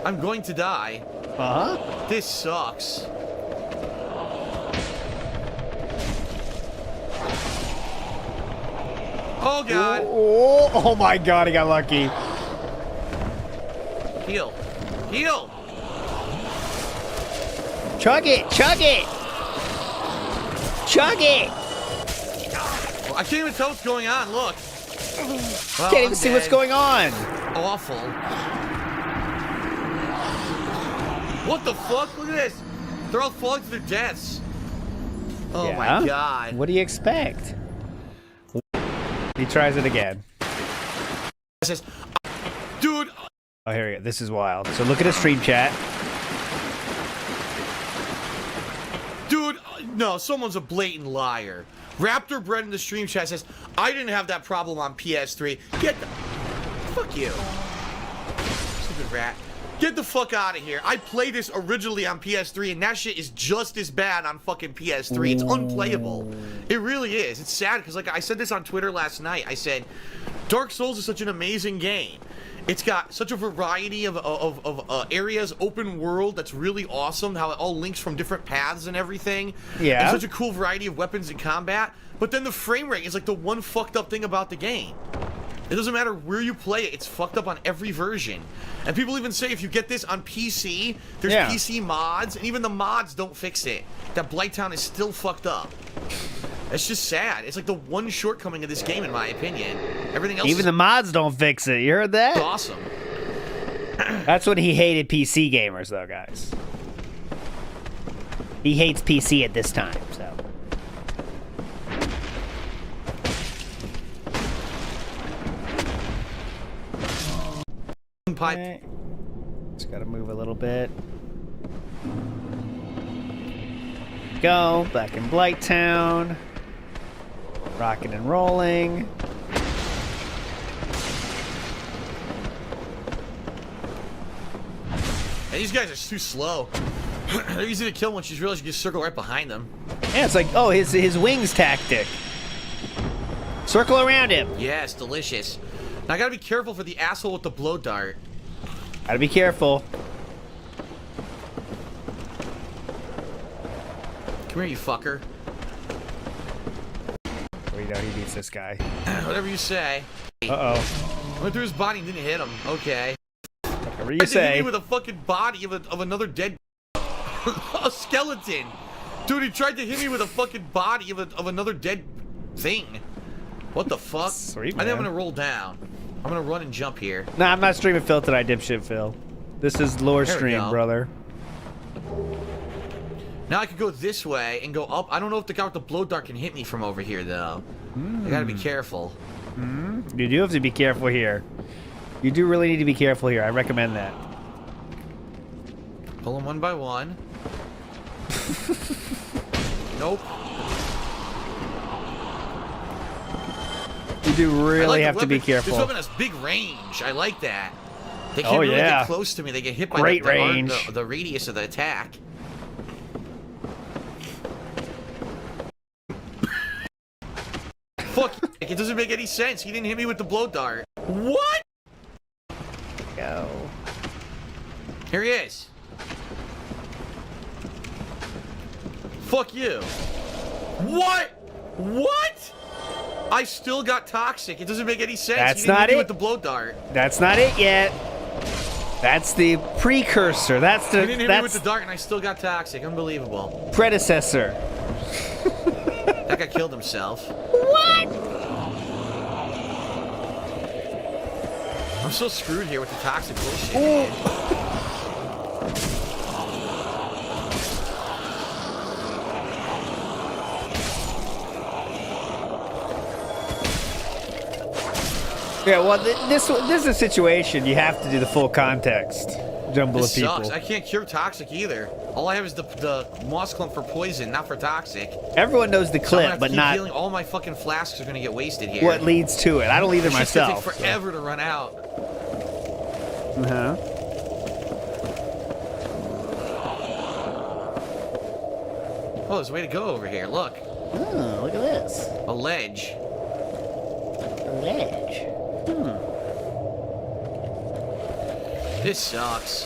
S4: I'm going to die. This sucks. Oh god.
S2: Oh my god, he got lucky.
S4: Heal. Heal.
S2: Chug it, chug it. Chug it.
S4: Well, I can't even tell what's going on. Look. Well,
S2: Can't even see what's going on.
S4: Awful. What the fuck? Look at this. They're all falling to their deaths. Oh
S2: Yeah?
S4: my god.
S2: What do you expect? He tries it again.
S4: It says, dude.
S2: Oh, here we go. This is wild. So look at his stream chat.
S4: Dude, no, someone's a blatant liar. Raptor Bread in the stream chat says, I didn't have that problem on PS3. Get the... Fuck you. Stupid rat. Get the fuck out of here. I played this originally on PS3, and that shit is just as bad on fucking PS3. It's unplayable. It really is. It's sad, because like I said this on Twitter last night. I said, Dark Souls is such an amazing game. It's got such a variety of areas, open world, that's really awesome, how it all links from different paths and everything.
S2: Yeah.
S4: And such a cool variety of weapons and combat. But then the frame rate is like the one fucked up thing about the game. It doesn't matter where you play it, it's fucked up on every version. And people even say if you get this on PC, there's PC mods, and even the mods don't fix it. That Blighttown is still fucked up. It's just sad. It's like the one shortcoming of this game, in my opinion. Everything else
S2: Even the mods don't fix it. You heard that?
S4: awesome.
S2: That's when he hated PC gamers, though, guys. He hates PC at this time, so.
S4: Pipe.
S2: Just gotta move a little bit. Go back in Blighttown. Rocking and rolling.
S4: Hey, these guys are too slow. They're easy to kill once you realize you can circle right behind them.
S2: Yeah, it's like, oh, his wings tactic. Circle around him.
S4: Yes, delicious. Now I gotta be careful for the asshole with the blow dart.
S2: Gotta be careful.
S4: Come here, you fucker.
S2: We know he beats this guy.
S4: Whatever you say.
S2: Uh-oh.
S4: Went through his body and didn't hit him. Okay.
S2: Whatever you
S4: Hit
S2: say.
S4: me with a fucking body of another dead a skeleton. Dude, he tried to hit me with a fucking body of another dead thing. What the fuck?
S2: Sweet,
S4: I think I'm
S2: man.
S4: gonna roll down. I'm gonna run and jump here.
S2: Nah, I'm not streaming Phil tonight, dipshit Phil. This is lore
S4: There we
S2: stream,
S4: go.
S2: brother.
S4: Now I could go this way and go up. I don't know if the guy with the blow dart can hit me from over here, though. I gotta be careful.
S2: You do have to be careful here. You do really need to be careful here. I recommend that.
S4: Pull them one by one. Nope.
S2: You do
S4: I
S2: really
S4: like the
S2: have to be
S4: weapon.
S2: careful.
S4: This weapon has big range. I like that. They can't
S2: Oh,
S4: really
S2: yeah.
S4: get close to me. They get hit by
S2: Great
S4: the
S2: range.
S4: the radius of the attack. Fuck! It doesn't make any sense. He didn't hit me with the blow dart. What?
S2: Go.
S4: Here he is. Fuck you. What? What? I still got toxic. It doesn't make any sense.
S2: That's
S4: He didn't
S2: not
S4: hit me
S2: it.
S4: with the blow dart.
S2: That's not it yet. That's the precursor. That's
S4: He didn't
S2: the
S4: hit me with the dart, and I still got toxic. Unbelievable.
S2: predecessor.
S4: That guy killed himself.
S2: What?
S4: I'm so screwed here with the toxic bullshit. Man.
S2: Yeah, well, this is a situation you have to do the full context. Jumble
S4: This
S2: of people.
S4: sucks. I can't cure toxic either. All I have is the moss clump for poison, not for toxic.
S2: Everyone knows the
S4: So I'm gonna
S2: clip,
S4: have to
S2: but
S4: keep
S2: not
S4: healing. All my fucking flasks are gonna get wasted here.
S2: what leads to it. I don't either
S4: It's just gonna
S2: myself.
S4: take forever to run out.
S2: Uh-huh.
S4: Oh, there's a way to go over here. Look,
S2: Oh, look at this.
S4: a ledge.
S2: Ledge.
S4: This sucks.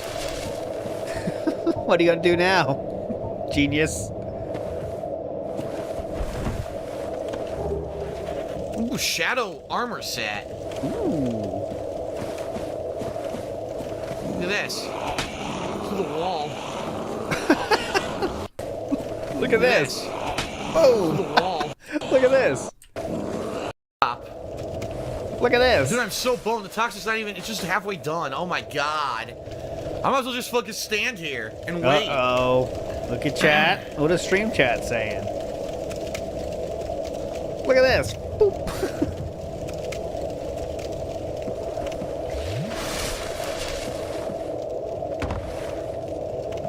S2: What are you gonna do now? Genius.
S4: Ooh, shadow armor set.
S2: Ooh.
S4: Look at this. To the wall.
S2: Look at this.
S4: To
S2: Oh,
S4: the wall.
S2: look at this.
S4: Stop.
S2: Look at this.
S4: Dude, I'm so boned. The toxic's not even. It's just halfway done. Oh my god. I might as well just fucking stand here and wait.
S2: Uh-oh. Look at chat. What is stream chat saying? Look at this. Boop.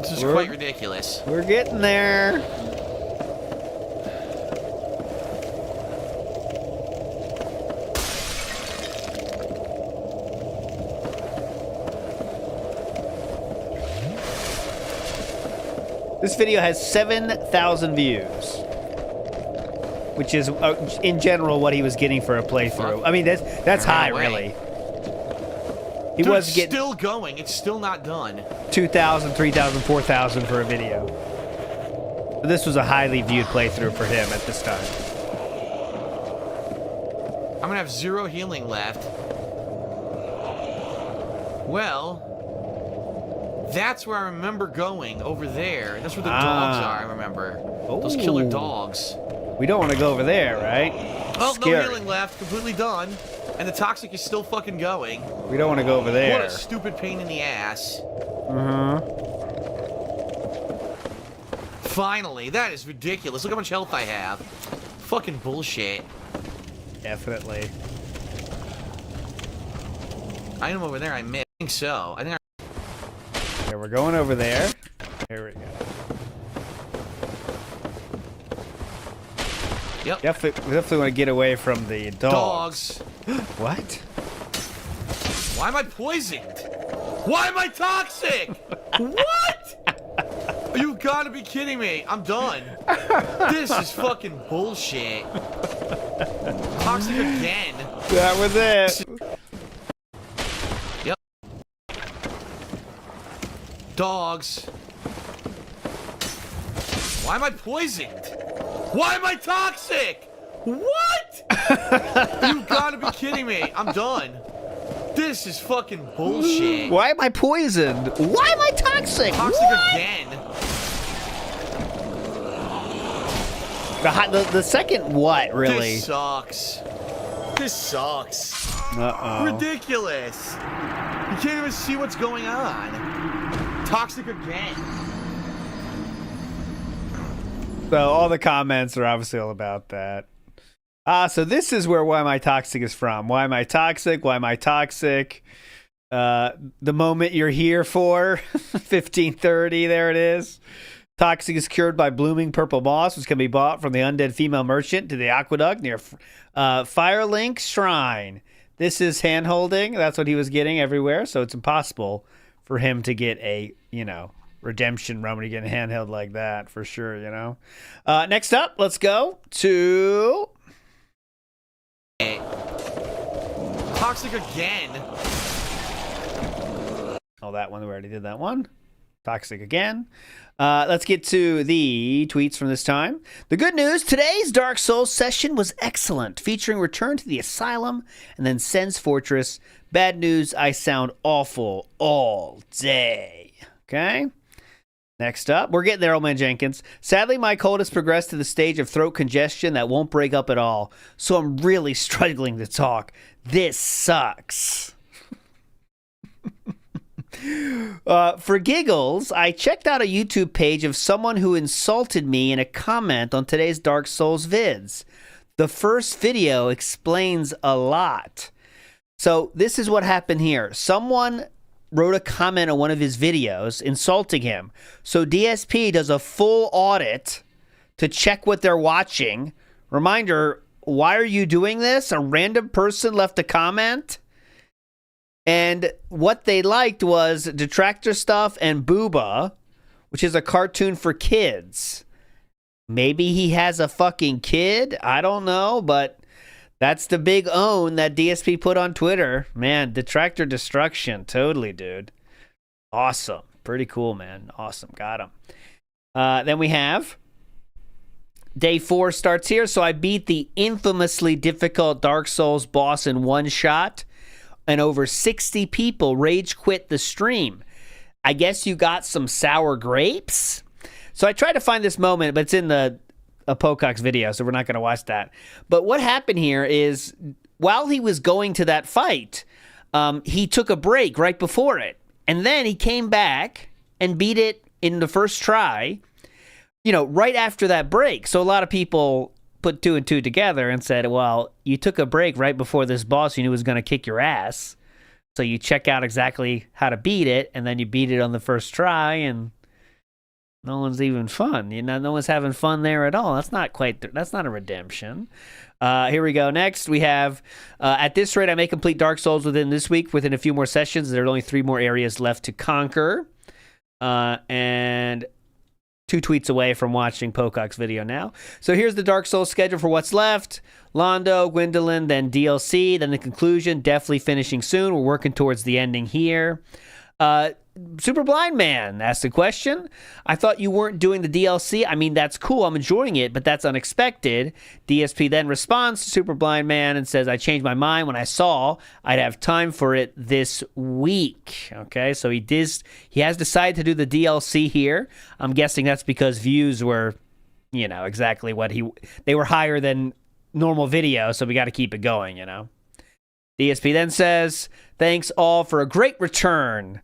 S4: This is quite ridiculous.
S2: We're getting there. This video has 7,000 views, which is, in general, what he was getting for a playthrough. I mean, that's high,
S4: way.
S2: really. He
S4: Dude,
S2: was
S4: it's
S2: getting
S4: still going. It's still not done.
S2: 2,000, 3,000, 4,000 for a video. But this was a highly viewed playthrough for him at this time.
S4: I'm gonna have 0 healing left. Well, that's where I remember going, over there. That's where the dogs are, I remember. Those killer
S2: Ooh.
S4: dogs.
S2: We don't want to go over there, right?
S4: Well,
S2: Scary.
S4: no healing left, completely done. And the toxic is still fucking going.
S2: We don't want to go over there.
S4: What a stupid pain in the ass. Finally, that is ridiculous. Look how much health I have. Fucking bullshit.
S2: Definitely.
S4: I am over there, I missed. I think so. I think
S2: Okay, we're going over there. Here we go.
S4: Yep.
S2: Definitely want to get away from the dogs. What?
S4: Why am I poisoned? Why am I toxic? What? You gotta be kidding me. I'm done. This is fucking bullshit. Toxic again.
S2: That was it.
S4: Yep. Dogs. Why am I poisoned? Why am I toxic? What? You gotta be kidding me. I'm done. This is fucking bullshit.
S2: Why am I poisoned? Why am I toxic?
S4: Toxic
S2: What?
S4: again.
S2: The second what, really?
S4: This sucks. This sucks.
S2: Uh-oh.
S4: Ridiculous. You can't even see what's going on. Toxic again.
S2: So all the comments are obviously all about that. So this is where Why Am I Toxic is from. Why am I toxic? Why am I toxic? The moment you're here for, 1530, there it is. Toxic is cured by blooming purple moss, which can be bought from the undead female merchant to the aqueduct near Firelink Shrine. This is hand-holding. That's what he was getting everywhere, so it's impossible for him to get a, redemption run when you get a handheld like that, for sure, Next up, let's go to...
S4: Toxic again.
S2: Oh, that one. We already did that one. Toxic again. Let's get to the tweets from this time. The good news, today's Dark Souls session was excellent, featuring Return to the Asylum and then Sen's Fortress. Bad news, I sound awful all day. Okay? Next up, we're getting there, Old Man Jenkins. Sadly, my cold has progressed to the stage of throat congestion that won't break up at all, so I'm really struggling to talk. This sucks. For giggles, I checked out a YouTube page of someone who insulted me in a comment on today's Dark Souls vids. The first video explains a lot. So this is what happened here. Someone wrote a comment on one of his videos insulting him. So DSP does a full audit to check what they're watching. Reminder, why are you doing this? A random person left a comment. And what they liked was Detractor Stuff and Booba, which is a cartoon for kids. Maybe he has a fucking kid. I don't know, but that's the big own that DSP put on Twitter. Man, Detractor Destruction. Totally, dude. Awesome. Pretty cool, man. Awesome. Got him. Then we have Day 4 starts here. So I beat the infamously difficult Dark Souls boss in one shot, and over 60 people rage quit the stream. I guess you got some sour grapes? So I tried to find this moment, but it's in a KOCC video, so we're not going to watch that. But what happened here is, while he was going to that fight, he took a break right before it. And then he came back and beat it in the first try, right after that break. So a lot of people put two and two together and said, well, you took a break right before this boss you knew was going to kick your ass. So you check out exactly how to beat it, and then you beat it on the first try, and no one's even fun. No one's having fun there at all. That's not a redemption. Here we go. Next, we have, at this rate, I may complete Dark Souls within this week, within a few more sessions. There are only 3 more areas left to conquer. And 2 tweets away from watching KOCC's video now. So here's the Dark Souls schedule for what's left. Londo, Gwendolyn, then DLC, then the conclusion, definitely finishing soon. We're working towards the ending here. Super Blind Man asked a question. I thought you weren't doing the DLC. I mean, that's cool. I'm enjoying it, but that's unexpected. DSP then responds to Super Blind Man and says, I changed my mind when I saw I'd have time for it this week. Okay, so he has decided to do the DLC here. I'm guessing that's because views were, exactly what they were higher than normal video, so we got to keep it going, DSP then says, thanks all for a great return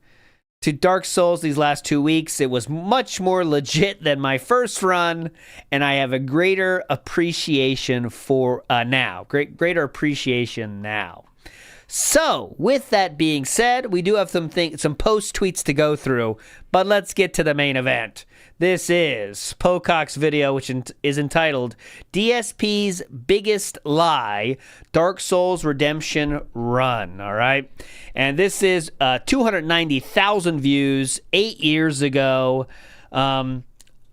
S2: to Dark Souls these last 2 weeks. It was much more legit than my first run, and I have a greater appreciation for now. Greater appreciation now. So, with that being said, we do have some post tweets to go through, but let's get to the main event. This is KOCC's video, which is entitled DSP's Biggest Lie, Dark Souls Redemption Run, all right? And this is 290,000 views 8 years ago.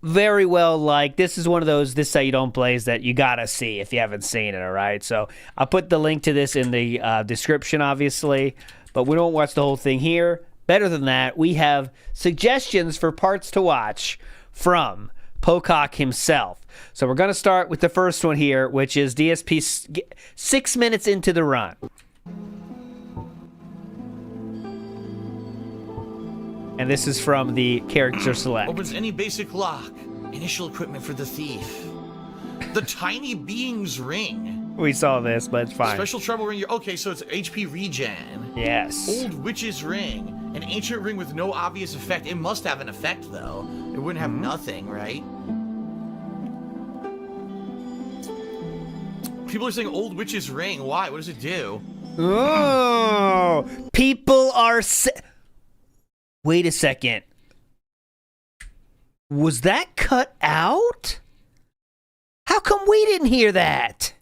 S2: Very well liked. This is one of those This How You Don't Plays that you gotta see if you haven't seen it, all right? So I'll put the link to this in the description, obviously, but we don't watch the whole thing here. Better than that, we have suggestions for parts to watch from KOCC himself. So we're going to start with the first one here, which is DSP 6 minutes into the run. And this is from the character select.
S4: Opens any basic lock. Initial equipment for the thief. The tiny being's ring.
S2: We saw this, but it's fine.
S4: Special trouble ring. Okay, so it's HP regen.
S2: Yes.
S4: Old witch's ring. An ancient ring with no obvious effect. It must have an effect, though. It wouldn't have nothing, right? People are saying old witch's ring. Why? What does it do?
S2: Oh, people are... Wait a second. Was that cut out? How come we didn't hear that?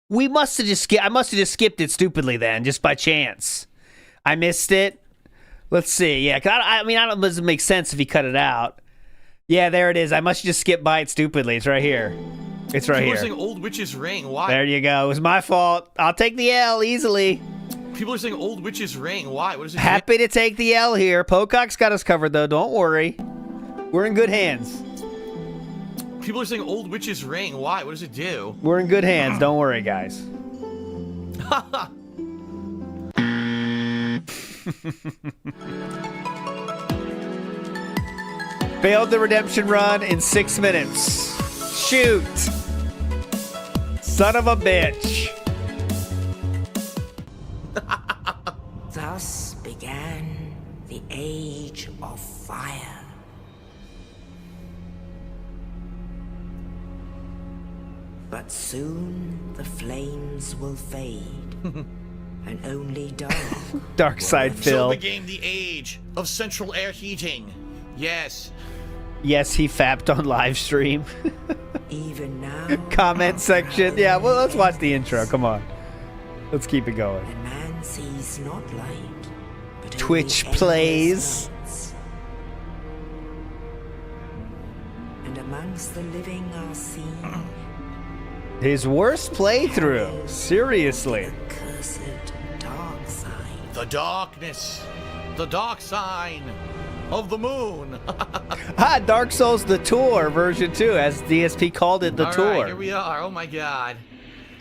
S2: We must have just I must have just skipped it stupidly then, just by chance. I missed it. Let's see. Yeah, 'cause I mean, it doesn't make sense if he cut it out. Yeah, there it is. I must have just skipped by it stupidly. It's right here. It's right here.
S4: People are saying old witch's ring. Why?
S2: There you go. It was my fault. I'll take the L easily.
S4: People are saying old witch's ring. Why? What does it
S2: Happy to take the L here. KOCC's got us covered, though. Don't worry. We're in good hands.
S4: People are saying old witch's ring. Why? What does it do?
S2: We're in good hands. Don't worry, guys. Failed the redemption run in 6 minutes. Shoot. Son of a bitch.
S6: Thus began the Age of Fire. But soon the flames will fade, and only
S2: Dark side
S4: So
S2: Phil.
S4: became the age of central air heating. Yes.
S2: Yes, he fapped on live stream.
S6: even now.
S2: Comment section. Yeah, well, let's watch the intro. Come on. Let's keep it going.
S6: The man sees not light, but
S2: Twitch
S6: only
S2: plays.
S6: endless nights. And amongst the living are seen
S2: His worst playthrough. Seriously.
S6: the cursed dark side.
S4: The darkness. The dark sign of the moon.
S2: Dark Souls The Tour version 2, as DSP called it, the
S4: All
S2: tour.
S4: right, here we are. Oh my god.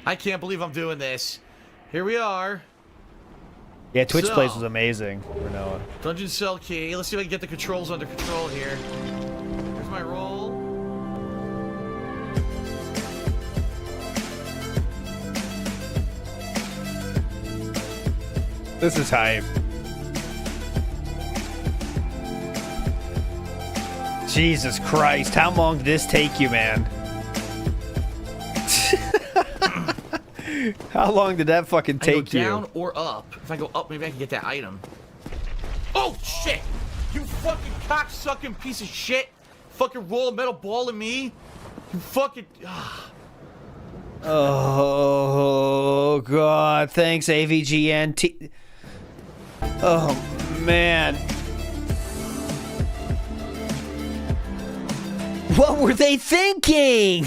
S4: I can't believe I'm doing this. Here we are.
S2: Yeah, Twitch
S4: So-
S2: Plays was amazing for Noah.
S4: Dungeon cell key. Let's see if I can get the controls under control here. Here's my roll.
S2: This is hype. Jesus Christ, how long did this take you, man? How long did that fucking
S4: I go
S2: take you?
S4: down or up. If I go up, maybe I can get that item. Oh shit! You fucking cocksucking piece of shit! Fucking roll a metal ball at me! You fucking.
S2: Oh God! Thanks, AVGN. Oh man! What were they thinking?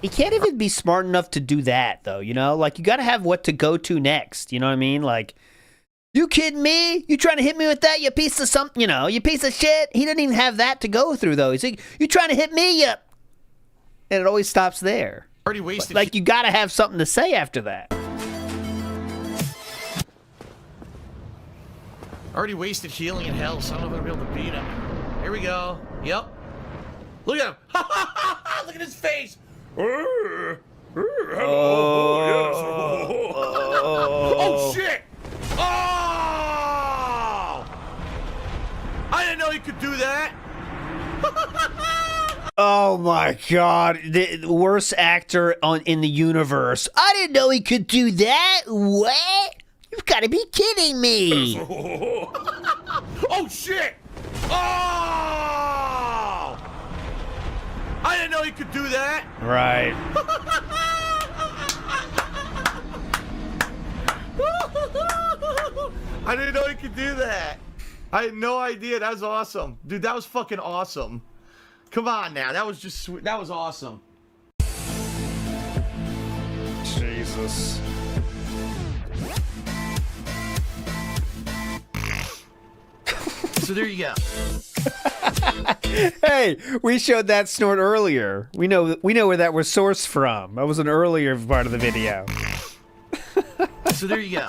S2: You can't even be smart enough to do that, though, you know? Like, you gotta have what to go to next, you know what I mean? Like, you kidding me? You trying to hit me with that, you piece of something, you know, you piece of shit? He didn't even have that to go through, though. He's like, you trying to hit me, you... And it always stops there.
S4: Already wasted.
S2: Like, you gotta have something to say after that.
S4: Already wasted healing in hell, so I don't know if I'm gonna be able to beat him. Here we go. Yep. Look at him. Look at his face. Oh shit! Oh! I didn't know he could do that.
S2: Oh my god, the worst actor in the universe. I didn't know he could do that. What? You've got to be kidding me.
S4: Oh shit! Oh! I didn't know he could do that.
S2: Right.
S4: I didn't know he could do that. I had no idea. That was awesome. Dude, that was fucking awesome. Come on now. That was just sweet. That was awesome.
S2: Jesus.
S4: So there you go.
S2: Hey, we showed that snort earlier. We know where that was sourced from. That was an earlier part of the video.
S4: So there you go.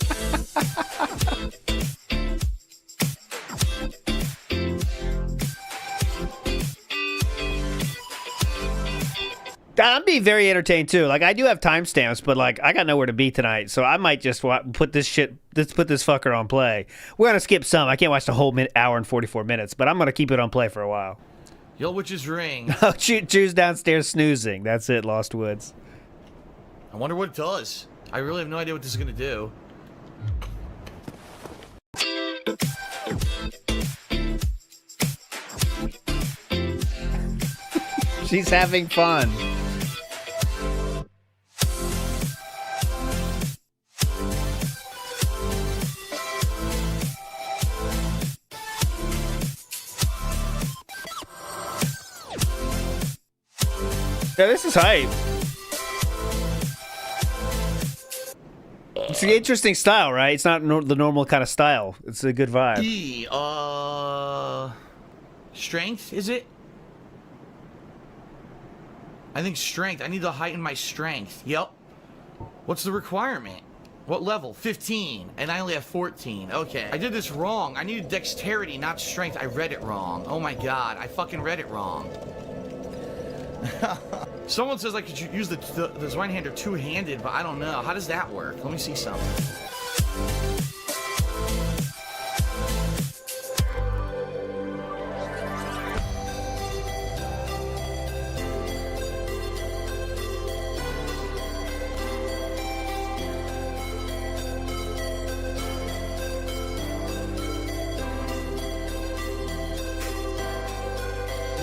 S2: I'm being very entertained too. Like I do have timestamps, but like I got nowhere to be tonight, so I might just put this fucker on play. We're gonna skip some. I can't watch the whole hour and 44 minutes, but I'm gonna keep it on play for a while.
S4: Yo, witch's ring.
S2: Oh, choose downstairs snoozing. That's it, Lost Woods.
S4: I wonder what it does. I really have no idea what this is gonna do.
S2: She's having fun. Yeah, this is hype. It's an interesting style, right? It's not the normal kind of style. It's a good vibe.
S4: Strength, is it? I think strength. I need to heighten my strength. Yep. What's the requirement? What level? 15. And I only have 14. Okay. I did this wrong. I needed dexterity, not strength. I read it wrong. Oh my god. I fucking read it wrong. Someone says I could use the Zweinhander two-handed, but I don't know. How does that work? Let me see something.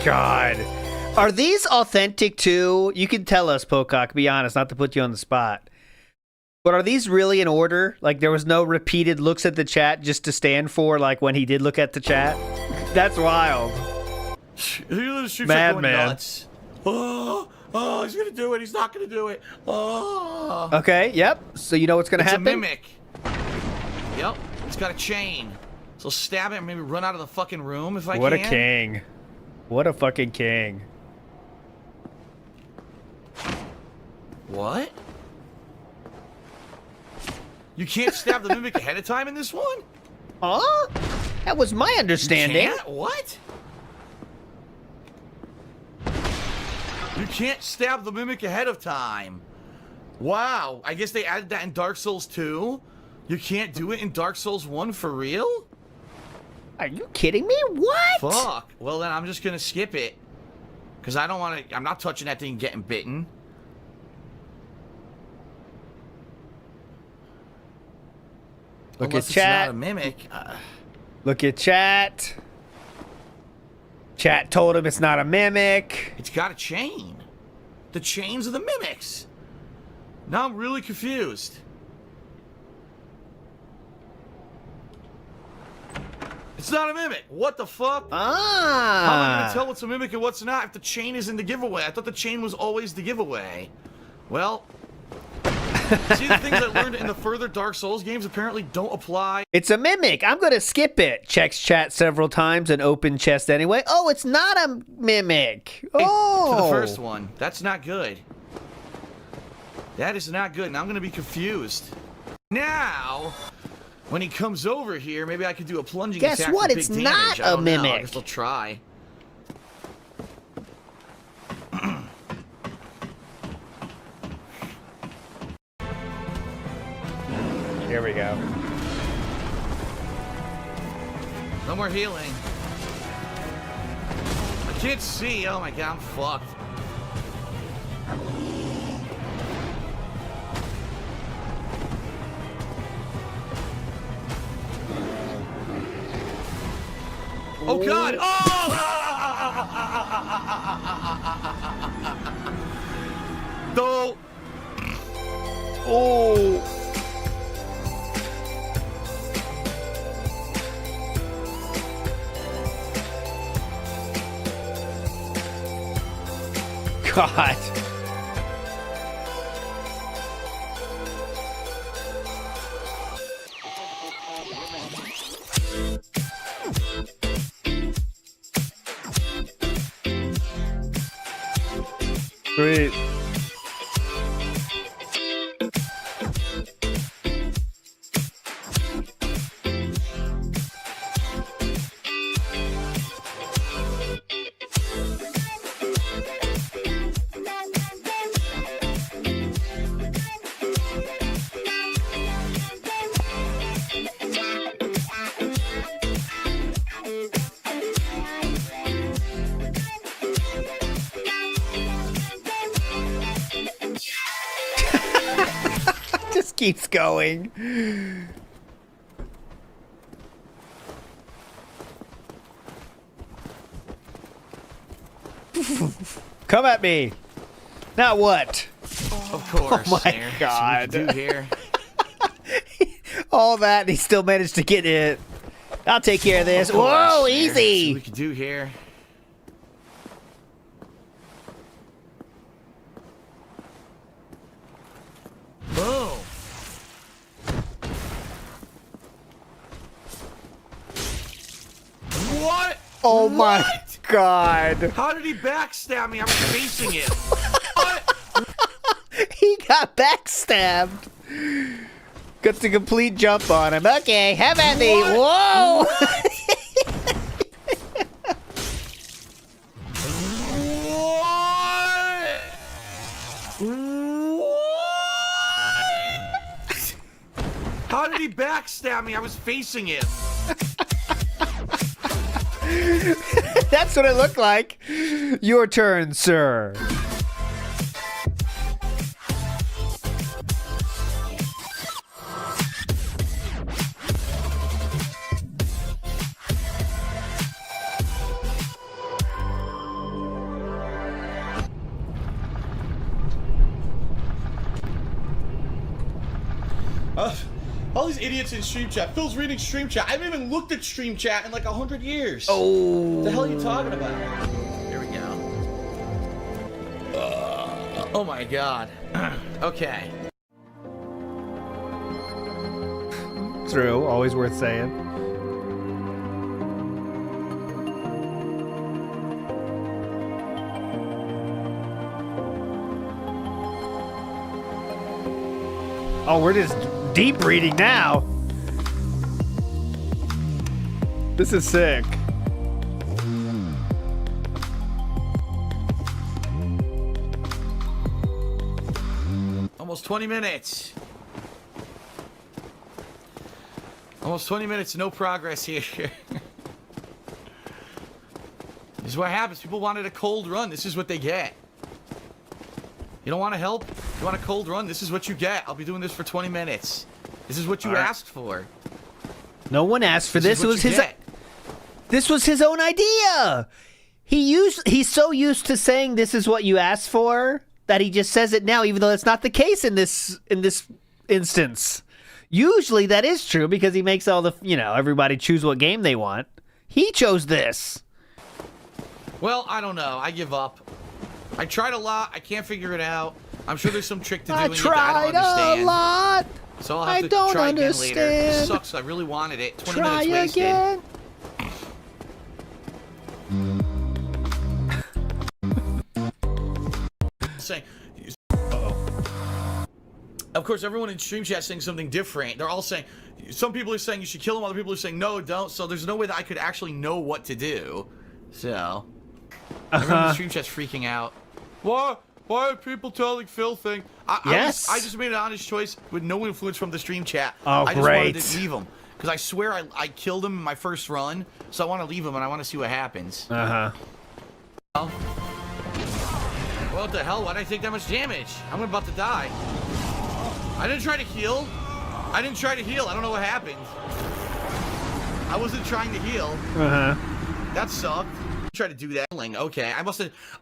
S2: God. Are these authentic too? You can tell us, Pocock, be honest, not to put you on the spot. But are these really in order? Like there was no repeated looks at the chat just to stand for like when he did look at the chat? That's wild.
S4: Madman. Nuts. Oh, he's gonna do it. He's not gonna do it. Oh.
S2: Okay, yep. So you know what's gonna happen?
S4: It's a mimic. Yep. It's got a chain. So stab it and maybe run out of the fucking room if I can.
S2: What a king. What a fucking king.
S4: What? You can't stab the mimic ahead of time in this one?
S2: Huh? That was my understanding.
S4: You can't? What? You can't stab the mimic ahead of time. Wow. I guess they added that in Dark Souls 2? You can't do it in Dark Souls 1 for real?
S2: Are you kidding me? What?
S4: Fuck. Well, then I'm just gonna skip it. Because I don't want to... I'm not touching that thing and getting bitten.
S2: Look
S4: Unless
S2: at chat.
S4: It's not a mimic.
S2: Look at chat. Chat told him it's not a mimic.
S4: It's got a chain. The chains of the mimics. Now I'm really confused. It's not a mimic. What the fuck?
S2: Ah.
S4: How am I gonna tell what's a mimic and what's not if the chain is in the giveaway? I thought the chain was always the giveaway. Well, see, the things I learned in the further Dark Souls games apparently don't apply.
S2: It's a mimic. I'm gonna skip it. Checks chat several times and open chest anyway. Oh, it's not a mimic. Oh.
S4: To the first one. That's not good. That is not good. Now I'm gonna be confused. Now, when he comes over here, maybe I could do a plunging attack.
S2: Guess what?
S4: With
S2: It's
S4: big
S2: not
S4: damage. I don't
S2: a
S4: know.
S2: mimic.
S4: I guess I'll try.
S2: Here we go.
S4: No more healing. I Can't see. Oh my god, I'm fucked. Oh god! Oh! No!
S2: Oh. God. Sweet. Just keeps going. Come at me. Now what?
S4: Of course.
S2: Oh my
S4: there.
S2: God.
S4: See what we can do here.
S2: All that, and he still managed to get it. I'll take care of this.
S4: Of course,
S2: Whoa,
S4: there. See what we
S2: easy.
S4: can do here. Boom. What?
S2: Oh my
S4: What?
S2: God.
S4: How did he backstab me? I was facing him. What?
S2: He got backstabbed. Got the complete jump on him. Okay, have at me. Whoa.
S4: What? How did he backstab me? I was facing him.
S2: That's what it looked like. Your turn, sir.
S4: All these idiots in stream chat. Phil's reading stream chat. I haven't even looked at stream chat in like 100 years.
S2: Oh.
S4: What the hell are you talking about? Here we go. Oh my god. Okay.
S2: True. Always worth saying. Oh, we're just deep reading now. This is sick.
S4: Almost 20 minutes. Almost 20 minutes, no progress here. This is what happens. People wanted a cold run. This is what they get. You don't want to help? You want a cold run? This is what you get. I'll be doing this for 20 minutes. This is what you asked for.
S2: No one asked for this.
S4: Is
S2: It
S4: what
S2: was
S4: you
S2: his.
S4: get.
S2: This was his own idea. He's so used to saying this is what you asked for that he just says it now, even though that's not the case in this instance. Usually that is true because he makes all the everybody choose what game they want. He chose this.
S4: Well, I don't know. I give up. I tried a lot. I can't figure it out. I'm sure there's some trick to doing
S2: I
S4: it that
S2: tried
S4: I don't understand.
S2: a lot.
S4: So I'll
S2: I
S4: have to
S2: don't
S4: try again later. This
S2: understand.
S4: sucks. I really wanted it. 20
S2: Try
S4: minutes wasted.
S2: again.
S4: Saying, of course, everyone in stream chat saying something different. They're all saying, some people are saying you should kill him, other people are saying no, don't. So there's no way that I could actually know what to do. So everyone in the stream chat's freaking out. Why are people telling Phil things?
S2: Yes.
S4: I just made an honest choice with no influence from the stream chat.
S2: Oh,
S4: I just
S2: great.
S4: wanted to leave him because I swear I killed him in my first run. So I want to leave him and I want to see what happens. What the hell? Why'd I take that much damage? I'm about to die. I didn't try to heal. I didn't try to heal. I don't know what happened. I wasn't trying to heal. That sucked. Try to do that. Okay,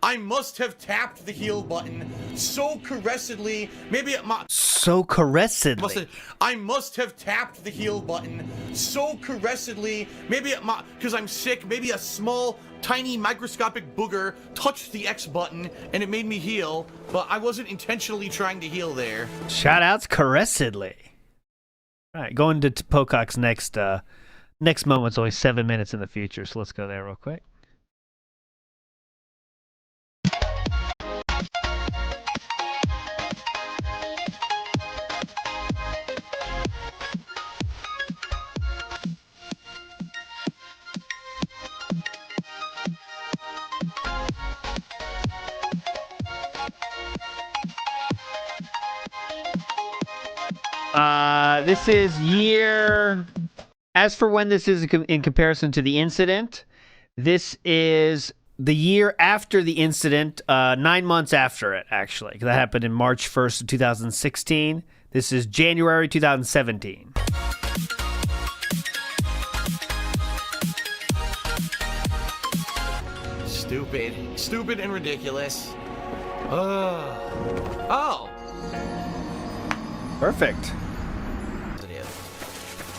S4: I must have tapped the heal button so caressingly. Maybe it
S2: So caressingly.
S4: I must have tapped the heal button so caressingly. Maybe it because I'm sick. Maybe a small, tiny, microscopic booger touched the X button and it made me heal. But I wasn't intentionally trying to heal there.
S2: Shoutouts caressingly. All right, going to Pocock's next moment's only 7 minutes in the future, so let's go there real quick. This is year... As for when this is in comparison to the incident, this is the year after the incident, 9 months after it, actually. That happened in March 1st of 2016. This is January 2017.
S4: Stupid and ridiculous. Oh.
S2: Perfect.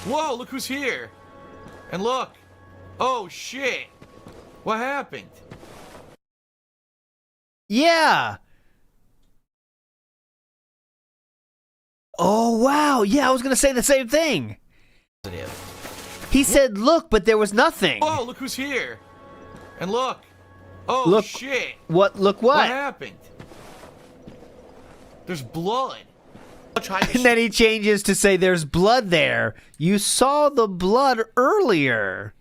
S4: Whoa, look who's here. And look. Oh, shit. What happened?
S2: Yeah. Oh, wow. Yeah, I was going to say the same thing. He said, look, but there was nothing.
S4: Oh, look who's here. And look. Oh,
S2: look,
S4: shit.
S2: Look what?
S4: What happened? There's blood.
S2: And then he changes to say there's blood there. You saw the blood earlier.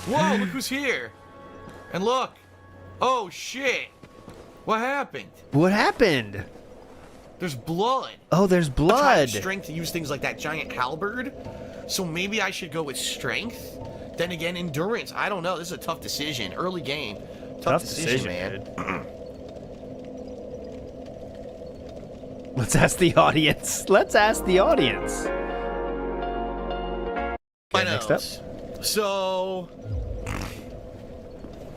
S4: Whoa, look who's here. And look. Oh, shit. What happened?
S2: What happened?
S4: There's blood.
S2: Oh, there's blood.
S4: I tried strength to use things like that giant halberd. So maybe I should go with strength. Then again, endurance. I don't know. This is a tough decision. Early game. Tough decision, man.
S2: Let's ask the audience. Let's ask the audience.
S4: Okay,
S2: next up.
S4: So,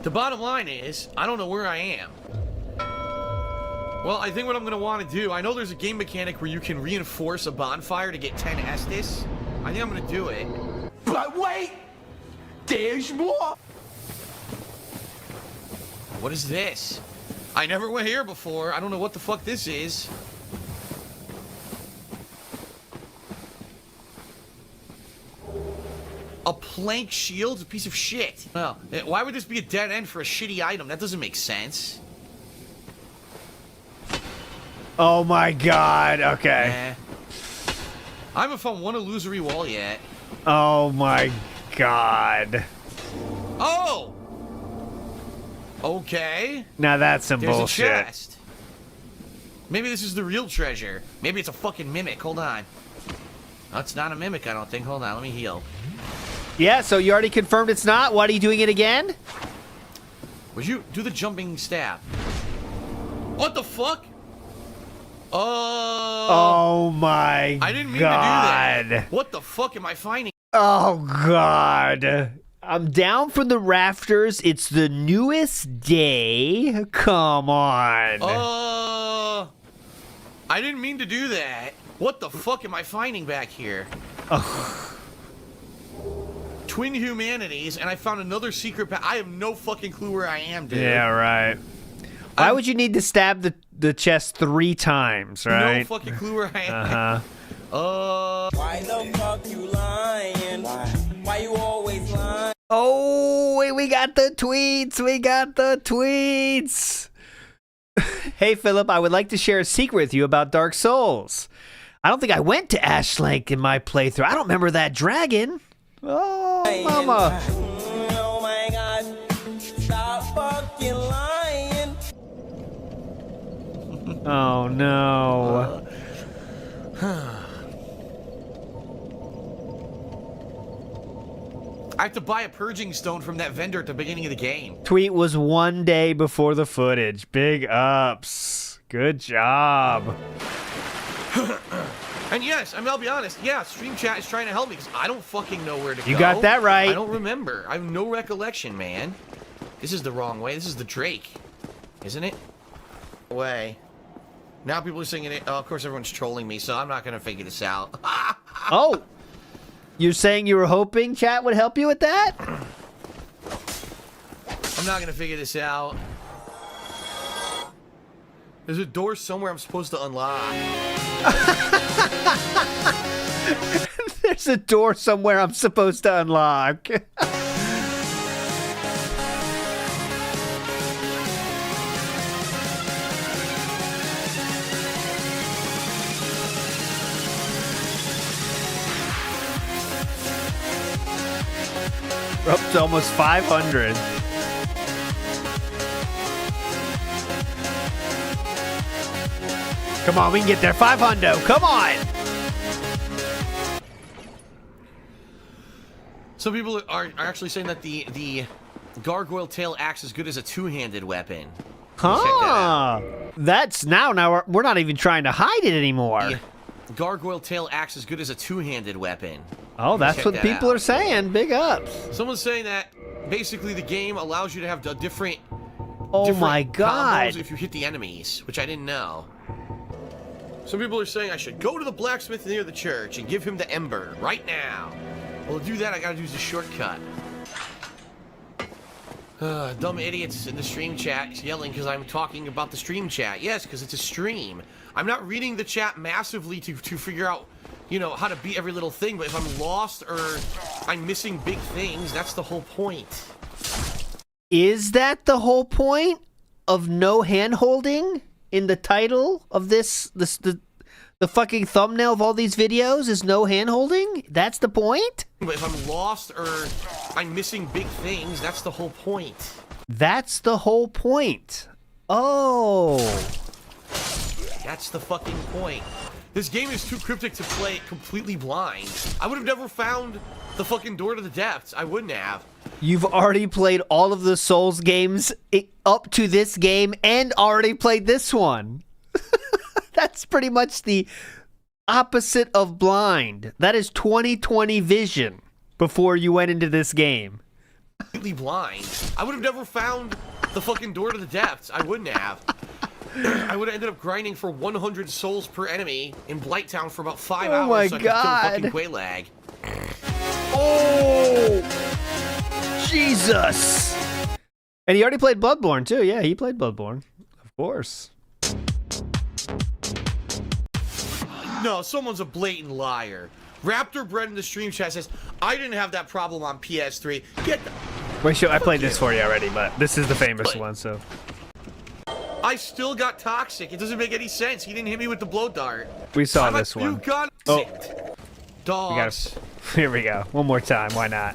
S4: the bottom line is, I don't know where I am. Well, I think what I'm going to want to do, I know there's a game mechanic where you can reinforce a bonfire to get 10 Estus. I think I'm going to do it.
S5: But wait! There's more!
S4: What is this? I never went here before. I don't know what the fuck this is. A plank shield? A piece of shit. Well, why would this be a dead end for a shitty item? That doesn't make sense.
S2: Oh my god, okay.
S4: I haven't found one illusory wall yet.
S2: Oh my god.
S4: Oh! Okay.
S2: Now that's some
S4: There's
S2: bullshit.
S4: A chest. Maybe this is the real treasure. Maybe it's a fucking mimic. Hold on. No, it's not a mimic, I don't think. Hold on, let me heal.
S2: Yeah, so you already confirmed it's not? What, are you doing it again?
S4: Would you do the jumping stab? What the fuck?
S2: Oh my god.
S4: I didn't mean to do that. What the fuck am I finding?
S2: Oh god. I'm down from the rafters. It's the newest day. Come on.
S4: I didn't mean to do that. What the fuck am I finding back here? Twin humanities, and I found another secret path. I have no fucking clue where I am, dude.
S2: Yeah, right. Why would you need to stab the chest 3 times, right?
S4: No fucking clue where I am.
S7: Why the fuck you lying? Why you always lying?
S2: Oh, wait, we got the tweets. We got the tweets. Hey, Philip, I would like to share a secret with you about Dark Souls. I don't think I went to Ashlank in my playthrough. I don't remember that dragon. Oh, mama.
S7: Oh my god. Stop fucking lying.
S2: Oh, no.
S4: I have to buy a purging stone from that vendor at the beginning of the game.
S2: Tweet was 1 day before the footage. Big ups. Good job.
S4: And yes, I mean, I'll be honest. Yeah, stream chat is trying to help me because I don't fucking know where to go.
S2: You got that right.
S4: I don't remember. I have no recollection, man. This is the wrong way. This is the Drake, isn't it? Way. Now people are singing it. Oh, of course, everyone's trolling me, so I'm not gonna figure this out.
S2: Oh, you're saying you were hoping chat would help you with that?
S4: I'm not gonna figure this out. There's a door somewhere I'm supposed to unlock.
S2: There's a door somewhere I'm supposed to unlock. We're up to almost 500. Come on, we can get there. 500. Come on.
S4: Some people are actually saying that the gargoyle tail acts as good as a two-handed weapon.
S2: Huh. That's now we're not even trying to hide it anymore.
S4: The gargoyle tail acts as good as a two-handed weapon.
S2: Oh, that's what people are saying. Big ups.
S4: Someone's saying that basically the game allows you to have different.
S2: Oh my God.
S4: Combos if you hit the enemies, which I didn't know. Some people are saying I should go to the blacksmith near the church and give him the ember right now. Well, to do that, I gotta use a shortcut. Dumb idiots in the stream chat yelling because I'm talking about the stream chat. Yes, because it's a stream. I'm not reading the chat massively to figure out, you know, how to beat every little thing, but if I'm lost or I'm missing big things, that's the whole point.
S2: Is that the whole point of no hand-holding in the title of the fucking thumbnail of all these videos is no hand-holding? That's the point?
S4: But if I'm lost or I'm missing big things, that's the whole point.
S2: That's the whole point. Oh.
S4: That's the fucking point. This game is too cryptic to play completely blind. I would have never found the fucking door to the depths. I wouldn't have.
S2: You've already played all of the Souls games up to this game and already played this one. That's pretty much the opposite of blind. That is 20/20 vision before you went into this game.
S4: Completely blind. I would have never found the fucking door to the depths. I wouldn't have. I would have ended up grinding for 100 souls per enemy in Blighttown for about 5 hours.
S2: My
S4: so
S2: God.
S4: I could kill fucking Quaylag.
S2: Oh, Jesus! And he already played Bloodborne too. Yeah, he played Bloodborne, of course.
S4: No, someone's a blatant liar. Raptor Bread in the stream chat says, I didn't have that problem on PS3. Get the...
S2: Wait, sure, I played this for you already, but this is the famous one, so.
S4: I still got toxic. It doesn't make any sense. He didn't hit me with the blow dart.
S2: We saw this one.
S4: You got
S2: Oh.
S4: Dogs.
S2: Here we go. One more time. Why not?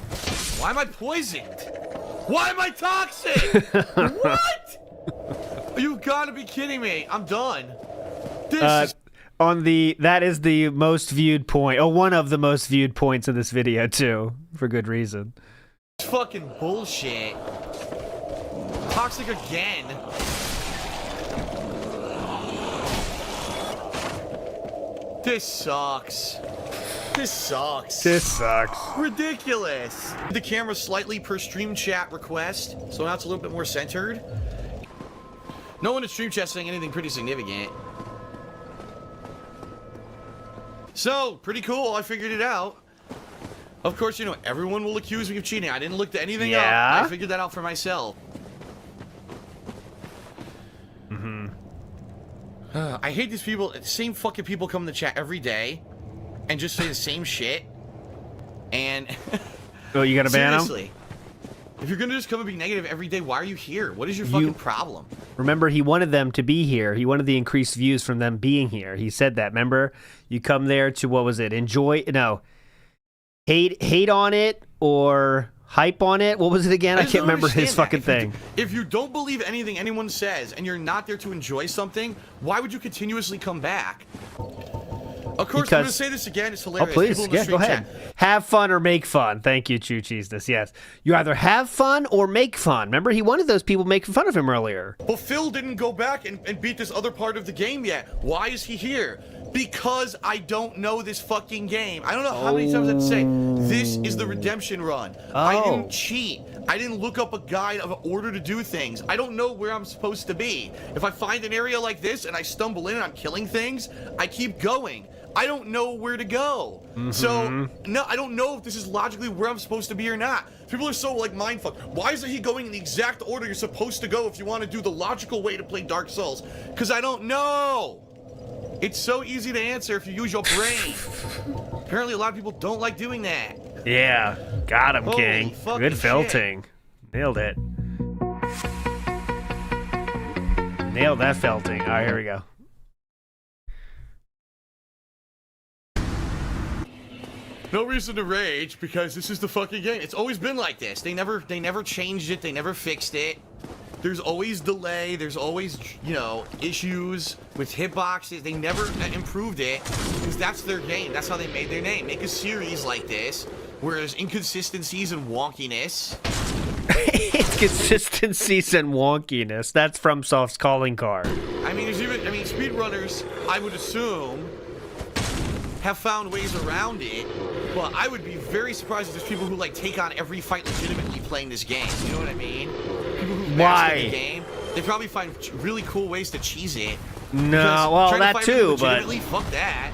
S4: Why am I poisoned? Why am I toxic? What? You gotta be kidding me. I'm done. This is...
S2: That is the most viewed point. Oh, one of the most viewed points of this video too, for good reason.
S4: fucking bullshit. Toxic again. This sucks. This sucks.
S2: This sucks.
S4: Ridiculous. The camera slightly per stream chat request, so now it's a little bit more centered. No one in stream chat saying anything pretty significant. So, pretty cool. I figured it out. Of course, you know, everyone will accuse me of cheating. I didn't look anything up. I figured that out for myself. I hate these people. The same fucking people come in the chat every day and just say the same shit. And
S2: oh, you gotta ban them?
S4: Seriously. If you're gonna just come and be negative every day, why are you here? What is your fucking problem?
S2: Remember, he wanted them to be here. He wanted the increased views from them being here. He said that. Remember, you come there to, what was it? Enjoy? No. Hate on it or hype on it. What was it again? I can't remember his fucking thing.
S4: If you don't believe anything anyone says and you're not there to enjoy something, why would you continuously come back? Of course, I'm going to say this again. It's
S2: Oh,
S4: hilarious.
S2: please.
S4: People in the
S2: Yeah, go
S4: stream
S2: ahead.
S4: chat,
S2: Have fun or make fun. Thank you, Choo Cheese this. Yes. You either have fun or make fun. Remember, he wanted those people making fun of him earlier.
S4: But Phil didn't go back and beat this other part of the game yet. Why is he here? Because I don't know this fucking game. I don't know how many times I have to say, this is the redemption run. I didn't cheat. I didn't look up a guide of an order to do things. I don't know where I'm supposed to be. If I find an area like this and I stumble in and I'm killing things, I keep going. I don't know where to go. So, no, I don't know if this is logically where I'm supposed to be or not. People are so, like, mindfucked. Why isn't he going in the exact order you're supposed to go if you want to do the logical way to play Dark Souls? Because I don't know. It's so easy to answer if you use your brain. Apparently, a lot of people don't like doing that.
S2: Yeah. Got him,
S4: Holy
S2: King.
S4: fucking
S2: Good
S4: shit.
S2: felting. Nailed it. Nailed that felting. All right, here we go.
S4: No reason to rage because this is the fucking game. It's always been like this. They never changed it. They never fixed it. There's always delay. There's always, you know, issues with hitboxes. They never improved it because that's their game. That's how they made their name. Make a series like this where there's inconsistencies and wonkiness.
S2: Inconsistencies and wonkiness. That's from Soft's calling card.
S4: I mean, speedrunners, I would assume, have found ways around it, but I would be very surprised if there's people who, like, take on every fight legitimately playing this game. You know what I mean? People who master the game, they probably find really cool ways to cheese it.
S2: No, well,
S4: trying to
S2: that
S4: fight
S2: too,
S4: legitimately,
S2: but
S4: fuck that.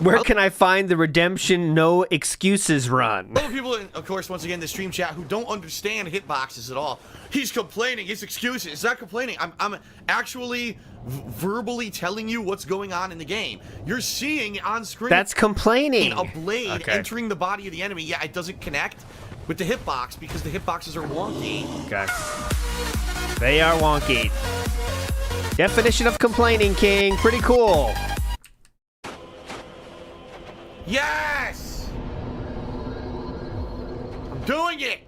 S2: where can I find the redemption no excuses run?
S4: Other people, of course, once again, the stream chat who don't understand hitboxes at all. He's complaining. His excuses. It's not complaining. I'm actually verbally telling you what's going on in the game. You're seeing on screen.
S2: That's complaining.
S4: A blade entering the body of the enemy. Yeah, it doesn't connect with the hitbox because the hitboxes are wonky.
S2: Okay. They are wonky. Definition of complaining, King. Pretty cool.
S4: Yes! I'm doing it!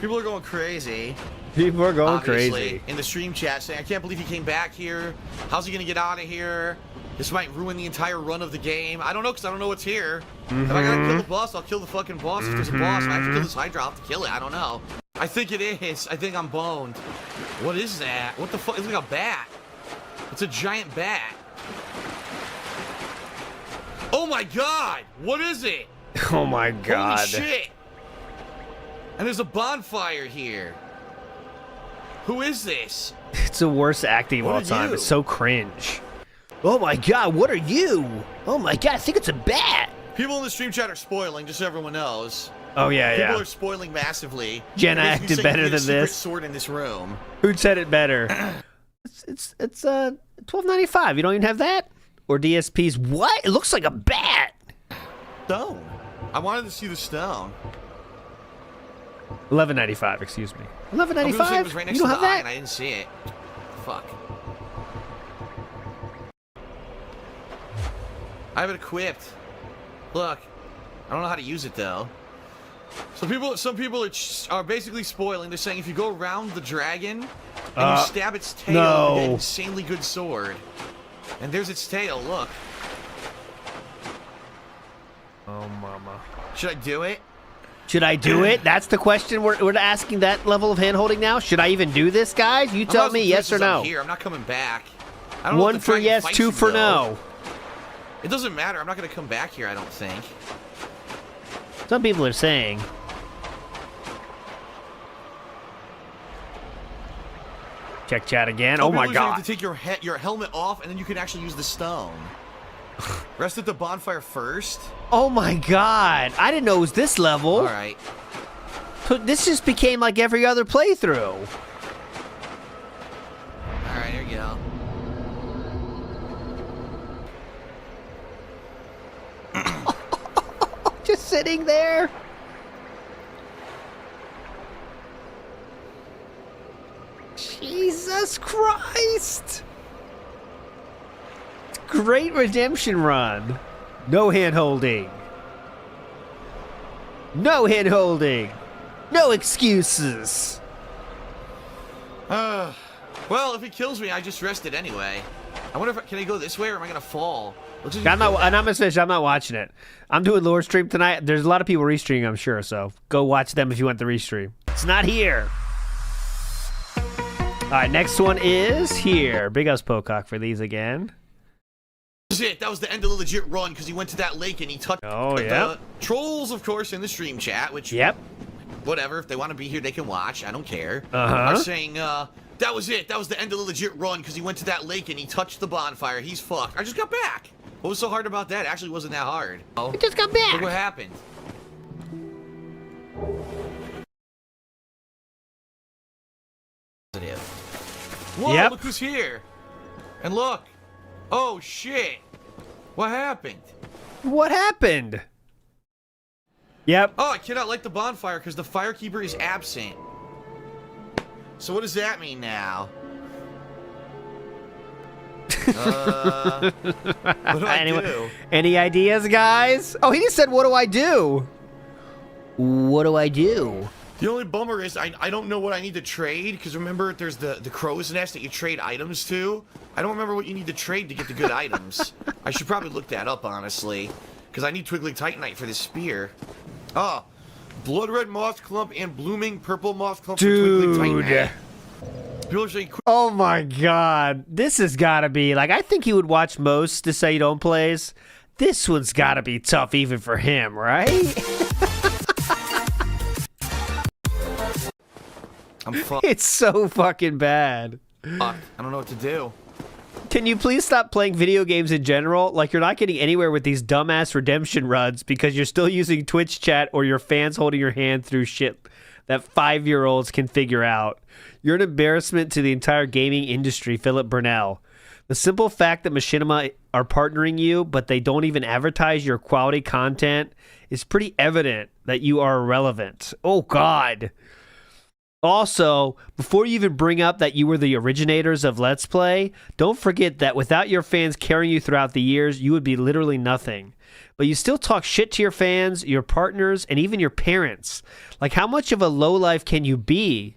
S4: People are going crazy.
S2: People are going
S4: Obviously,
S2: crazy.
S4: in the stream chat saying, I can't believe he came back here. How's he going to get out of here? This might ruin the entire run of the game. I don't know because I don't know what's here. If I gotta kill the boss, I'll kill the fucking boss. If there's a boss, if I have to kill this Hydra, I'll have to kill it. I don't know. I think it is. I think I'm boned. What is that? What the fuck? It's like a bat. It's a giant bat. Oh my god! What is it?
S2: Oh my god.
S4: Holy shit! And there's a bonfire here. Who is this?
S2: It's the worst acting of
S4: What
S2: all
S4: are
S2: time.
S4: you?
S2: It's so cringe. Oh my god, what are you? Oh my god, I think it's a bat.
S4: People in the stream chat are spoiling, just so everyone knows.
S2: Oh yeah,
S4: People
S2: yeah.
S4: are spoiling massively.
S2: Jenna
S4: They're
S2: acted
S4: basically saying
S2: better
S4: you need a
S2: than
S4: secret
S2: this.
S4: sword in this room.
S2: Who said it better? it's $12.95. You don't even have that? Or DSP's what? It looks like a bat.
S4: Stone. I wanted to see the stone.
S2: $11.95, excuse me.
S4: I was gonna say it
S2: $11.95?
S4: was right next
S2: You don't
S4: to
S2: have
S4: the eye
S2: that?
S4: and I didn't see it. Fuck. I have it equipped. Look, I don't know how to use it though. Some people are basically spoiling. They're saying if you go around the dragon and you stab its tail, you get an insanely good sword. And there's its tail. Look.
S2: Oh mama.
S4: Should I do it?
S2: Should I do it? That's the question we're asking that level of hand-holding now? Should I even do this, guys? You tell me yes or no.
S4: Here, I'm not coming back. I don't know
S2: One
S4: if
S2: for
S4: they're trying to
S2: yes,
S4: fight
S2: two
S4: you,
S2: for
S4: though.
S2: no.
S4: It doesn't matter. I'm not going to come back here, I don't think.
S2: Some people are saying. Check chat again. Oh my
S4: You
S2: god.
S4: have to take your helmet off, and then you can actually use the stone. Rest at the bonfire first.
S2: Oh my god. I didn't know it was this level.
S4: All right.
S2: This just became like every other playthrough.
S4: All right, here you go.
S2: Just sitting there. Jesus Christ. Great redemption run. No hand holding. No hand holding. No excuses.
S4: Well, if he kills me, I just rested anyway. I wonder if can I go this way or am I gonna fall?
S2: I'm not finished. I'm not watching it. I'm doing lore stream tonight. There's a lot of people restreaming, I'm sure. So go watch them if you want the restream. It's not here. All right, next one is here. Big House Pocock for these again.
S4: That was it. That was the end of the legit run because he went to that lake and he touched the trolls, of course, in the stream chat. Which whatever. If they want to be here, they can watch. I don't care. Are saying that was it. That was the end of the legit run because he went to that lake and he touched the bonfire. He's fucked. I just got back. What was so hard about that? It actually wasn't that hard. Oh,
S2: I just got back.
S4: Look what happened. Whoa, look who's here. And look. Oh, shit. What happened?
S2: What happened? Yep.
S4: Oh, I cannot light the bonfire because the firekeeper is absent. So what does that mean now? What do I do?
S2: Any ideas, guys? Oh, he just said, what do I do? What do I do?
S4: The only bummer is I don't know what I need to trade, because remember there's the crow's nest that you trade items to. I don't remember what you need to trade to get the good items. I should probably look that up, honestly, because I need Twiggly Titanite for this spear. Oh, blood red moss clump and blooming purple moss clump for Twiggly Titanite. People are saying,
S2: oh my god, this has got to be like, I think he would watch most to say don't plays. This one's got to be tough even for him, right?
S4: I'm fucked.
S2: It's so fucking bad.
S4: I don't know what to do.
S2: Can you please stop playing video games in general? Like, you're not getting anywhere with these dumbass redemption runs because you're still using Twitch chat or your fans holding your hand through shit that 5-year-olds can figure out. You're an embarrassment to the entire gaming industry, Philip Burnell. The simple fact that Machinima are partnering you, but they don't even advertise your quality content, is pretty evident that you are irrelevant. Oh, God. Also, before you even bring up that you were the originators of Let's Play, don't forget that without your fans carrying you throughout the years, you would be literally nothing. But you still talk shit to your fans, your partners, and even your parents. Like, how much of a lowlife can you be?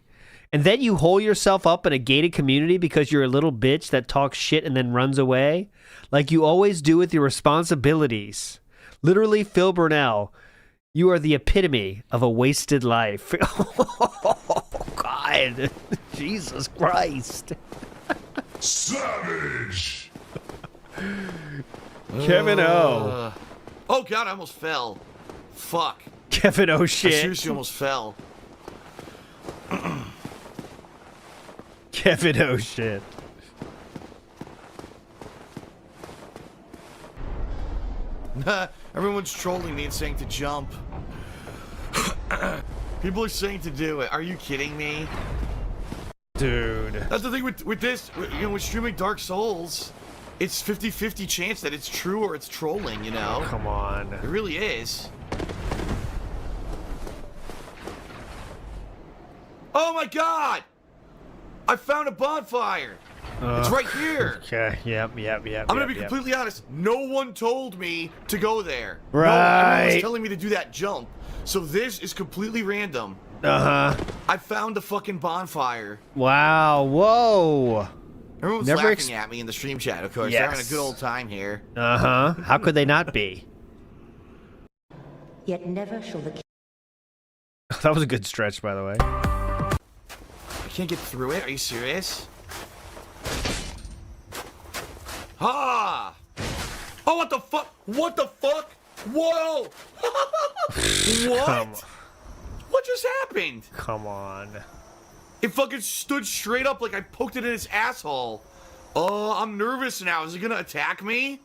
S2: And then you hole yourself up in a gated community because you're a little bitch that talks shit and then runs away? Like you always do with your responsibilities. Literally, Phil Burnell, you are the epitome of a wasted life. Oh, God. Jesus Christ.
S5: Savage!
S2: Kevin O.
S4: Oh, God, I almost fell. Fuck.
S2: Kevin O. shit.
S4: I seriously almost fell.
S2: Kevin O. shit.
S4: Everyone's trolling me and saying to jump. People are saying to do it. Are you kidding me?
S2: Dude.
S4: That's the thing with this, you know, with streaming Dark Souls. It's 50-50 chance that it's true or it's trolling, you know?
S2: Come on.
S4: It really is. Oh my God! I found a bonfire! It's right here!
S2: Okay, yep.
S4: I'm gonna be completely honest, no one told me to go there.
S2: Right.
S4: No, everyone was telling me to do that jump. So this is completely random.
S2: Uh-huh.
S4: I found a fucking bonfire.
S2: Wow, whoa.
S4: Everyone's laughing at me in the stream chat, of course. They're having a good old time here.
S2: Uh-huh. How could they not be?
S6: Yet never shall the
S2: That was a good stretch, by the way.
S4: I can't get through it? Are you serious? Ah! Oh, what the fuck? What the fuck? Whoa! What? What just happened?
S2: Come on.
S4: It fucking stood straight up like I poked it in its asshole. Oh, I'm nervous now. Is it gonna attack me?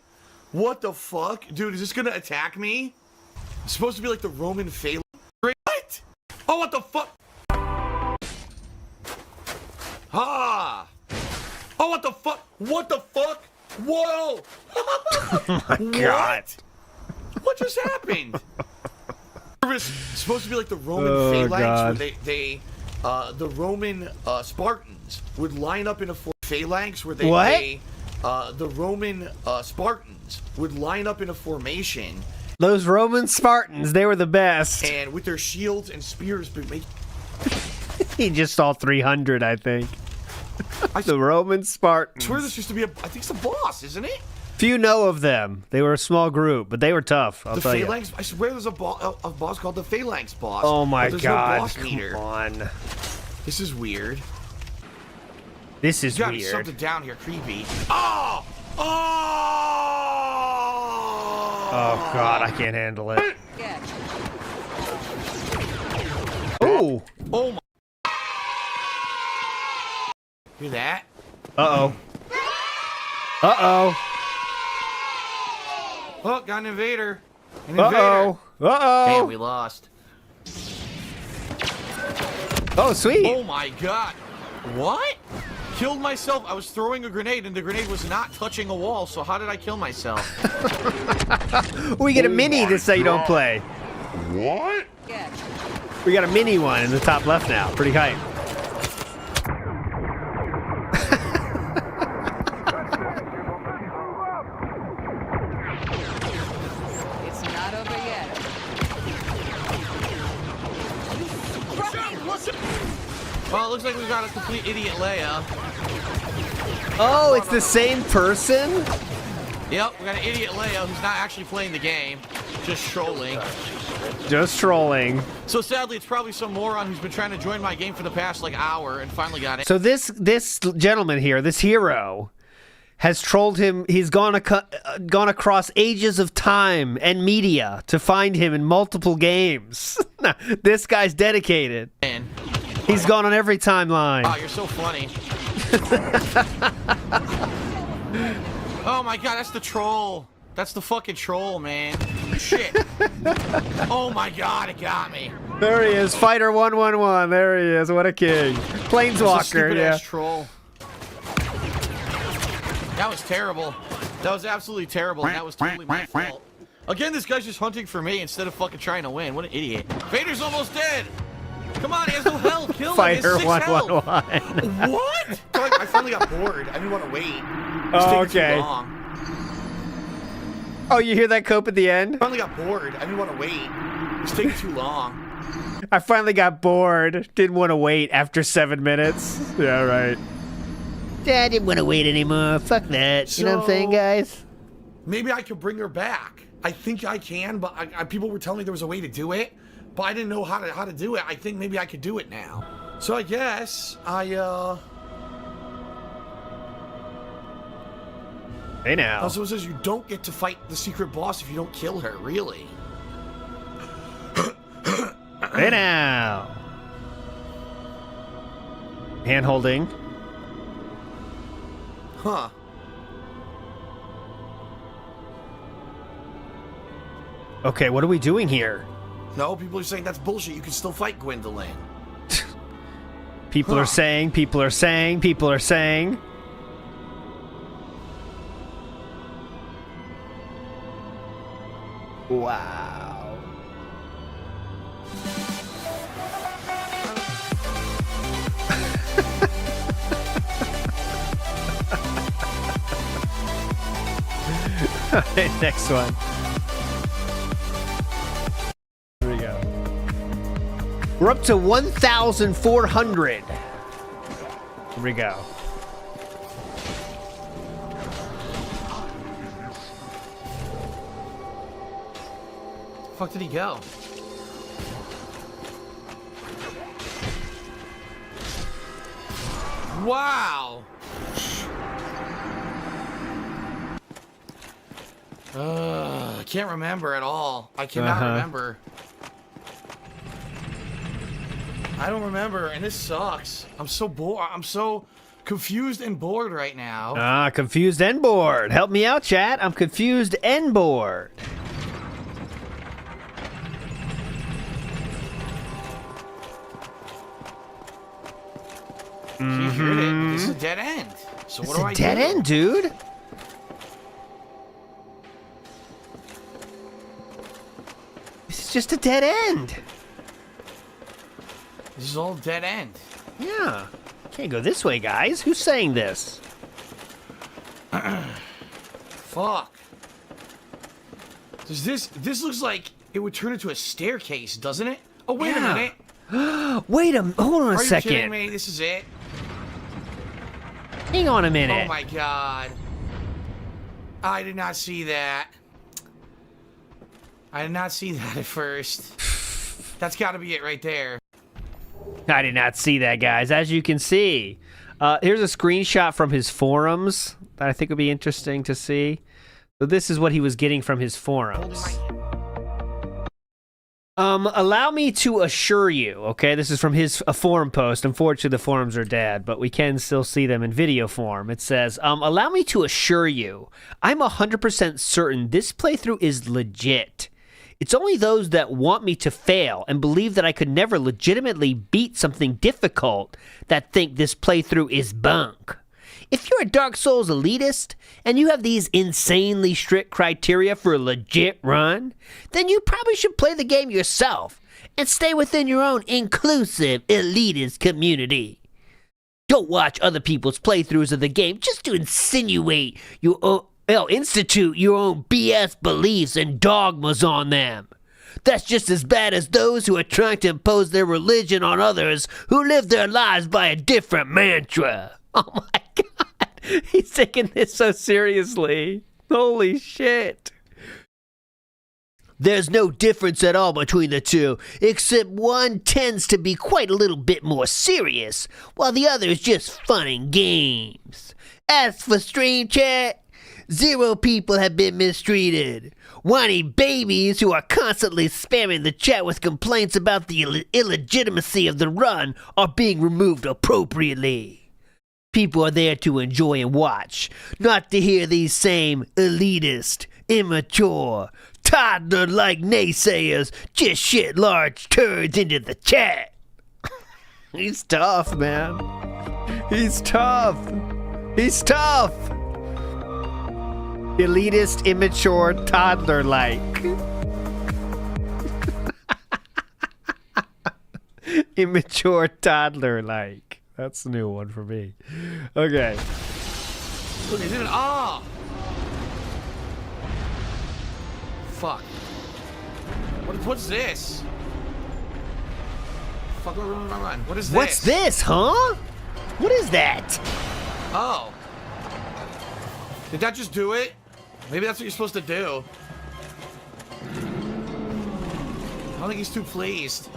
S4: What the fuck? Dude, is this gonna attack me? It's supposed to be like the Roman phalanx. What? Oh, what the fuck? Ah! Oh, what the fuck? What the fuck? Whoa!
S2: Oh my God.
S4: What just happened? It's supposed to be like the Roman phalanx where the Roman Spartans would line up in a phalanx where the Roman Spartans would line up in a formation.
S2: Those Roman Spartans, they were the best.
S4: And with their shields and spears,
S2: He just saw 300, I think. The Roman Spartans.
S4: I swear this used to be I think it's the boss, isn't it?
S2: Few know of them. They were a small group, but they were tough. I'll tell you.
S4: Phalanx. I swear there's a boss called the Phalanx boss.
S2: Oh my
S4: there's
S2: God!
S4: No boss
S2: Come
S4: meter.
S2: on.
S4: This is weird.
S2: This is
S4: There's gotta be
S2: weird.
S4: something down here creepy. Oh! Oh!
S2: Oh God, I can't handle it. Oh!
S4: Oh my! Hear that?
S2: Uh-oh. Uh-oh.
S4: Oh, got an invader. An invader.
S2: Uh-oh. Uh-oh.
S4: Damn, we lost.
S2: Oh, sweet.
S4: Oh my God! What? Killed myself. I was throwing a grenade, and the grenade was not touching a wall. So how did I kill myself?
S2: We get a mini this so you don't play.
S5: What?
S2: We got a mini one in the top left now. Pretty hype.
S3: It's not over yet.
S4: Well, it looks like we got a complete idiot Leia.
S2: Oh, it's the same person?
S4: Yep, we got an idiot Leia who's not actually playing the game, just trolling.
S2: Just trolling.
S4: So sadly, it's probably some moron who's been trying to join my game for the past like hour and finally got it.
S2: So this gentleman here, this hero, has trolled him. He's gone across ages of time and media to find him in multiple games. This guy's dedicated.
S4: Man.
S2: He's gone on every timeline.
S4: Oh, you're so funny. Oh my God, that's the troll. That's the fucking troll, man. Shit. Oh my God, it got me.
S2: There he is, Fighter 111. There he is. What a king. Planeswalker, yeah.
S4: Ass troll. That was terrible. That was absolutely terrible. And that was totally my fault. Again, this guy's just hunting for me instead of fucking trying to win. What an idiot. Vader's almost dead. Come on, he has no health. Kill him.
S2: Fighter
S4: He has 6 health.
S2: 111.
S4: What? I finally got bored. I didn't want to wait.
S2: Oh,
S4: It's taking
S2: okay.
S4: too long.
S2: Oh, you hear that cope at the end?
S4: I finally got bored. I didn't want to wait. It's taking too long.
S2: I finally got bored. Didn't want to wait after 7 minutes. Yeah, right. Yeah, I didn't want to wait anymore. Fuck that. You know what I'm saying, guys?
S4: Maybe I could bring her back. I think I can, but people were telling me there was a way to do it, but I didn't know how to do it. I think maybe I could do it now. So I guess
S2: Hey now.
S4: Also, it says you don't get to fight the secret boss if you don't kill her. Really?
S2: Hey now. Hand holding.
S4: Huh.
S2: Okay, what are we doing here?
S4: No, people are saying that's bullshit. You can still fight Gwendolyn.
S2: People are saying, people are saying, people are saying. Wow. Alright, next one. Here we go. We're up to 1,400. Here we go.
S4: Fuck did he go? Wow. I can't remember at all. I cannot remember. I don't remember, and this sucks. I'm so bored. I'm so confused and bored right now.
S2: Ah, confused and bored. Help me out, chat. I'm confused and bored.
S4: You heard it. This is a dead end. So what do I
S2: It's
S4: do?
S2: a dead end, dude. This is just a dead end.
S4: This is all dead end.
S2: Yeah. Can't go this way, guys. Who's saying this?
S4: Fuck. Does this looks like it would turn into a staircase, doesn't it? Oh, wait a minute.
S2: Wait a hold on a
S4: Are you
S2: second.
S4: kidding me? This is it.
S2: Hang on a minute.
S4: Oh my god. I did not see that. I did not see that at first. That's got to be it right there.
S2: I did not see that, guys. As you can see, here's a screenshot from his forums that I think would be interesting to see. So this is what he was getting from his forums. Allow me to assure you, okay? This is from his forum post. Unfortunately, the forums are dead, but we can still see them in video form. It says, allow me to assure you, I'm 100% certain this playthrough is legit. It's only those that want me to fail and believe that I could never legitimately beat something difficult that think this playthrough is bunk. If you're a Dark Souls elitist and you have these insanely strict criteria for a legit run, then you probably should play the game yourself and stay within your own inclusive elitist community. Don't watch other people's playthroughs of the game just to institute your own BS beliefs and dogmas on them. That's just as bad as those who are trying to impose their religion on others who live their lives by a different mantra. Oh my god, he's taking this so seriously. Holy shit. There's no difference at all between the two, except one tends to be quite a little bit more serious, while the other is just fun and games. As for stream chat, 0 people have been mistreated. Whiny babies who are constantly spamming the chat with complaints about the illegitimacy of the run are being removed appropriately. People are there to enjoy and watch, not to hear these same elitist, immature, toddler-like naysayers just shit large turds into the chat. He's tough, man. He's tough. He's tough. Elitist, immature, toddler-like. Immature, toddler-like. That's the new one for me. Okay.
S4: Look, he's even. Oh! Fuck. What's this? Fuck, run. What is this?
S2: What's this, huh? What is that?
S4: Oh. Did that just do it? Maybe that's what you're supposed to do. I don't think he's too pleased.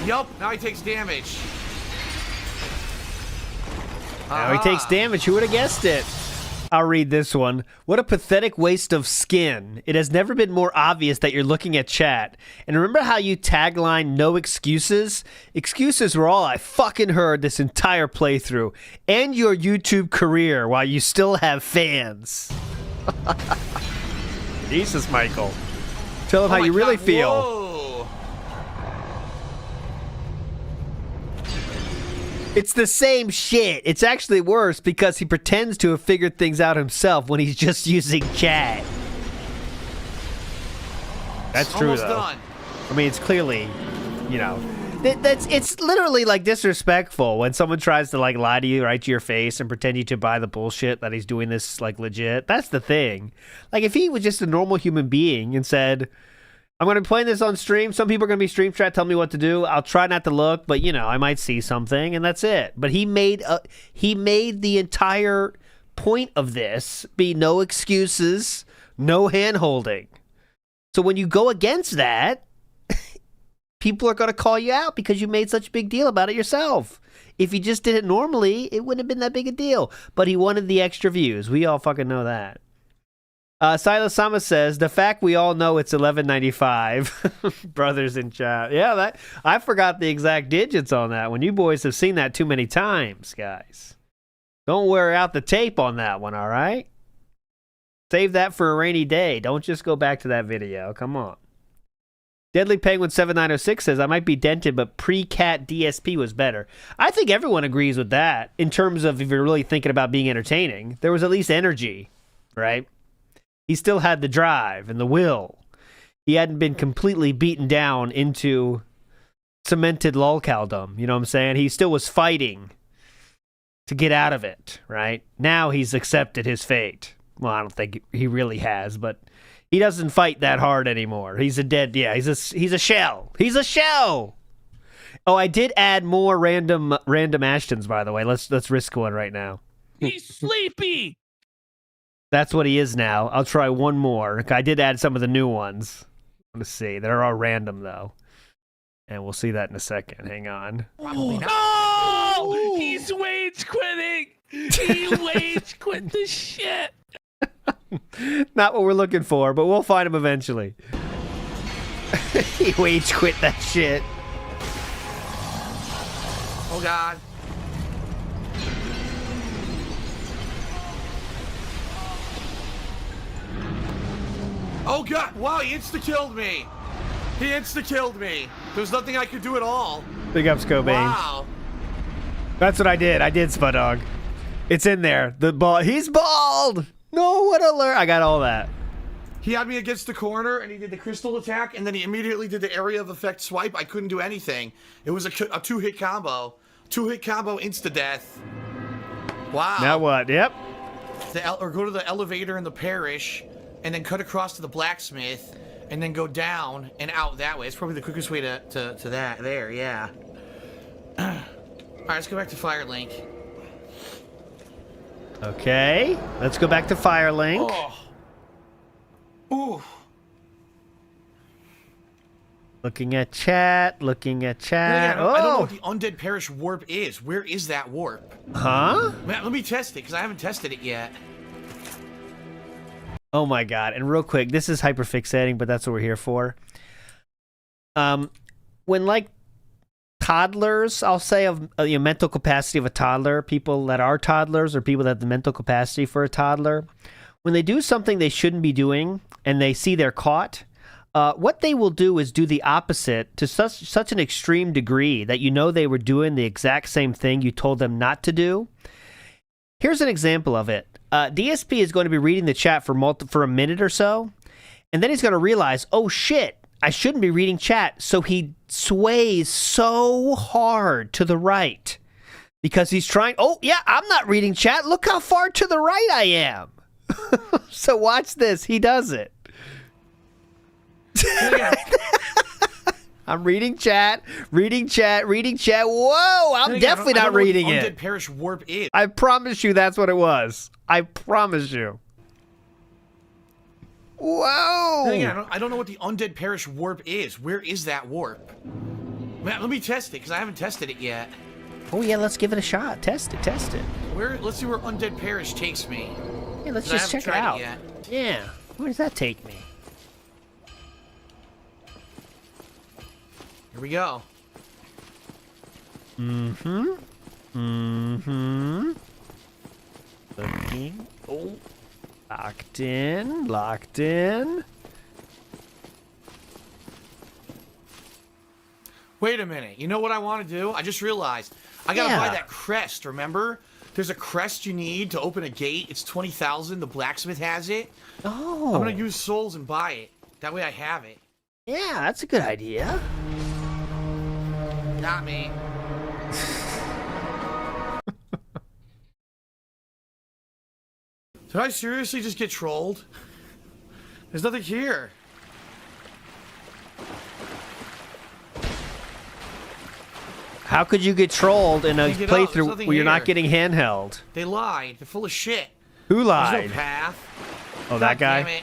S4: Yup, now he takes damage.
S2: Now he takes damage. Who would have guessed it? I'll read this one. What a pathetic waste of skin. It has never been more obvious that you're looking at chat. And remember how you tagline no excuses? Excuses were all I fucking heard this entire playthrough. And your YouTube career while you still have fans. Jesus, Michael. Tell him how you really feel.
S4: Whoa.
S2: It's the same shit. It's actually worse because he pretends to have figured things out himself when he's just using chat. That's true,
S4: Almost
S2: though.
S4: done.
S2: I mean, it's clearly, you know, it's literally like disrespectful when someone tries to like lie to you right to your face and pretend you to buy the bullshit that he's doing this like legit. That's the thing. Like if he was just a normal human being and said, I'm going to be playing this on stream. Some people are going to be stream chat, tell me what to do. I'll try not to look, but, you know, I might see something, and that's it. But he made the entire point of this be no excuses, no hand-holding. So when you go against that, people are going to call you out because you made such a big deal about it yourself. If you just did it normally, it wouldn't have been that big a deal. But he wanted the extra views. We all fucking know that. Silas Sama says, the fact we all know it's $11.95. Brothers in chat. Yeah, that I forgot the exact digits on that one. You boys have seen that too many times, guys. Don't wear out the tape on that one, all right? Save that for a rainy day. Don't just go back to that video. Come on. Deadly Penguin 7906 says, I might be dented, but pre-cat DSP was better. I think everyone agrees with that in terms of if you're really thinking about being entertaining. There was at least energy, right? He still had the drive and the will. He hadn't been completely beaten down into cemented lolcaldom. You know what I'm saying? He still was fighting to get out of it, right? Now he's accepted his fate. Well, I don't think he really has, but He doesn't fight that hard anymore. He's a dead. Yeah, he's a shell. He's a shell. Oh, I did add more random Ashtons, by the way. Let's risk one right now.
S1: He's sleepy.
S2: That's what he is now. I'll try one more. I did add some of the new ones. Let's see. They're all random though, and we'll see that in a second. Hang on.
S1: Oh, he's wage quitting. He wage quit the shit.
S2: Not what we're looking for, but we'll find him eventually. He wage quit that shit.
S4: Oh God. Oh God! Wow, he insta-killed me. He insta-killed me. There's nothing I could do at all.
S2: Big ups, Cobain.
S4: Wow.
S2: That's what I did. I did, Spudog. It's in there. The ball. He's bald. No, what alert! I got all that.
S4: He had me against the corner, and he did the crystal attack, and then he immediately did the area of effect swipe. I couldn't do anything. It was a two-hit combo. Two-hit combo, insta-death. Wow.
S2: Now what? Yep.
S4: Or go to the elevator in the parish, and then cut across to the blacksmith, and then go down and out that way. It's probably the quickest way to that. There, yeah. All right, let's go back to Firelink.
S2: Okay. Let's go back to Firelink.
S4: Oh. Ooh.
S2: Looking at chat. Looking at chat.
S4: I don't know what the Undead Parish warp is. Where is that warp?
S2: Huh?
S4: Man, let me test it, because I haven't tested it yet.
S2: Oh my God. And real quick, this is hyperfixating, but that's what we're here for. When like toddlers, I'll say of the mental capacity of a toddler, people that are toddlers or people that have the mental capacity for a toddler, when they do something they shouldn't be doing and they see they're caught, what they will do is do the opposite to such an extreme degree that you know they were doing the exact same thing you told them not to do. Here's an example of it. DSP is going to be reading the chat for a minute or so, and then he's going to realize, oh shit, I shouldn't be reading chat. So he sways so hard to the right because he's trying. Oh yeah, I'm not reading chat. Look how far to the right I am. So watch this. He does it. I'm reading chat. Whoa, I'm definitely not reading it.
S4: Undead Parish warp is.
S2: I promise you that's what it was. I promise you. Whoa.
S4: I don't know what the Undead Parish warp is. Where is that warp? Man, let me test it, because I haven't tested it yet.
S2: Oh yeah, let's give it a shot. Test it.
S4: Let's see where Undead Parish takes me.
S2: Yeah, let's just check it out. Yeah. Where does that take me?
S4: Here we go.
S2: Looking. Oh. Locked in.
S4: Wait a minute. You know what I want to do? I just realized. I gotta buy that crest, remember? There's a crest you need to open a gate. It's 20,000. The blacksmith has it.
S2: Oh.
S4: I'm gonna use souls and buy it. That way I have it.
S2: Yeah, that's a good idea.
S4: Not me. Did I seriously just get trolled? There's nothing here.
S2: How could you get trolled in a playthrough where you're not getting handheld?
S4: They lied. They're full of shit.
S2: Who lied?
S4: There's no path.
S2: Oh, that guy?
S4: Damn it.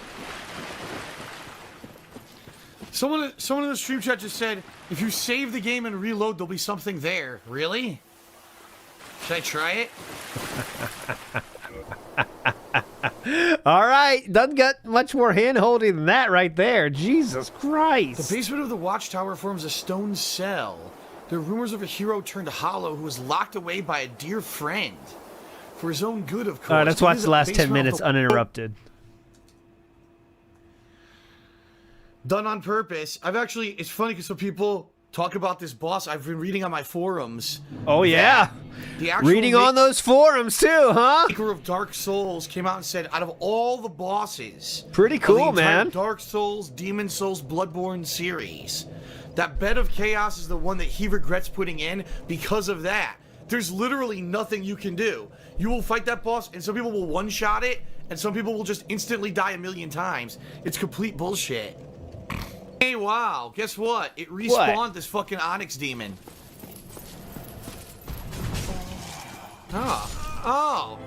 S4: Someone in the stream chat just said, if you save the game and reload, there'll be something there. Really? Should I try it?
S2: All right. Doesn't get much more hand-holding than that right there. Jesus Christ.
S4: The basement of the watchtower forms a stone cell. There are rumors of a hero turned hollow who was locked away by a dear friend. For his own good, of course.
S2: All right, let's watch the last 10 minutes uninterrupted.
S4: Done on purpose. It's funny because some people talk about this boss. I've been reading on my forums.
S2: Oh, yeah. Reading on those forums, too, huh?
S4: The maker of Dark Souls came out and said, out of all the bosses...
S2: Pretty cool, man.
S4: Dark Souls, Demon Souls, Bloodborne series, that Bed of Chaos is the one that he regrets putting in because of that. There's literally nothing you can do. You will fight that boss, and some people will one-shot it, and some people will just instantly die 1,000,000 times. It's complete bullshit. Hey, wow, guess what? It respawned this fucking Onyx demon. Oh.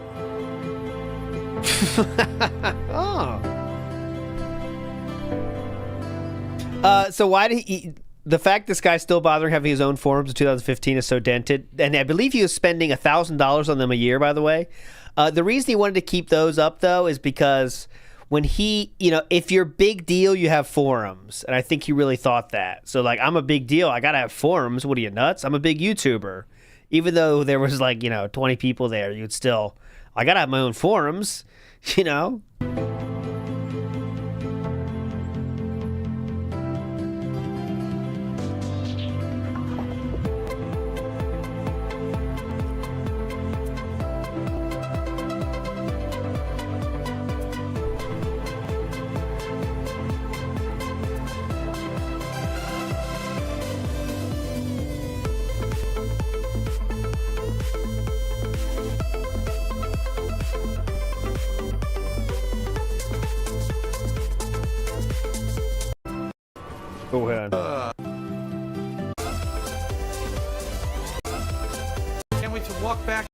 S2: So why did he... The fact this guy's still bothering having his own forums in 2015 is so dented, and I believe he was spending $1,000 on them a year, by the way. The reason he wanted to keep those up, though, is because when he, if you're big deal, you have forums, and I think he really thought that. So, like, I'm a big deal, I gotta have forums. What are you, nuts? I'm a big YouTuber. Even though there was, 20 people there, you'd still, I gotta have my own forums, Go ahead.
S4: Can't wait to walk back.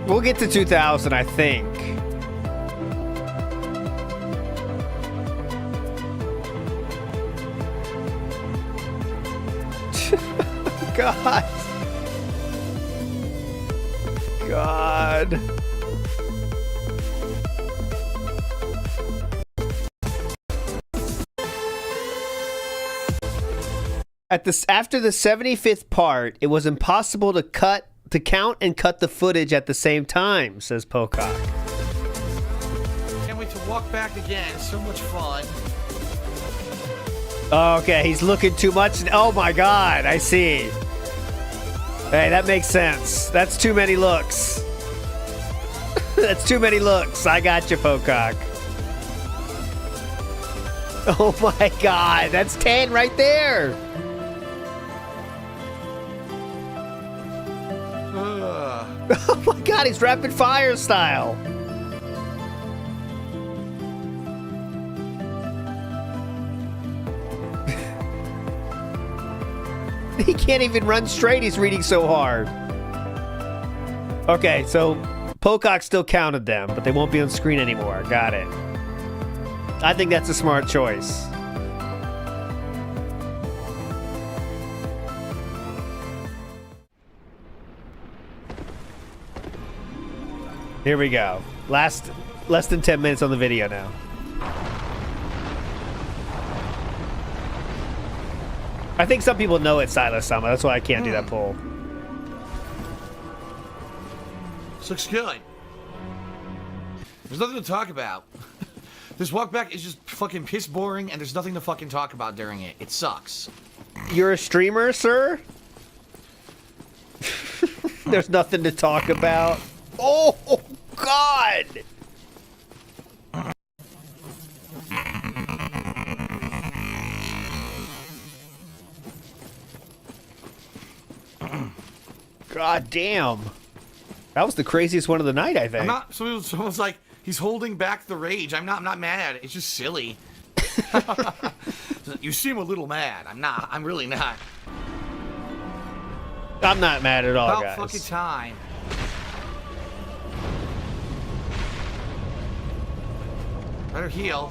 S2: We'll get to 2000, I think. God. After the 75th part, it was impossible to count and cut the footage at the same time, says Pocock.
S4: Can't wait to walk back again. It's so much fun.
S2: Okay, he's looking too much. Oh my God, I see. Hey, that makes sense. That's too many looks. That's too many looks. I got you, Pocock. Oh my God, that's 10 right there. Oh my God, he's rapid fire style. He can't even run straight. He's reading so hard. Okay, so Pocock still counted them, but they won't be on screen anymore. Got it. I think that's a smart choice. Here we go. Less than 10 minutes on the video now. I think some people know it's Silas Sama. That's why I can't do that poll.
S4: This looks good. There's nothing to talk about. This walk back is just fucking piss boring, and there's nothing to fucking talk about during it. It sucks.
S2: You're a streamer, sir? There's nothing to talk about. Oh, God! God damn. That was the craziest one of the night, I think.
S4: I'm not. Someone's like, he's holding back the rage. I'm not mad. It's just silly. You seem a little mad. I'm not. I'm really not.
S2: I'm not mad at all,
S4: About
S2: guys.
S4: fucking time. Better heal.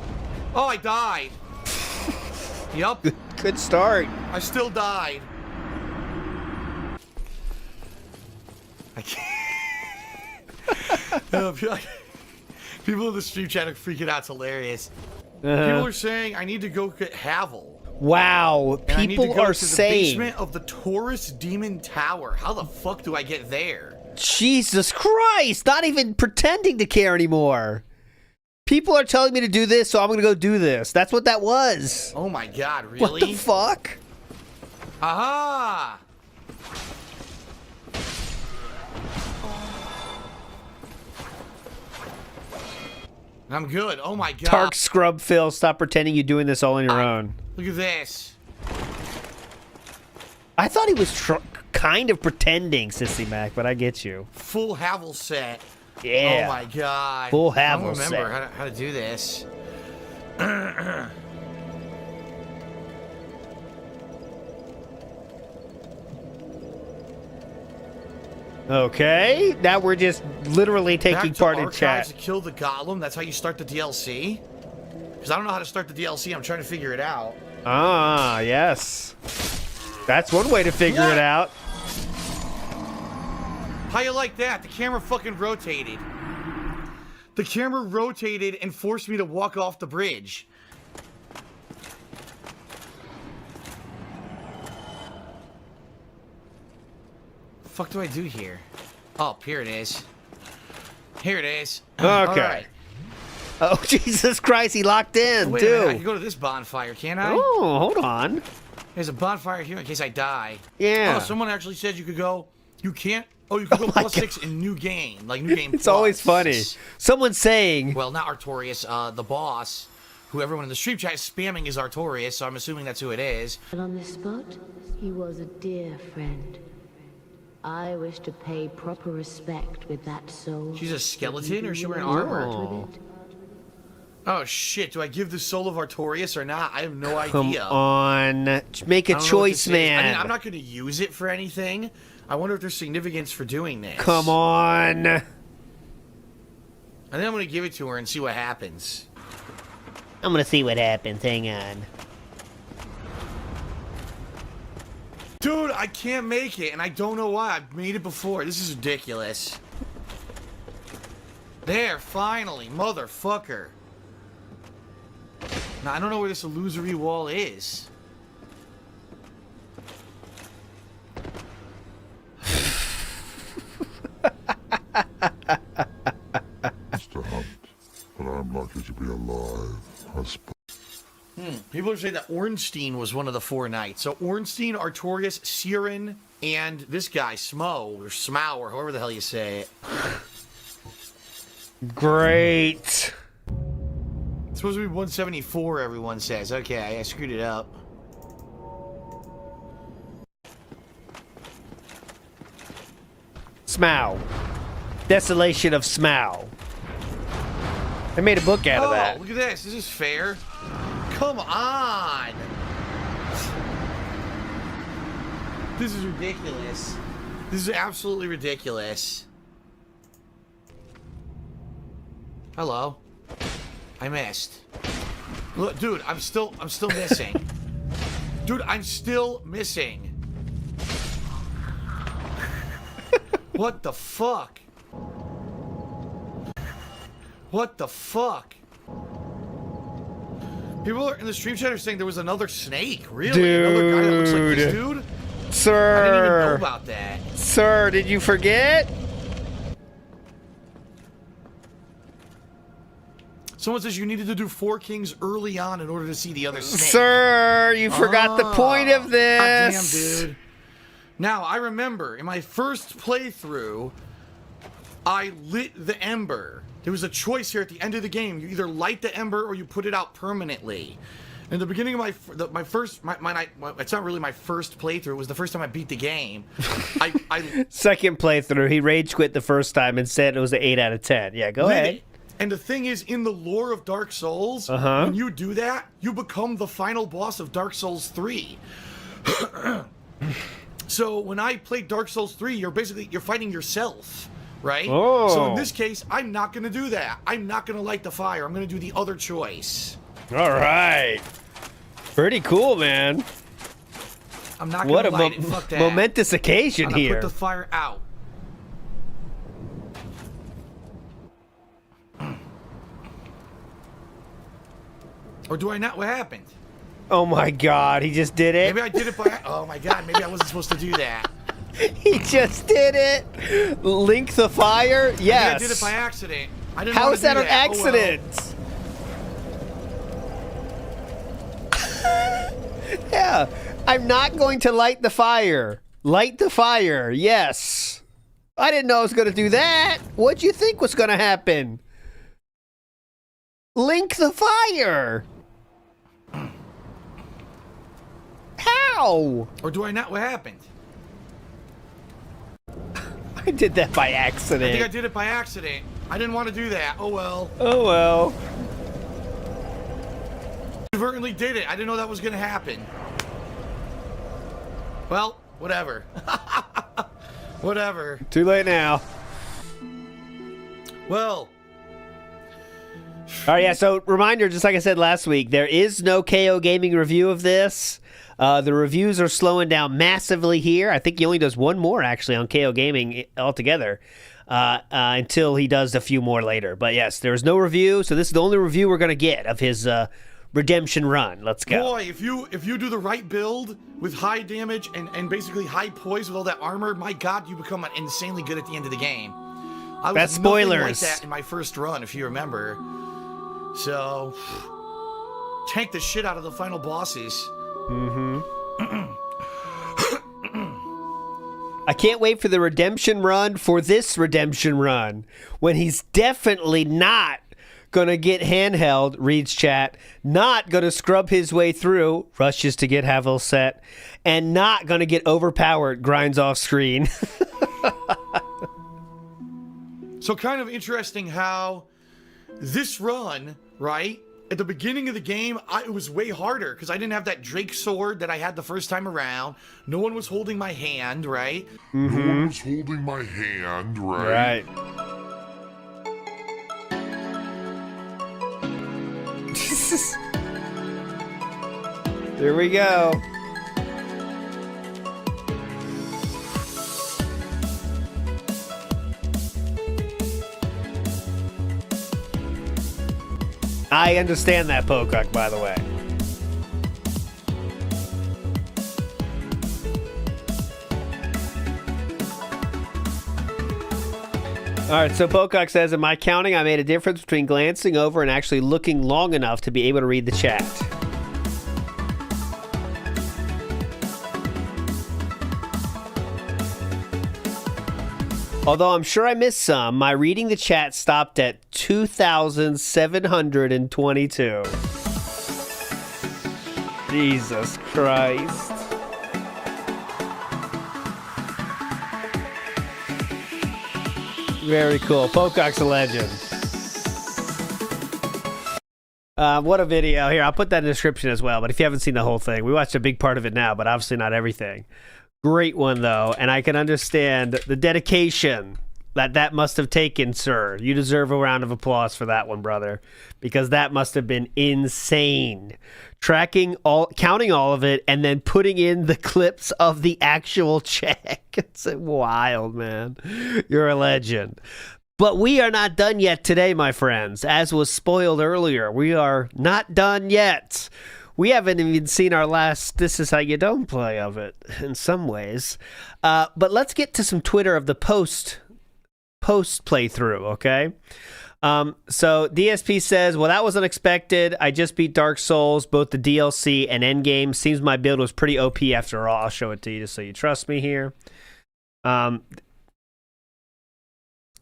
S4: Oh, I died. Yup.
S2: Good start.
S4: I still died. I can't. People in the stream chat are freaking out. It's hilarious. People are saying I need to go get Havel.
S2: Wow.
S4: And I need to
S2: People
S4: go
S2: are
S4: to the
S2: saying.
S4: basement of the Taurus Demon Tower. How the fuck do I get there?
S2: Jesus Christ. Not even pretending to care anymore. People are telling me to do this, so I'm going to go do this. That's what that was.
S4: Oh my god, really?
S2: What the fuck?
S4: Aha! I'm good. Oh my god.
S2: Tark Scrub Phil, stop pretending you're doing this all on your own.
S4: Look at this.
S2: I thought he was kind of pretending, Sissy Mac, but I get you.
S4: Full Havel set.
S2: Yeah.
S4: Oh my god.
S2: Full
S4: I
S2: Havel
S4: don't remember
S2: set.
S4: how to do this.
S2: Okay, now we're just literally taking
S4: Back to
S2: part in
S4: archives
S2: chat.
S4: to kill the golem. That's how you start the DLC. Because I don't know how to start the DLC. I'm trying to figure it out.
S2: Ah, yes. That's one way to figure it out.
S4: How you like that? The camera fucking rotated. The camera rotated and forced me to walk off the bridge. The fuck do I do here? Oh, here it is. Here it is.
S2: Okay.
S4: All right.
S2: Oh, Jesus Christ, he locked in,
S4: Wait a minute, I can
S2: too.
S4: go to this bonfire, can't I?
S2: Oh, hold on.
S4: There's a bonfire here in case I die.
S2: Yeah.
S4: Oh, someone actually said you could go. You can't. Oh, you could go
S2: my
S4: +6 in new game, like new game.
S2: It's always
S4: plus.
S2: funny. Someone's saying,
S4: Well, not Artorias, the boss, who everyone in the stream chat is spamming is Artorias, so I'm assuming that's who it is.
S8: And on this spot, he was a dear friend. I wish to pay proper respect with that soul.
S4: She's a skeleton, or is she wearing
S8: With
S4: armor?
S8: it.
S4: Oh shit! Do I give the soul of Artorias or not? I have no
S2: come
S4: idea.
S2: on. Make a
S4: I don't know what
S2: choice,
S4: this is.
S2: man.
S4: I mean, I'm not going to use it for anything. I wonder if there's significance for doing this.
S2: Come on.
S4: I think I'm going to give it to her and see what happens.
S2: I'm going to see what happens. Hang on.
S4: Dude, I can't make it, and I don't know why. I've made it before. This is ridiculous. There, finally, motherfucker. Now, I don't know where this illusory wall is.
S9: Mr. Hunt, but I'm lucky to be alive.
S4: People are saying that Ornstein was one of the 4 knights. So Ornstein, Artorias, Siren, and this guy, Smo, or Smau, or however the hell you say it.
S2: Great.
S4: It's supposed to be 174, everyone says. Okay, I screwed it up.
S2: Smough. Desolation of Smough. They made a book out of that.
S4: Look at this. Is this fair? Come on! This is ridiculous. This is absolutely ridiculous. Hello. I missed. Look, dude, I'm still missing. Dude, I'm still missing. What the fuck? What the fuck? People are in the stream chat are saying there was another snake. Really? Another guy that looks like this dude?
S2: Sir.
S4: I didn't even know about that.
S2: Sir, did you forget?
S4: Someone says you needed to do 4 kings early on in order to see the other snake.
S2: Sir, you forgot the point of this.
S4: Damn, dude. Now, I remember in my first playthrough, I lit the ember. There was a choice here at the end of the game. You either light the ember or you put it out permanently. In the beginning of my first, it's not really my first playthrough. It was the first time I beat the game. I
S2: Second playthrough, he rage quit the first time and said it was an 8 out of 10. Yeah, go
S4: lit
S2: ahead.
S4: it. And the thing is, in the lore of Dark Souls, when you do that, you become the final boss of Dark Souls 3. So when I played Dark Souls 3, you're fighting yourself, right?
S2: Oh.
S4: So in this case, I'm not going to do that. I'm not going to light the fire. I'm going to do the other choice.
S2: All right. Pretty cool, man.
S4: I'm not
S2: What
S4: going
S2: a
S4: to light it. Fuck that.
S2: momentous occasion
S4: I'm gonna
S2: here.
S4: put the fire out. Or do I not? What happened?
S2: Oh my God, he just did it.
S4: Maybe I did it by. Oh my God, maybe I wasn't supposed to do that.
S2: He just did it. Link the fire? Yes.
S4: Maybe I did it by accident. I didn't
S2: How
S4: want
S2: is
S4: to do
S2: that an
S4: that. Oh, well.
S2: accident? Yeah. I'm not going to light the fire. Light the fire. Yes. I didn't know I was going to do that. What'd you think was going to happen? Link the fire. How?
S4: Or do I not? What happened?
S2: I did that by
S4: I
S2: accident.
S4: think I did it by accident. I didn't want to do that. Oh well.
S2: Oh well.
S4: Inadvertently did it. I didn't know that was going to happen. Well, whatever. Whatever.
S2: Too late now.
S4: Well.
S2: All right, yeah, so reminder, just like I said last week, there is no KO Gaming review of this. The reviews are slowing down massively here. I think he only does one more, actually, on KO Gaming altogether until he does a few more later. But yes, there's no review, so this is the only review we're going to get of his redemption run. Let's go.
S4: Boy, if you do the right build with high damage and basically high poise with all that armor, my God, you become insanely good at the end of the game. I was
S2: That's
S4: nothing
S2: spoilers.
S4: like that in my first run, if you remember. So, tank the shit out of the final bosses.
S2: I can't wait for the redemption run for this redemption run when he's definitely not going to get handheld, reads chat, not going to scrub his way through, rushes to get Havel set, and not going to get overpowered, grinds off screen.
S4: So kind of interesting how this run, right, at the beginning of the game, it was way harder because I didn't have that Drake sword that I had the first time around. No one was holding my hand, right?
S9: No one was holding my hand, right?
S2: Right. Here we go. I understand that, Pocock, by the way. All right, so Pocock says, in my counting, I made a difference between glancing over and actually looking long enough to be able to read the chat. Although I'm sure I missed some, my reading the chat stopped at 2,722. Jesus Christ. Very cool. Pocock's a legend. What a video. Here, I'll put that in the description as well, but if you haven't seen the whole thing, we watched a big part of it now, but obviously not everything. Great one, though, and I can understand the dedication that must have taken, sir. You deserve a round of applause for that one, brother, because that must have been insane. Counting all of it, and then putting in the clips of the actual check. It's wild, man. You're a legend. But we are not done yet today, my friends. As was spoiled earlier, we are not done yet. We haven't even seen our last This Is How You Don't Play of it, in some ways. But let's get to some Twitter of the post playthrough, okay? So DSP says, well, that was unexpected. I just beat Dark Souls, both the DLC and Endgame. Seems my build was pretty OP after all. I'll show it to you just so you trust me here.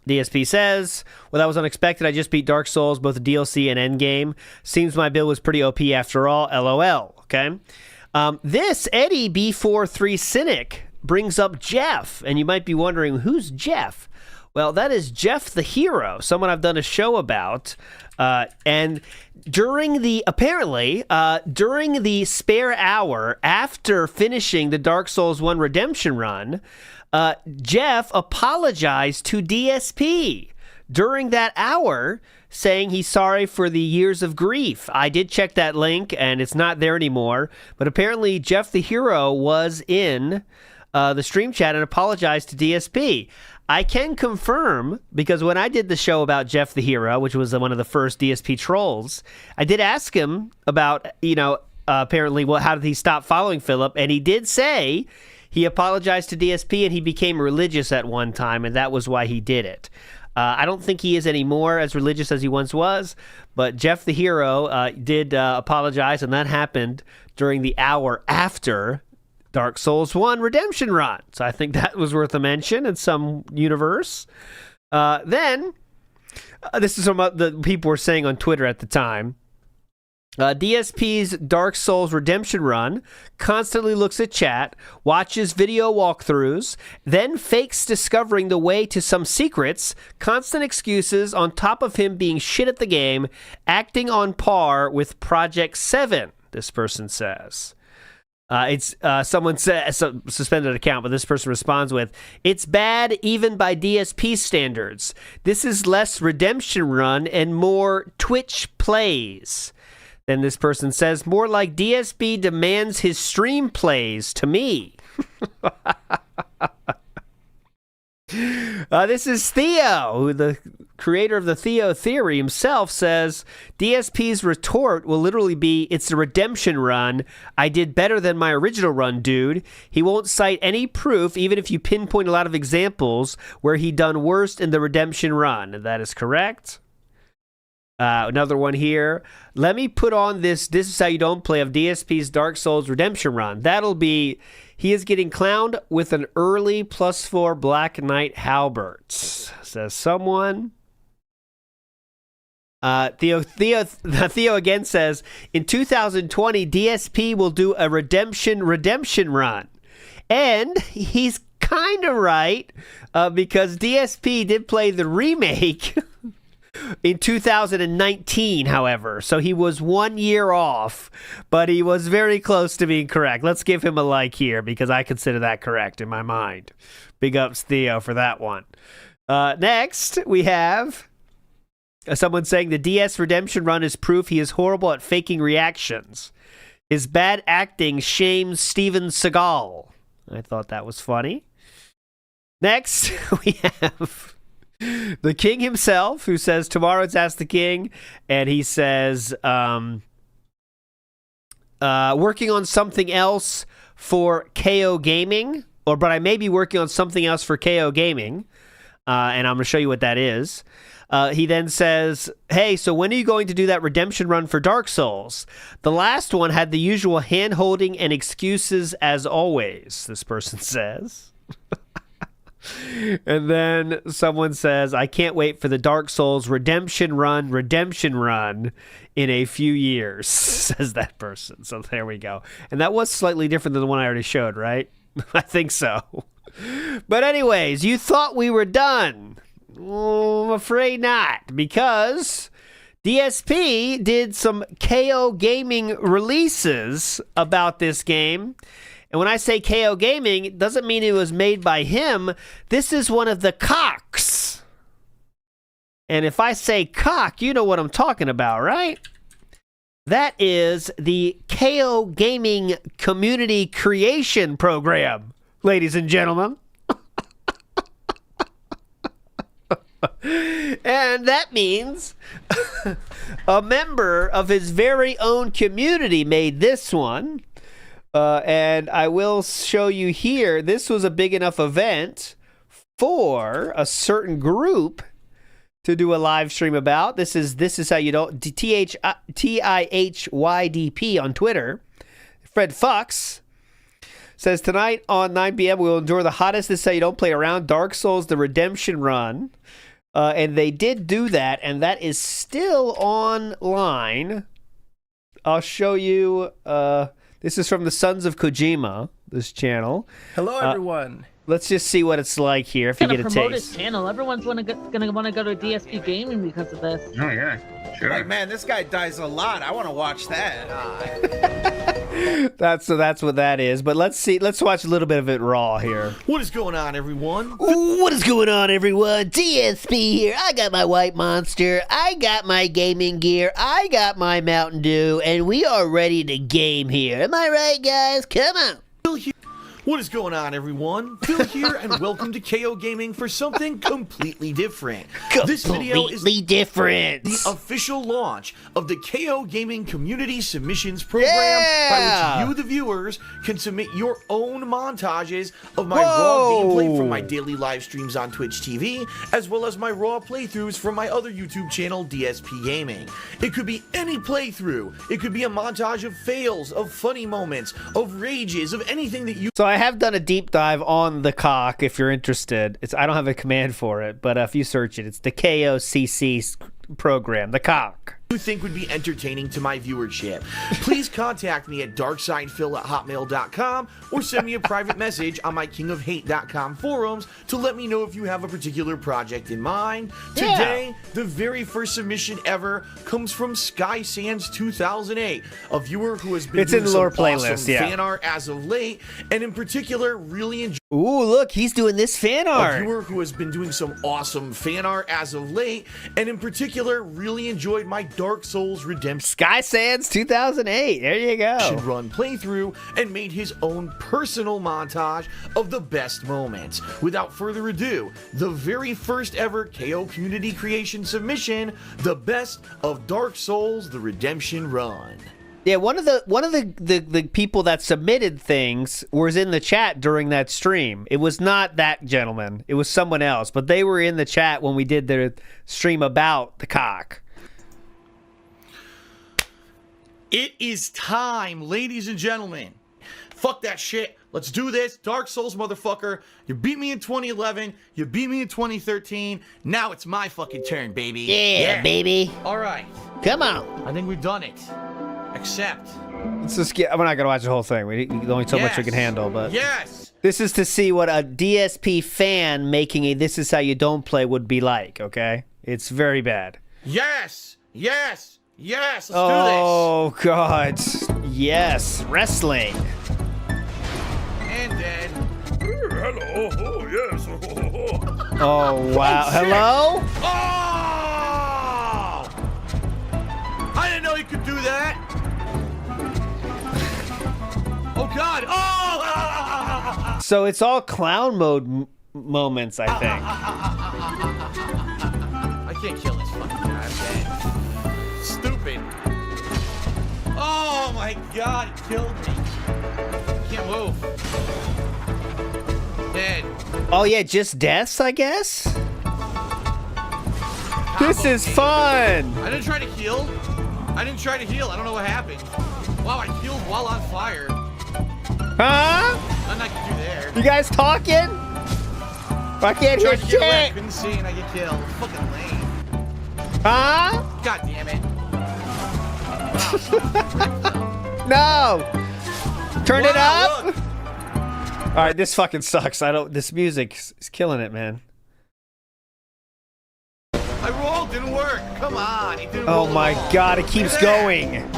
S2: DSP says, well, that was unexpected. I just beat Dark Souls, both the DLC and Endgame. Seems my build was pretty OP after all. LOL. Okay. This Eddie B43 Cynic brings up Jeff, and you might be wondering, who's Jeff? Well, that is Jeff the Hero, someone I've done a show about. And during the spare hour after finishing the Dark Souls 1 Redemption run, Jeff apologized to DSP during that hour, saying he's sorry for the years of grief. I did check that link, and it's not there anymore. But apparently, Jeff the Hero was in the stream chat and apologized to DSP. I can confirm, because when I did the show about Jeff the Hero, which was one of the first DSP trolls, I did ask him about, apparently, how did he stop following Philip? And he did say he apologized to DSP and he became religious at one time, and that was why he did it. I don't think he is anymore as religious as he once was, but Jeff the Hero did apologize, and that happened during the hour after Dark Souls 1 Redemption run. So I think that was worth a mention in some universe. Then This is what the people were saying on Twitter at the time. DSP's Dark Souls Redemption run constantly looks at chat, watches video walkthroughs, then fakes discovering the way to some secrets, constant excuses on top of him being shit at the game, acting on par with Project 7, this person says. It's someone says suspended account, but this person responds with, "It's bad even by DSP standards. This is less Redemption run and more Twitch plays." Then this person says, "More like DSP demands his stream plays to me." This is Theo, who the creator of the Theo theory himself says, DSP's retort will literally be, "It's a redemption run. I did better than my original run, dude." He won't cite any proof, even if you pinpoint a lot of examples where he done worse in the redemption run. And that is correct. Another one here. "Let me put on this is how you don't play of DSP's Dark Souls Redemption run. That'll be, he is getting clowned with an early +4 Black Knight Halbert," says someone. Theo again says, "In 2020, DSP will do a redemption run." And he's kind of right, because DSP did play the remake in 2019, however, so he was 1 year off, but he was very close to being correct. Let's give him a like here, because I consider that correct in my mind. Big ups, Theo, for that one. Next, we have someone saying the DS Redemption run is proof he is horrible at faking reactions. His bad acting shames Steven Seagal. I thought that was funny. Next, we have the king himself, who says, "Tomorrow it's Ask the King," and he says, "Working on something else for KO Gaming," but I may be working on something else for KO Gaming, and I'm going to show you what that is. He then says, "Hey, so when are you going to do that redemption run for Dark Souls? The last one had the usual hand-holding and excuses as always," this person says. And then someone says, "I can't wait for the Dark Souls redemption run in a few years," says that person. So there we go. And that was slightly different than the one I already showed, right? I think so. But anyways, you thought we were done. I'm afraid not, because DSP did some KO Gaming releases about this game. And when I say KO Gaming, it doesn't mean it was made by him. This is one of the KOCCs. And if I say KOCC, you know what I'm talking about, right? That is the KO Gaming Community Creation Program, ladies and gentlemen. And that means a member of his very own community made this one. And I will show you here, this was a big enough event for a certain group to do a live stream about. This is how you don't, TIYDP on Twitter. Fred Fucks says, "Tonight on 9 p.m. we will endure the hottest This Is How You Don't Play Around, Dark Souls, the Redemption Run." And they did do that, and that is still online. I'll show you, this is from the Sons of Kojima, this channel.
S10: Hello, everyone.
S2: Let's just see what it's like here if you get a taste.
S11: Promote his channel. Everyone's gonna want to go to DSP Gaming because of this.
S10: Oh yeah, sure. Like, man, this guy dies a lot. I want to watch that.
S2: That's what that is. But let's watch a little bit of it raw here.
S4: What is going on, everyone?
S2: What is going on, everyone? DSP here. I got my white monster. I got my gaming gear. I got my Mountain Dew, and we are ready to game here. Am I right, guys? Come on.
S4: What is going on, everyone? Phil here, and welcome to KO Gaming for something completely different. This video is
S2: different.
S4: The official launch of the KO Gaming Community Submissions Program, by which you, the viewers, can submit your own montages of my raw gameplay from my daily live streams on Twitch TV, as well as my raw playthroughs from my other YouTube channel, DSP Gaming. It could be any playthrough. It could be a montage of fails, of funny moments, of rages, of anything that you...
S2: So I have done a deep dive on the KOCC if you're interested. I don't have a command for it, but if you search it, it's the KOCC program, the KOCC.
S4: You think would be entertaining to my viewership, please contact me at darksidephil@hotmail.com or send me a private message on my kingofhate.com forums to let me know if you have a particular project in mind. Today, the very first submission ever comes from Sky Sands 2008, a viewer who has been doing some awesome fan art as of late, and in particular really enjoyed.
S2: Ooh, look, he's doing this fan art.
S4: A viewer who has been doing some awesome fan art as of late, and in particular really enjoyed my Dark Souls Redemption
S2: Sky Sands 2008. There you go.
S4: Run playthrough and made his own personal montage of the best moments. Without further ado, the very first ever KO community creation submission, the best of Dark Souls: The Redemption Run.
S2: Yeah, one of the people that submitted things was in the chat during that stream. It was not that gentleman. It was someone else, but they were in the chat when we did the stream about the KOCC.
S4: It is time, ladies and gentlemen. Fuck that shit. Let's do this. Dark Souls, motherfucker. You beat me in 2011. You beat me in 2013. Now it's my fucking turn, baby.
S2: Yeah, baby.
S4: All right.
S2: Come on.
S4: I think we've done it. Except.
S2: Let's just get. I'm not gonna watch the whole thing. There's only so much we can handle, but
S4: yes.
S2: This is to see what a DSP fan making a "This Is How You Don't Play" would be like. Okay, it's very bad.
S4: Yes. Yes. Yes. Let's do this.
S2: Oh God. Yes. Wrestling.
S4: And dead.
S9: Hello. Oh, yes.
S2: Oh wow. Hello.
S4: Oh! I didn't know you could do that. Oh God! Oh!
S2: So it's all clown mode moments, I think.
S4: I can't kill this fucking guy. I'm dead. Stupid. Oh my God! It killed me. Can't move. Dead.
S2: Oh yeah, just deaths, I guess. This is fun.
S4: I didn't try to heal. I didn't try to heal. I don't know what happened. Wow, I healed while on fire.
S2: Huh?
S4: Nothing I can do there.
S2: You guys talking? I can't hear
S4: Tried to get away, I
S2: shit.
S4: couldn't see and I get killed. Fucking lame.
S2: Huh?
S4: God damn it.
S2: No. Turn it up.
S4: Look.
S2: All right, this fucking sucks. This music is killing it, man.
S4: I rolled, didn't work. Come on, it didn't
S2: Oh
S4: roll
S2: my
S4: at all.
S2: God, it keeps going.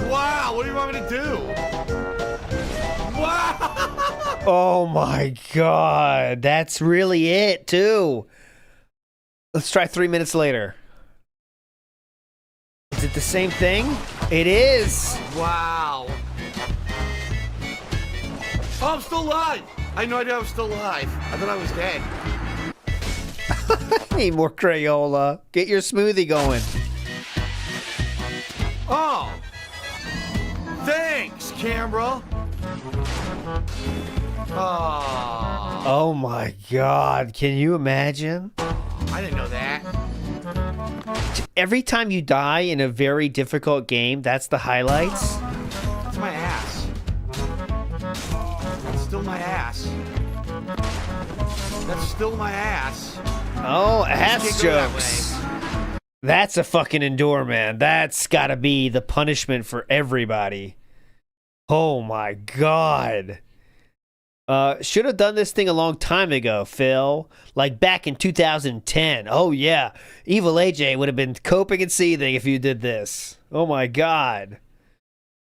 S4: Wow, what do you want me to do? Wow.
S2: Oh my God, that's really it too. Let's try 3 minutes later. Is it the same thing? It is.
S4: Wow. Oh, I'm still alive. I had no idea I was still alive. I thought I was dead.
S2: I need more Crayola. Get your smoothie going.
S4: Oh. Thanks, camera. Oh.
S2: Oh my God, can you imagine?
S4: I didn't know that.
S2: Every time you die in a very difficult game, that's the highlights.
S4: That's my ass. That's still my ass. That's still my ass.
S2: Oh, ass
S4: Can't go that
S2: jokes. That's a fucking endure, man. That's gotta be the punishment for everybody. Oh my God. Should have done this thing a long time ago, Phil. Like back in 2010. Oh yeah. Evil AJ would have been coping and seething if you did this. Oh my God.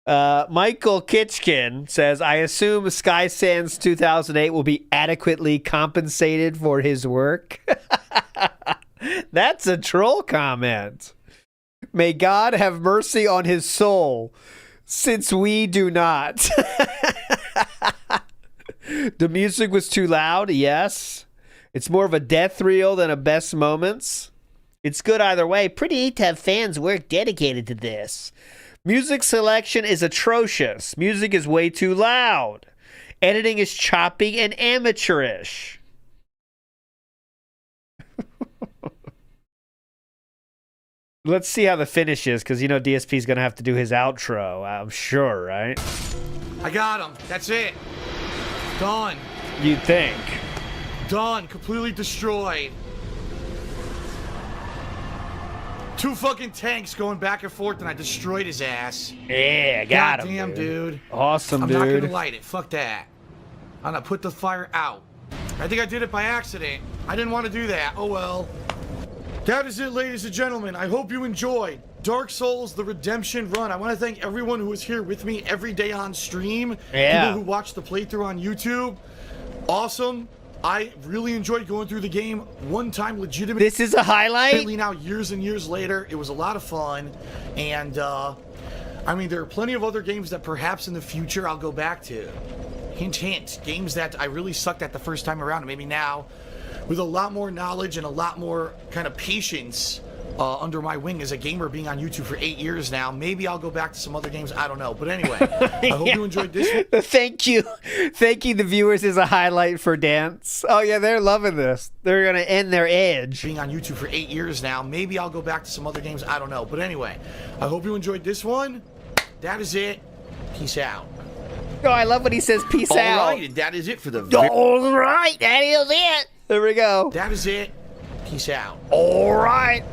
S2: Michael Kitchkin says, I assume Sky Sands 2008 will be adequately compensated for his work. That's a troll comment. May God have mercy on his soul, since we do not. The music was too loud, yes. It's more of a death reel than a best moments. It's good either way. Pretty neat to have fans work dedicated to this. Music selection is atrocious. Music is way too loud. Editing is choppy and amateurish. Let's see how the finish is, because you know DSP's going to have to do his outro, I'm sure, right?
S4: I got him. That's it. Done.
S2: You'd think.
S4: Done. Completely destroyed. 2 fucking tanks going back and forth, and I destroyed his ass.
S2: Yeah, got him.
S4: Damn, dude.
S2: Awesome,
S4: I'm
S2: dude.
S4: not gonna light it. Fuck that. I'm gonna put the fire out. I think I did it by accident. I didn't want to do that. Oh well. That is it, ladies and gentlemen. I hope you enjoyed Dark Souls: The Redemption Run. I want to thank everyone who was here with me every day on stream.
S2: Yeah.
S4: People who watched the playthrough on YouTube. Awesome. I really enjoyed going through the game one time legitimately.
S2: This is a highlight?
S4: Now, years and years later, it was a lot of fun. And, I mean, there are plenty of other games that perhaps in the future I'll go back to. Hint, hint. Games that I really sucked at the first time around. And maybe now, with a lot more knowledge and a lot more kind of patience under my wing as a gamer, being on YouTube for 8 years now, maybe I'll go back to some other games. I don't know. But anyway, I hope you enjoyed this one.
S2: Thank you. Thanking the viewers is a highlight for Dance. Oh, yeah, they're loving this. They're going to end their edge.
S4: Being on YouTube for 8 years now, maybe I'll go back to some other games. I don't know. But anyway, I hope you enjoyed this one. That is it. Peace out.
S2: Oh, I love when he says peace out.
S4: All right, and that is it for the...
S2: All right, that is it. There we go.
S4: That is it. Peace out.
S2: All right.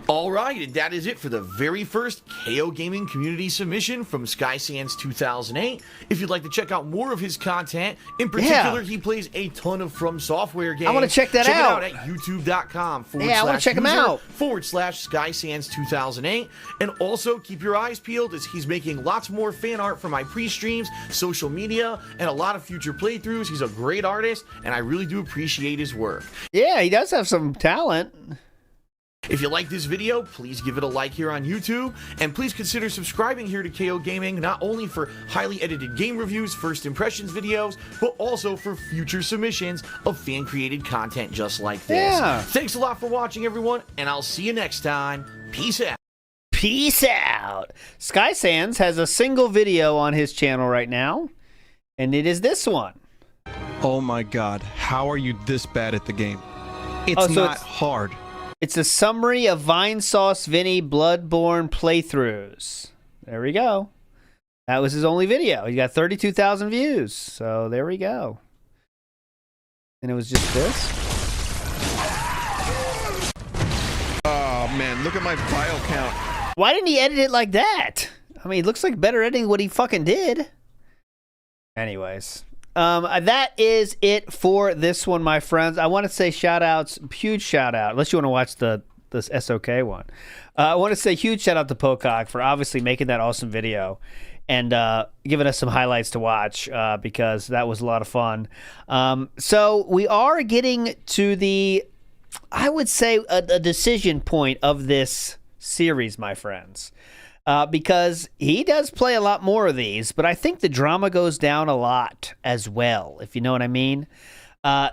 S4: All right, and that is it for the very first KO Gaming community submission from SkySands 2008. If you'd like to check out more of his content, in particular, he plays a ton of From Software games.
S2: I want to check that out.
S4: Check it out at youtube.com
S2: I want to check him out.
S4: /SkySands 2008. And also keep your eyes peeled as he's making lots more fan art for my pre-streams, social media, and a lot of future playthroughs. He's a great artist, and I really do appreciate his work.
S2: Yeah, he does have some talent.
S4: If you like this video, please give it a like here on YouTube, and please consider subscribing here to KO Gaming, not only for highly edited game reviews, first impressions videos, but also for future submissions of fan-created content just like this.
S2: Yeah.
S4: Thanks a lot for watching, everyone, and I'll see you next time. Peace out.
S2: Peace out. SkySands has a single video on his channel right now, and it is this one.
S12: Oh my god, how are you this bad at the game? It's not hard.
S2: It's a summary of Vinesauce Vinny Bloodborne playthroughs. There we go. That was his only video. He got 32,000 views. So there we go. And it was just this.
S12: Oh man, look at my file count.
S2: Why didn't he edit it like that? I mean, it looks like better editing what he fucking did. Anyways. That is it for this one, my friends. I want to say shout outs, huge shout out, unless you want to watch this SOK one. I want to say huge shout out to KOCC for obviously making that awesome video and giving us some highlights to watch because that was a lot of fun. So we are getting to the, I would say, a decision point of this series, my friends. Because he does play a lot more of these, but I think the drama goes down a lot as well, if you know what I mean.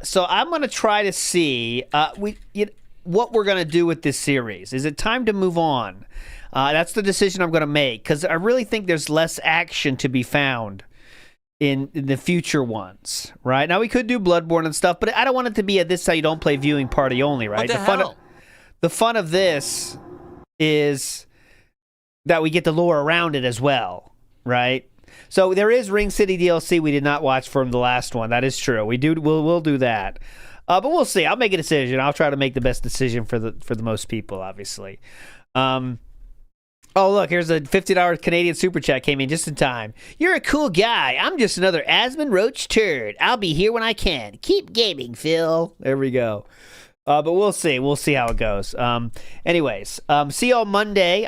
S2: So I'm going to try to see what we're going to do with this series. Is it time to move on? That's the decision I'm going to make, because I really think there's less action to be found in the future ones, right? Now, we could do Bloodborne and stuff, but I don't want it to be a this how you don't play viewing party only, right?
S4: What the hell?
S2: The fun of this is that we get the lore around it as well, right? So there is Ring City DLC we did not watch from the last one. That is true. We'll do that. But we'll see. I'll make a decision. I'll try to make the best decision for the most people, obviously. Oh, look, here's a $50 Canadian super chat came in just in time. You're a cool guy. I'm just another Asmund Roach turd. I'll be here when I can. Keep gaming, Phil. There we go. But we'll see. We'll see how it goes. Anyways, see you on Monday.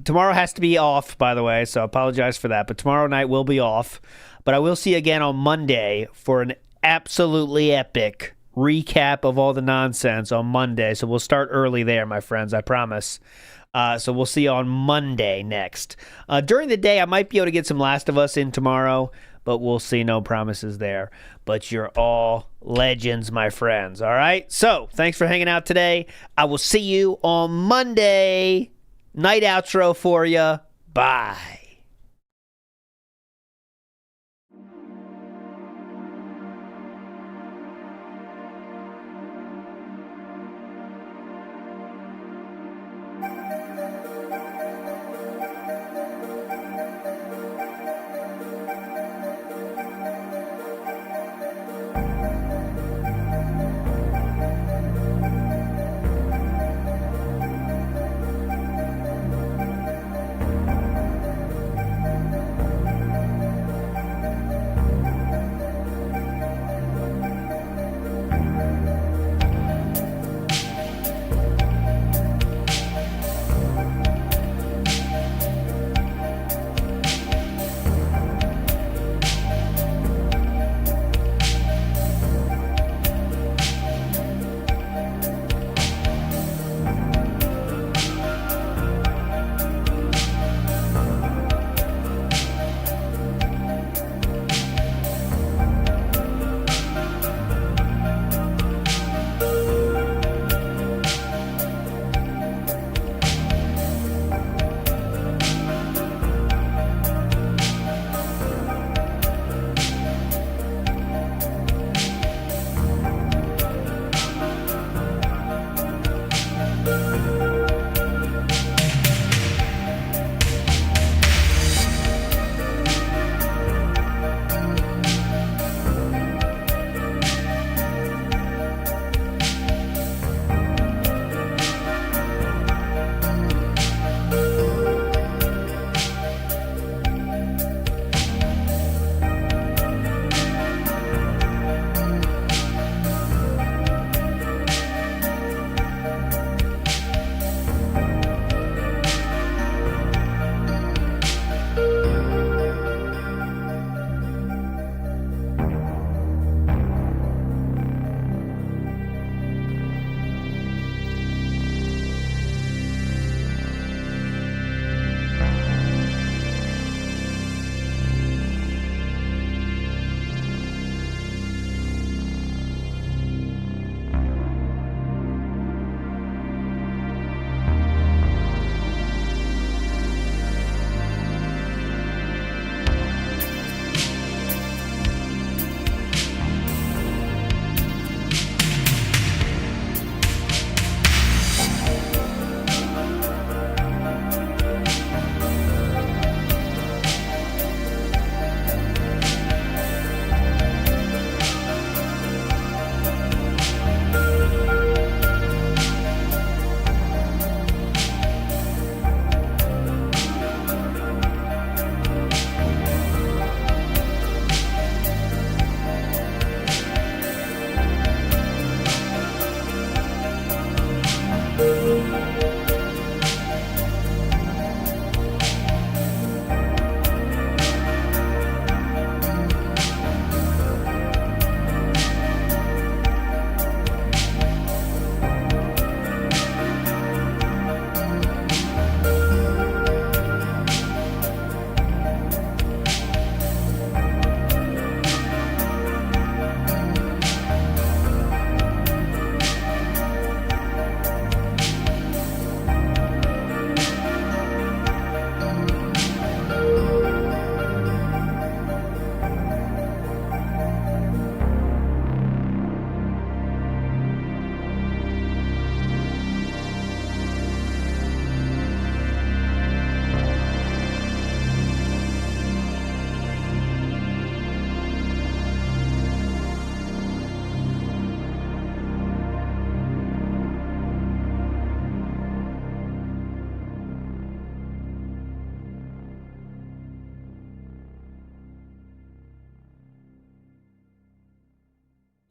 S2: Tomorrow has to be off, by the way, so I apologize for that. But tomorrow night will be off. But I will see you again on Monday for an absolutely epic recap of all the nonsense on Monday. So we'll start early there, my friends, I promise. So we'll see you on Monday next. During the day, I might be able to get some Last of Us in tomorrow, but we'll see. No promises there. But you're all legends, my friends, all right? So thanks for hanging out today. I will see you on Monday. Night outro for you. Bye.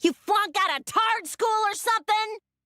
S13: You flunk out of tard school or something?